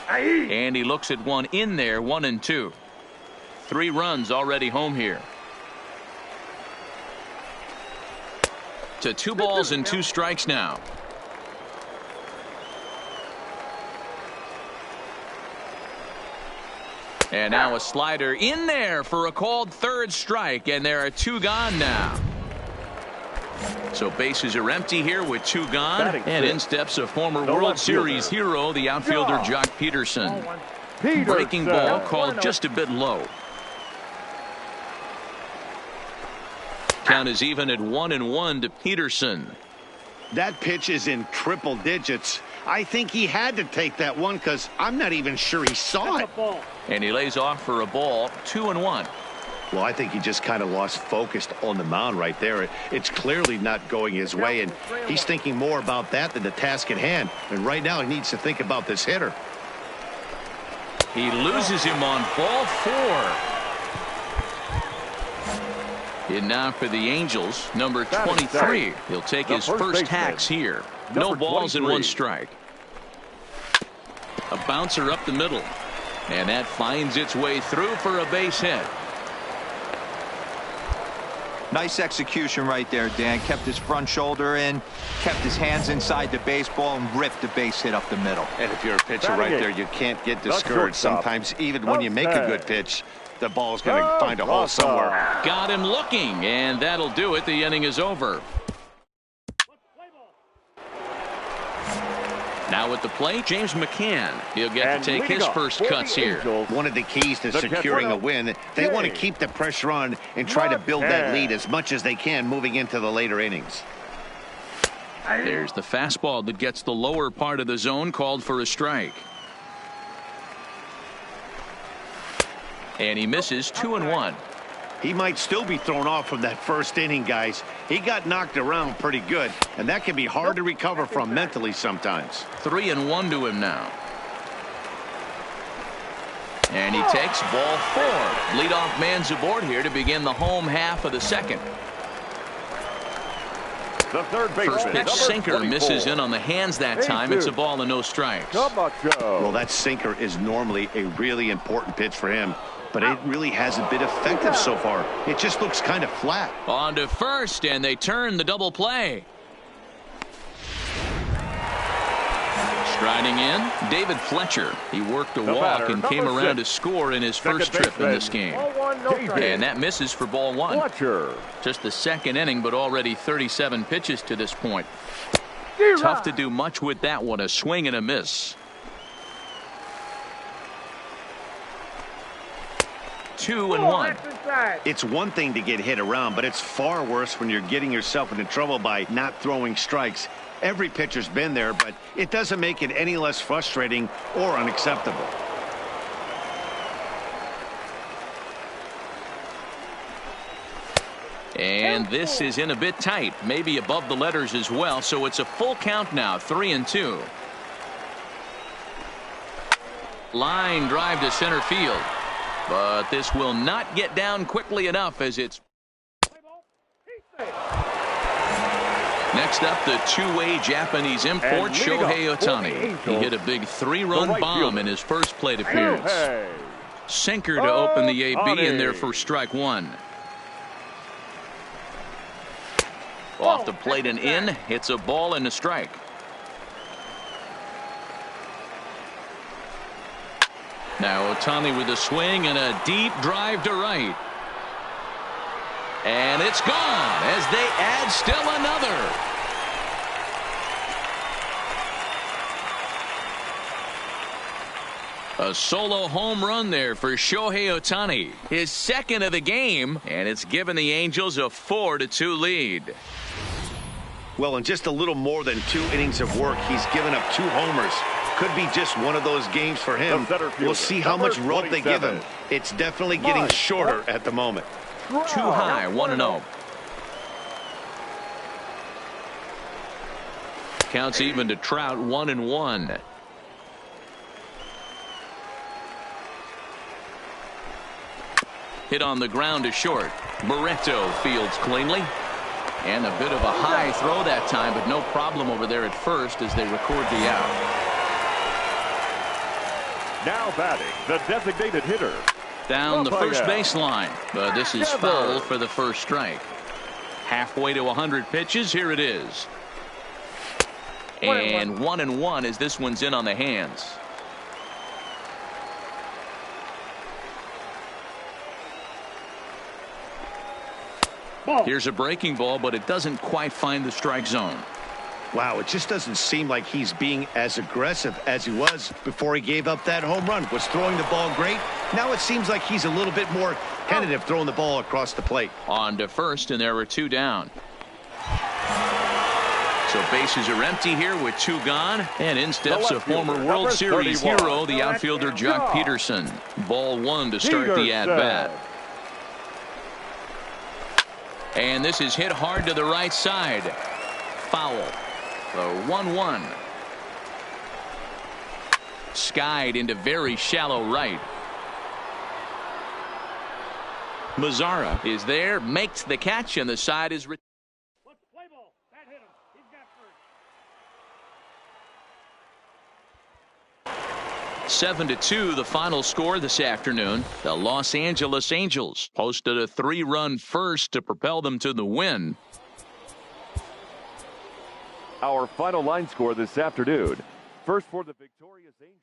[SPEAKER 2] And he looks at one in there, 1-2. 3 runs already home here. To 2 balls and 2 strikes now. And now a slider in there for a called 3rd strike, and there are 2 gone now. So bases are empty here with 2 gone, and in steps a former World Series hero, the outfielder Jock Peterson. Breaking ball called just a bit low. Count is even at 1-1 to Peterson.
[SPEAKER 6] That pitch is in triple digits. I think he had to take that one because I'm not even sure he saw it.
[SPEAKER 2] And he lays off for a ball, 2-1.
[SPEAKER 6] Well, I think he just kind of lost focus on the mound right there. It's clearly not going his way, and he's thinking more about that than the task at hand. And right now he needs to think about this hitter.
[SPEAKER 2] He loses him on ball 4. In now for the Angels, number 23. He'll take his first hacks here. No balls and 1 strike. A bouncer up the middle. And that finds its way through for a base hit.
[SPEAKER 5] Nice execution right there, Dan. Kept his front shoulder in, kept his hands inside the baseball, and ripped the base hit up the middle.
[SPEAKER 6] And if you're a pitcher right there, you can't get discouraged. Sometimes even when you make a good pitch, the ball's going to find a hole somewhere.
[SPEAKER 2] Got him looking, and that'll do it. The inning is over. Now at the plate, James McCann. He'll get to take his first cuts here.
[SPEAKER 6] One of the keys to securing a win, they want to keep the pressure on and try to build that lead as much as they can moving into the later innings.
[SPEAKER 2] There's the fastball that gets the lower part of the zone, called for a strike. And he misses, 2-1.
[SPEAKER 6] He might still be thrown off from that first inning, guys. He got knocked around pretty good, and that can be hard to recover from mentally sometimes.
[SPEAKER 2] 3-1 to him now. And he takes ball 4. Leadoff man's aboard here to begin the home half of the second.
[SPEAKER 4] The third baseman,
[SPEAKER 2] First pitch sinker misses in on the hands that time. It's a ball and no strikes.
[SPEAKER 6] Well, that sinker is normally a really important pitch for him, but it really hasn't been effective so far. It just looks kind of flat.
[SPEAKER 2] On to first, and they turn the double play. Striding in, David Fletcher. He worked a walk and came around to score in his first trip in this game. And that misses for ball 1.
[SPEAKER 4] Fletcher.
[SPEAKER 2] Just the second inning, but already 37 pitches to this point. Tough to do much with that one. A swing and a miss. 2-1.
[SPEAKER 6] It's one thing to get hit around, but it's far worse when you're getting yourself into trouble by not throwing strikes. Every pitcher's been there, but it doesn't make it any less frustrating or unacceptable.
[SPEAKER 2] And this is in a bit tight, maybe above the letters as well, so it's a full count now, 3-2. Line drive to center field, but this will not get down quickly enough as it's. Next up, the two-way Japanese import, Shohei Ohtani. He hit a big 3-run bomb in his first plate appearance. Sinker to open the AB in there for strike 1. Off the plate and in. It's a ball and a strike. Now Ohtani with a swing and a deep drive to right. And it's gone as they add still another. A solo home run there for Shohei Ohtani. His second of the game, and it's given the Angels a 4-2 lead.
[SPEAKER 6] Well, in just a little more than 2 innings of work, he's given up 2 homers. Could be just one of those games for him. We'll see how much rope they give him. It's definitely getting shorter at the moment.
[SPEAKER 2] Too high, 1-0. Counts even to Trout, 1-1. Hit on the ground to short. Barreto fields cleanly. And a bit of a high throw that time, but no problem over there at first as they record the out.
[SPEAKER 4] Now batting, the designated hitter.
[SPEAKER 2] Down the first baseline, but this is foul for the first strike. Halfway to 100 pitches, here it is. And 1-1 as this one's in on the hands. Here's a breaking ball, but it doesn't quite find the strike zone.
[SPEAKER 6] Wow, it just doesn't seem like he's being as aggressive as he was before he gave up that home run. Was throwing the ball great. Now it seems like he's a little bit more tentative throwing the ball across the plate.
[SPEAKER 2] On to first, and there were 2 down. So bases are empty here with 2 gone. And in steps a former World Series hero, the outfielder Jock Peterson. Ball 1 to start the at-bat. And this is hit hard to the right side. Foul. The 1-1. Skied into very shallow right. Mazzara is there, makes the catch, and the side is. 7-2 the final score this afternoon. The Los Angeles Angels posted a 3-run first to propel them to the win.
[SPEAKER 4] Our final line score this afternoon. First for the victorious Angels.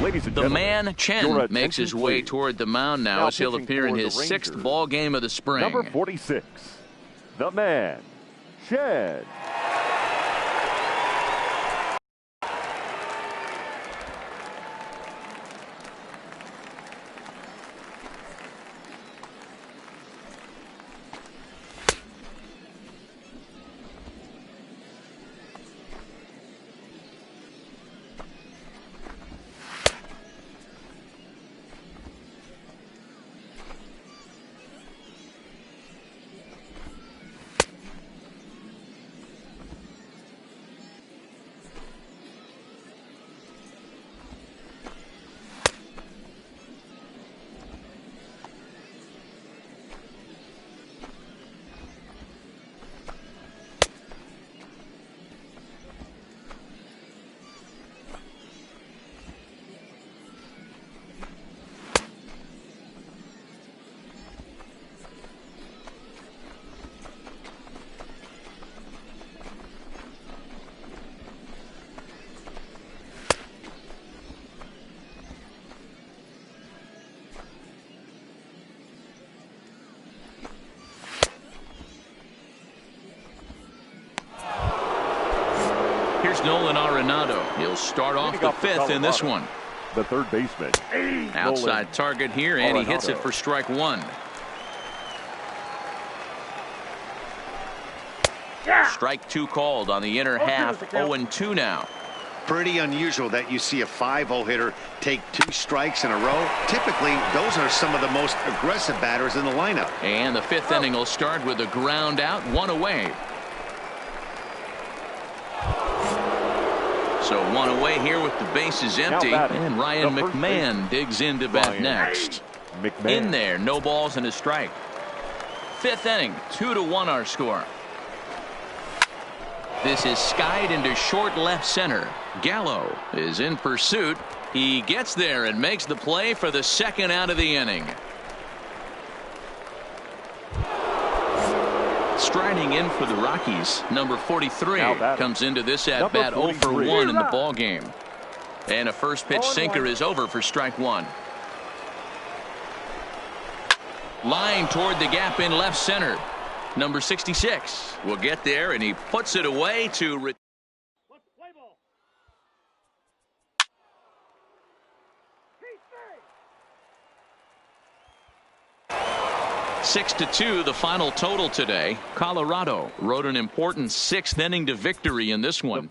[SPEAKER 4] Ladies and
[SPEAKER 2] The
[SPEAKER 4] gentlemen,
[SPEAKER 2] man Chen makes his way toward the mound now as he'll appear in his 6th ball game of the spring.
[SPEAKER 4] Number 46, the man Chen.
[SPEAKER 2] Here's Nolan Arenado. He'll start off the 5th in this one.
[SPEAKER 4] The third baseman.
[SPEAKER 2] Outside target here, and he hits it for strike 1. Strike 2 called on the inner half. 0-2 now.
[SPEAKER 6] Pretty unusual that you see a 5-0 hitter take 2 strikes in a row. Typically, those are some of the most aggressive batters in the lineup.
[SPEAKER 2] And the 5th inning will start with a ground out, 1 away. So 1 away here with the bases empty, and Ryan McMahon digs into bat next. In there, no balls and a strike. 5th inning, 2-1 our score. This is skied into short left center. Gallo is in pursuit. He gets there and makes the play for the 2nd out of the inning. Striding in for the Rockies, number 43 comes into this at bat 0 for 1 in the ball game. And a first pitch sinker is over for strike 1. Line toward the gap in left center. Number 66 will get there, and he puts it away to 6-2 the final total today. Colorado rode an important 6th inning to victory in this one.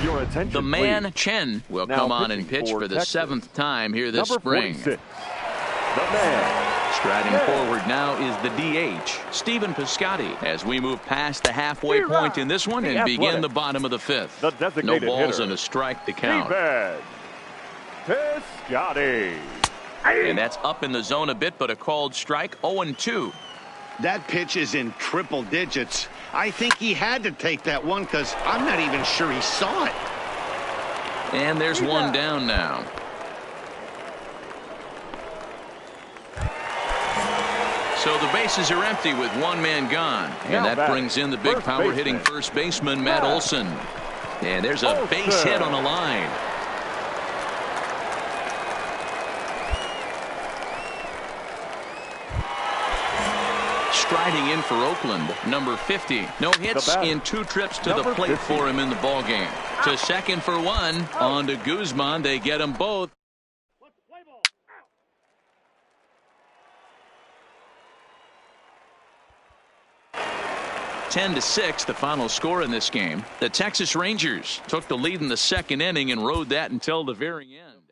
[SPEAKER 4] Your attention,
[SPEAKER 2] the man
[SPEAKER 4] please.
[SPEAKER 2] Chen will
[SPEAKER 4] Now
[SPEAKER 2] come on and pitch for the
[SPEAKER 4] Texas.
[SPEAKER 2] 7th time here this
[SPEAKER 4] Number
[SPEAKER 2] spring.
[SPEAKER 4] 46, the man
[SPEAKER 2] Striding forward now is the DH, Stephen Piscotty, as we move past the halfway point in this one and begin the bottom of the 5th.
[SPEAKER 4] The designated
[SPEAKER 2] no balls
[SPEAKER 4] hitter.
[SPEAKER 2] and a strike to count.
[SPEAKER 4] Piscotty.
[SPEAKER 2] And that's up in the zone a bit, but a called strike. 0-2.
[SPEAKER 6] That pitch is in triple digits. I think he had to take that one because I'm not even sure he saw it.
[SPEAKER 2] And there's one down now. So the bases are empty with one man gone. And that brings in the big power hitting first baseman, Matt Olson. And there's a base hit on the line. Striding in for Oakland, number 50. No hits in 2 trips to the plate for him in the ball game. To second for 1. On to Guzman. They get them both. 10-6 the final score in this game. The Texas Rangers took the lead in the 2nd inning and rode that until the very end.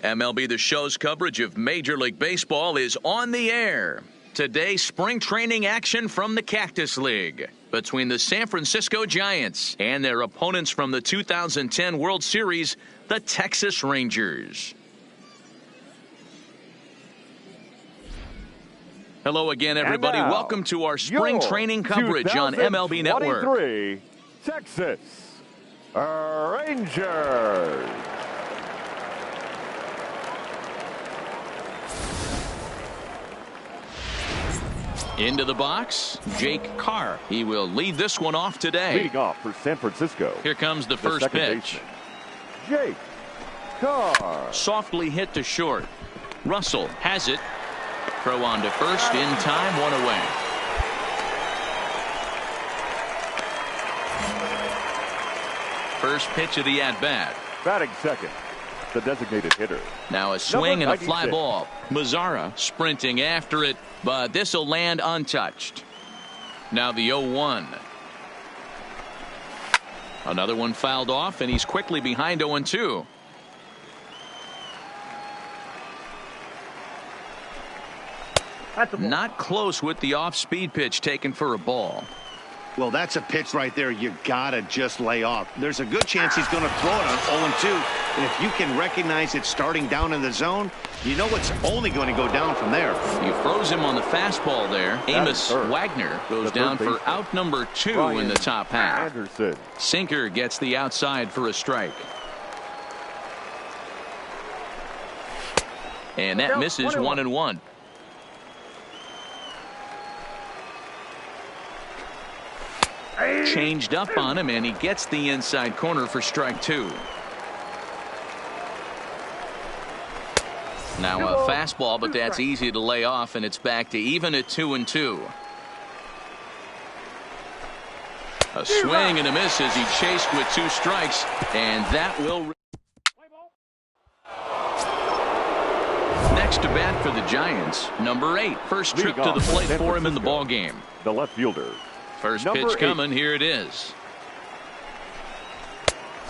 [SPEAKER 2] MLB The Show's coverage of Major League Baseball is on the air. Today, spring training action from the Cactus League between the San Francisco Giants and their opponents from the 2010 World Series, the Texas Rangers. Hello again, everybody.
[SPEAKER 4] Now,
[SPEAKER 2] welcome to our spring training coverage on MLB Network.
[SPEAKER 4] Texas Rangers.
[SPEAKER 2] Into the box, Jake Carr. He will lead this one off today.
[SPEAKER 4] Leading off for San Francisco.
[SPEAKER 2] Here comes the first pitch.
[SPEAKER 4] Baseman, Jake Carr.
[SPEAKER 2] Softly hit to short. Russell has it. Throw on to first in time, one away. First pitch of the at-bat.
[SPEAKER 4] Batting second, the designated hitter.
[SPEAKER 2] Now a swing and a fly ball. Mazzara sprinting after it, but this will land untouched. Now the 0-1. Another one fouled off, and he's quickly behind 0-2. Not close with the off-speed pitch taken for a ball.
[SPEAKER 6] Well, that's a pitch right there you gotta just lay off. There's a good chance he's going to throw it on 0-2. And if you can recognize it starting down in the zone, you know it's only going to go down from there.
[SPEAKER 2] You froze him on the fastball there. Amos Wagner goes down for out number 2 in the top half.
[SPEAKER 4] Anderson.
[SPEAKER 2] Sinker gets the outside for a strike. And that misses 1-1. Changed up on him, and he gets the inside corner for strike 2. Now a fastball, but that's easy to lay off, and it's back to even at 2-2. A swing and a miss as he chased with 2 strikes, and that will. Next to bat for the Giants, number 8. First trip to the plate for him in the ball game.
[SPEAKER 4] The left fielder.
[SPEAKER 2] First pitch coming. Here it is.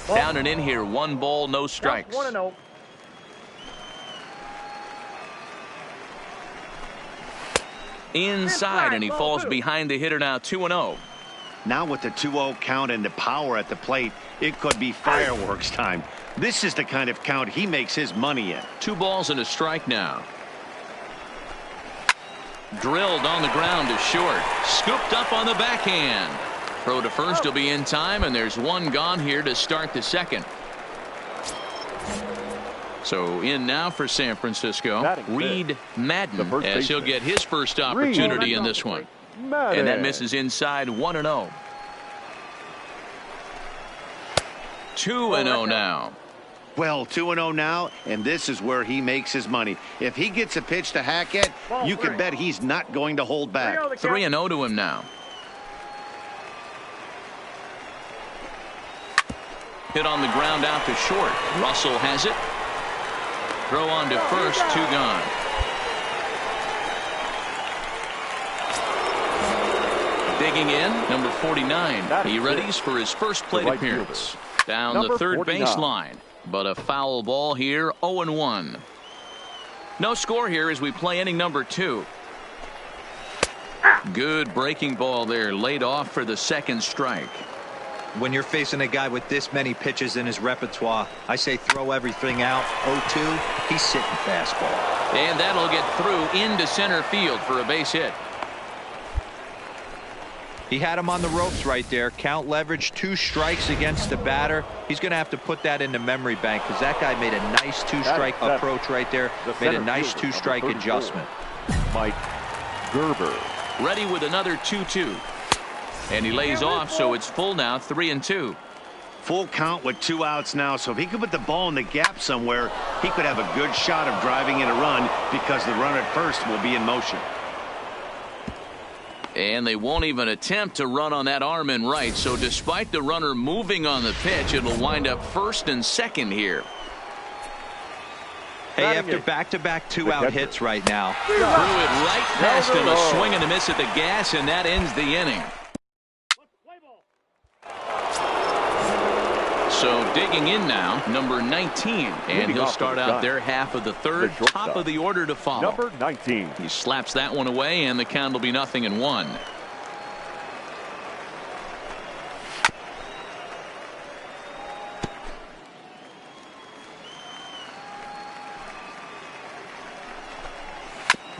[SPEAKER 2] Down and in here. 1 ball, no strikes.
[SPEAKER 3] 1-0.
[SPEAKER 2] Inside, and he falls behind the hitter now. 2-0.
[SPEAKER 6] Now with the 2-0 count and the power at the plate, it could be fireworks time. This is the kind of count he makes his money in.
[SPEAKER 2] 2 balls and a strike now. Drilled on the ground to short. Scooped up on the backhand. Throw to first will be in time, and there's 1 gone here to start the second. So in now for San Francisco, Reed Madden, as he'll get his first opportunity in this one. And that misses inside. 1-0. 2-0 now.
[SPEAKER 6] Well, 2-0 now, and this is where he makes his money. If he gets a pitch to Hackett, you can bet he's not going to hold back.
[SPEAKER 2] 3-0 to him now. Hit on the ground out to short. Russell has it. Throw on to first. 2 gone. Digging in, number 49. He readies for his first plate appearance. Down the third baseline. But a foul ball here. 0-1. No score here as we play inning number 2. Good breaking ball there, laid off for the second strike.
[SPEAKER 5] When you're facing a guy with this many pitches in his repertoire, I say throw everything out. 0-2, he's sitting fastball.
[SPEAKER 2] And that'll get through into center field for a base hit.
[SPEAKER 5] He had him on the ropes right there. Count leverage, 2 strikes against the batter. He's going to have to put that in the memory bank because that guy made a nice 2-strike approach right there. Made a nice 2-strike adjustment.
[SPEAKER 4] Mike Gerber.
[SPEAKER 2] Ready with another 2-2. And he lays off, so it's full now. 3-2.
[SPEAKER 6] Full count with 2 outs now, so if he could put the ball in the gap somewhere, he could have a good shot of driving in a run because the runner at first will be in motion.
[SPEAKER 2] And they won't even attempt to run on that arm in right. So despite the runner moving on the pitch, it'll wind up first and second here.
[SPEAKER 5] Hey, after back-to-back 2-out hits right now.
[SPEAKER 2] Threw it right past him. A swing and a miss at the gas, and that ends the inning. So digging in now, number 19, and he'll start out their half of the third, top of the order to follow.
[SPEAKER 4] Number 19.
[SPEAKER 2] He slaps that one away, and the count will be 0-1.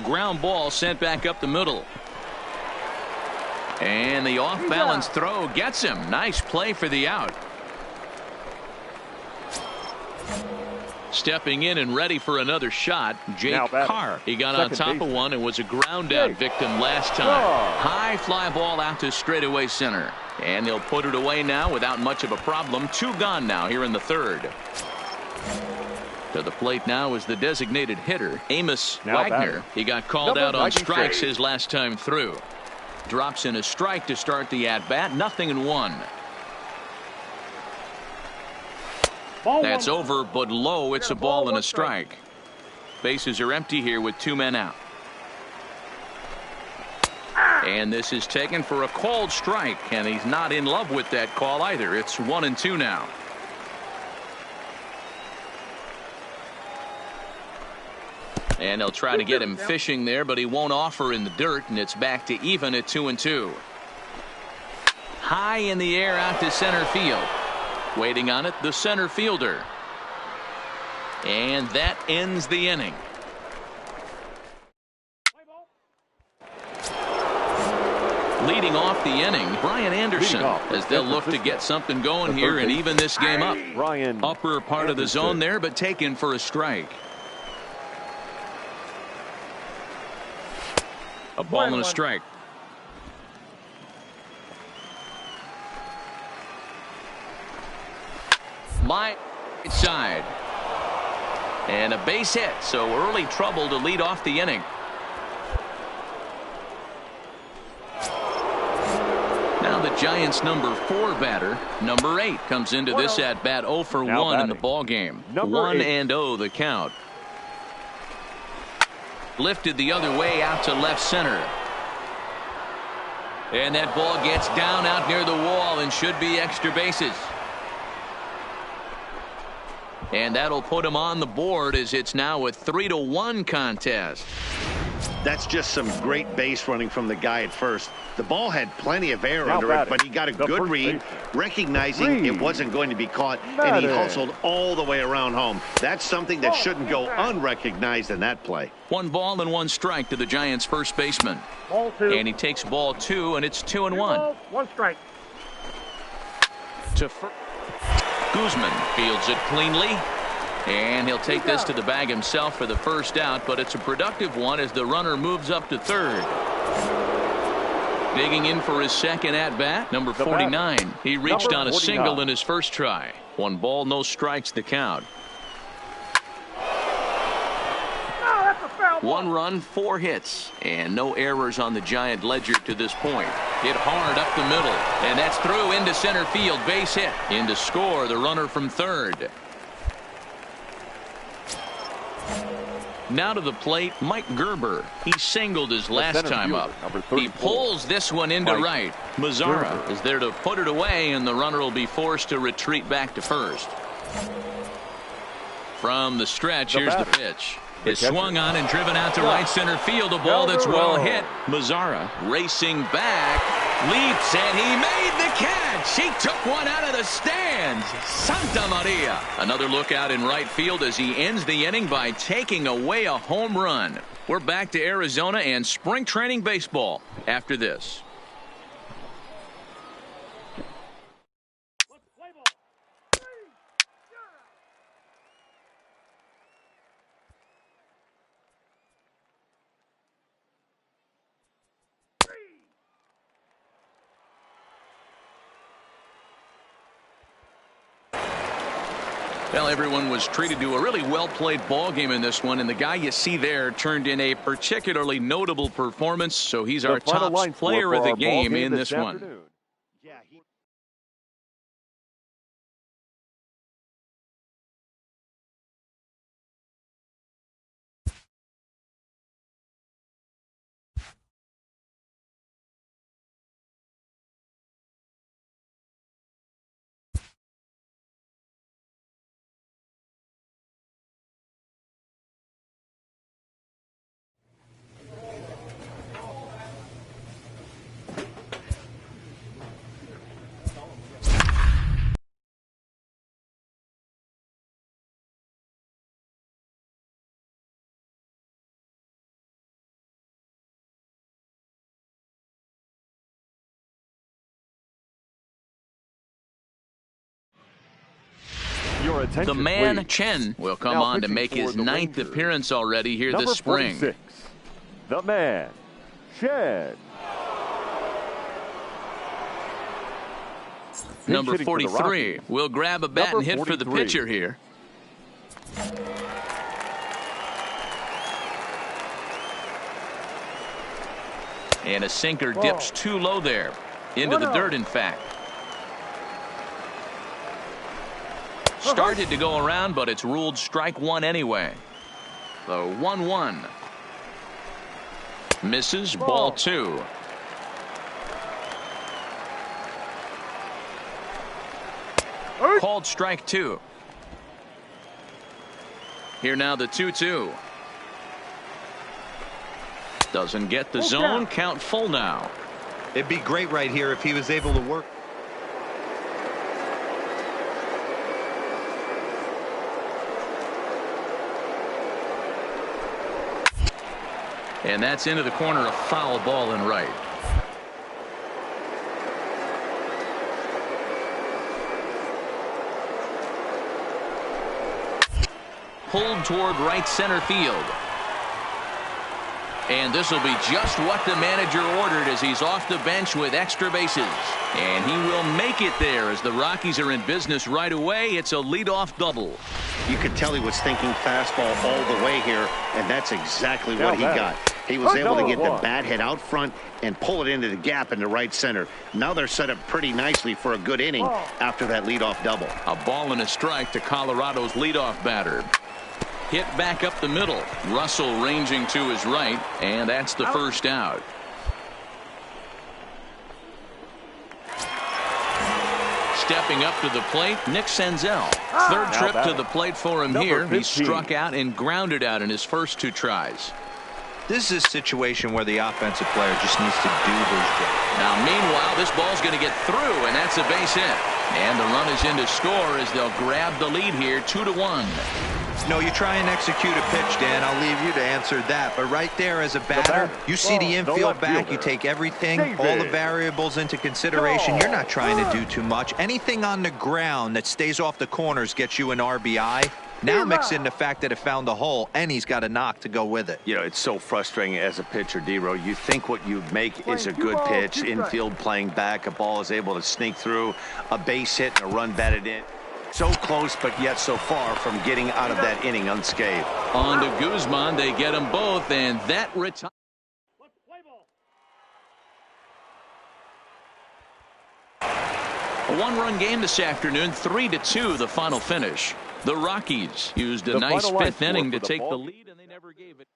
[SPEAKER 2] Ground ball sent back up the middle. And the off-balance throw gets him. Nice play for the out. Stepping in and ready for another shot, Jake Carr. He got on top of one and was a ground out victim last time. High fly ball out to straightaway center. And they'll put it away now without much of a problem. 2 gone now here in the third. To the plate now is the designated hitter, Amos Wagner. He got called out on strikes his last time through. Drops in a strike to start the at-bat. 0-1. That's over, but low. It's a ball and a strike. Bases are empty here with 2 men out. And this is taken for a called strike, and he's not in love with that call either. It's 1-2 now. And they'll try to get him fishing there, but he won't offer in the dirt, and it's back to even at 2-2. High in the air out to center field. Waiting on it, the center fielder. And that ends the inning. Leading off the inning, Brian Anderson, as they'll look to get something going here and even this game up. Upper part of the zone there, but taken for a strike. A ball and a strike. Line side. And a base hit, so early trouble to lead off the inning. Now the Giants' number 4 batter, number 8, comes into this at bat 0 for 1 in the ball game. 1-0 the count. Lifted the other way out to left center. And that ball gets down out near the wall and should be extra bases. And that'll put him on the board as it's now a 3-1 contest.
[SPEAKER 6] That's just some great base running from the guy at first. The ball had plenty of air under it, but he got a good read, recognizing it wasn't going to be caught, and he hustled all the way around home. That's something that shouldn't go unrecognized in that play.
[SPEAKER 2] 1 ball and 1 strike to the Giants' first baseman. And he takes ball 2, and it's 2-1.
[SPEAKER 3] 1 strike.
[SPEAKER 2] To Guzman fields it cleanly. And he'll take this to the bag himself for the first out, but it's a productive one as the runner moves up to third. Digging in for his second at-bat, number 49. He reached on a single in his first try. 1 ball, no strikes the count. 1 run, 4 hits, and no errors on the Giant ledger to this point. Hit hard up the middle, and that's through into center field, base hit. In to score, the runner from third. Now to the plate, Mike Gerber. He singled his last time up. He pulls this one into right. Mazzara is there to put it away, and the runner will be forced to retreat back to first. From the stretch, here's the pitch. It's swung on and driven out to right center field. A ball that's well hit. Mazzara racing back, leaps, and he made the catch. He took one out of the stands. Santa Maria. Another look out in right field as he ends the inning by taking away a home run. We're back to Arizona and spring training baseball after this. Well, everyone was treated to a really well-played ball game in this one, and the guy you see there turned in a particularly notable performance, so he's our top player of the game in this one.
[SPEAKER 4] Your attention,
[SPEAKER 2] The man,
[SPEAKER 4] please.
[SPEAKER 2] Chen, will come
[SPEAKER 4] Now
[SPEAKER 2] on to
[SPEAKER 4] pitching
[SPEAKER 2] make
[SPEAKER 4] for
[SPEAKER 2] his
[SPEAKER 4] the
[SPEAKER 2] 9th
[SPEAKER 4] Rangers,
[SPEAKER 2] appearance already here
[SPEAKER 4] number
[SPEAKER 2] this spring.
[SPEAKER 4] 46, the man, Chen.
[SPEAKER 2] Number
[SPEAKER 4] Hitting for the
[SPEAKER 2] 43
[SPEAKER 4] Rockies,
[SPEAKER 2] will grab a bat and hit for the
[SPEAKER 4] 43.
[SPEAKER 2] pitcher here. And a sinker dips too low there. Into the dirt, in fact. Started to go around, but it's ruled strike one anyway. The 1-1. Misses, ball two. Called strike two. Here now the 2-2. Doesn't get the zone. Count full now.
[SPEAKER 5] It'd be great right here if he was able to work.
[SPEAKER 2] And that's into the corner, a foul ball and right. Pulled toward right center field. And this will be just what the manager ordered as he's off the bench with extra bases. And he will make it there as the Rockies are in business right away. It's a leadoff double.
[SPEAKER 6] You could tell he was thinking fastball all the way here, and that's exactly what he got. He was able to get the bat head out front and pull it into the gap in the right center. Now they're set up pretty nicely for a good inning after that leadoff double.
[SPEAKER 2] A ball and a strike to Colorado's leadoff batter. Hit back up the middle. Russell ranging to his right, and that's the first out. Stepping up to the plate, Nick Senzel. Third trip to the plate for him here. He struck out and grounded out in his first two tries.
[SPEAKER 5] This is a situation where the offensive player just needs to do his job.
[SPEAKER 2] Now, meanwhile, this ball's going to get through, and that's a base hit. And the run is in to score as they'll grab the lead here, 2-1.
[SPEAKER 5] No, you try and execute a pitch, Dan. I'll leave you to answer that. But right there as a batter, you see the infield back. You take everything, all the variables into consideration. You're not trying to do too much. Anything on the ground that stays off the corners gets you an RBI. Now mix in the fact that it found the hole, and he's got a knock to go with it.
[SPEAKER 6] You know, it's so frustrating as a pitcher, D-Row. You think what you make is a good pitch. Infield playing back. A ball is able to sneak through. A base hit and a run batted in. So close, but yet so far from getting out of that inning unscathed.
[SPEAKER 2] On to Guzman. They get them both, and that retires. A one-run game this afternoon, 3-2 the final finish. The Rockies used a nice fifth inning to take the lead, and they never gave it.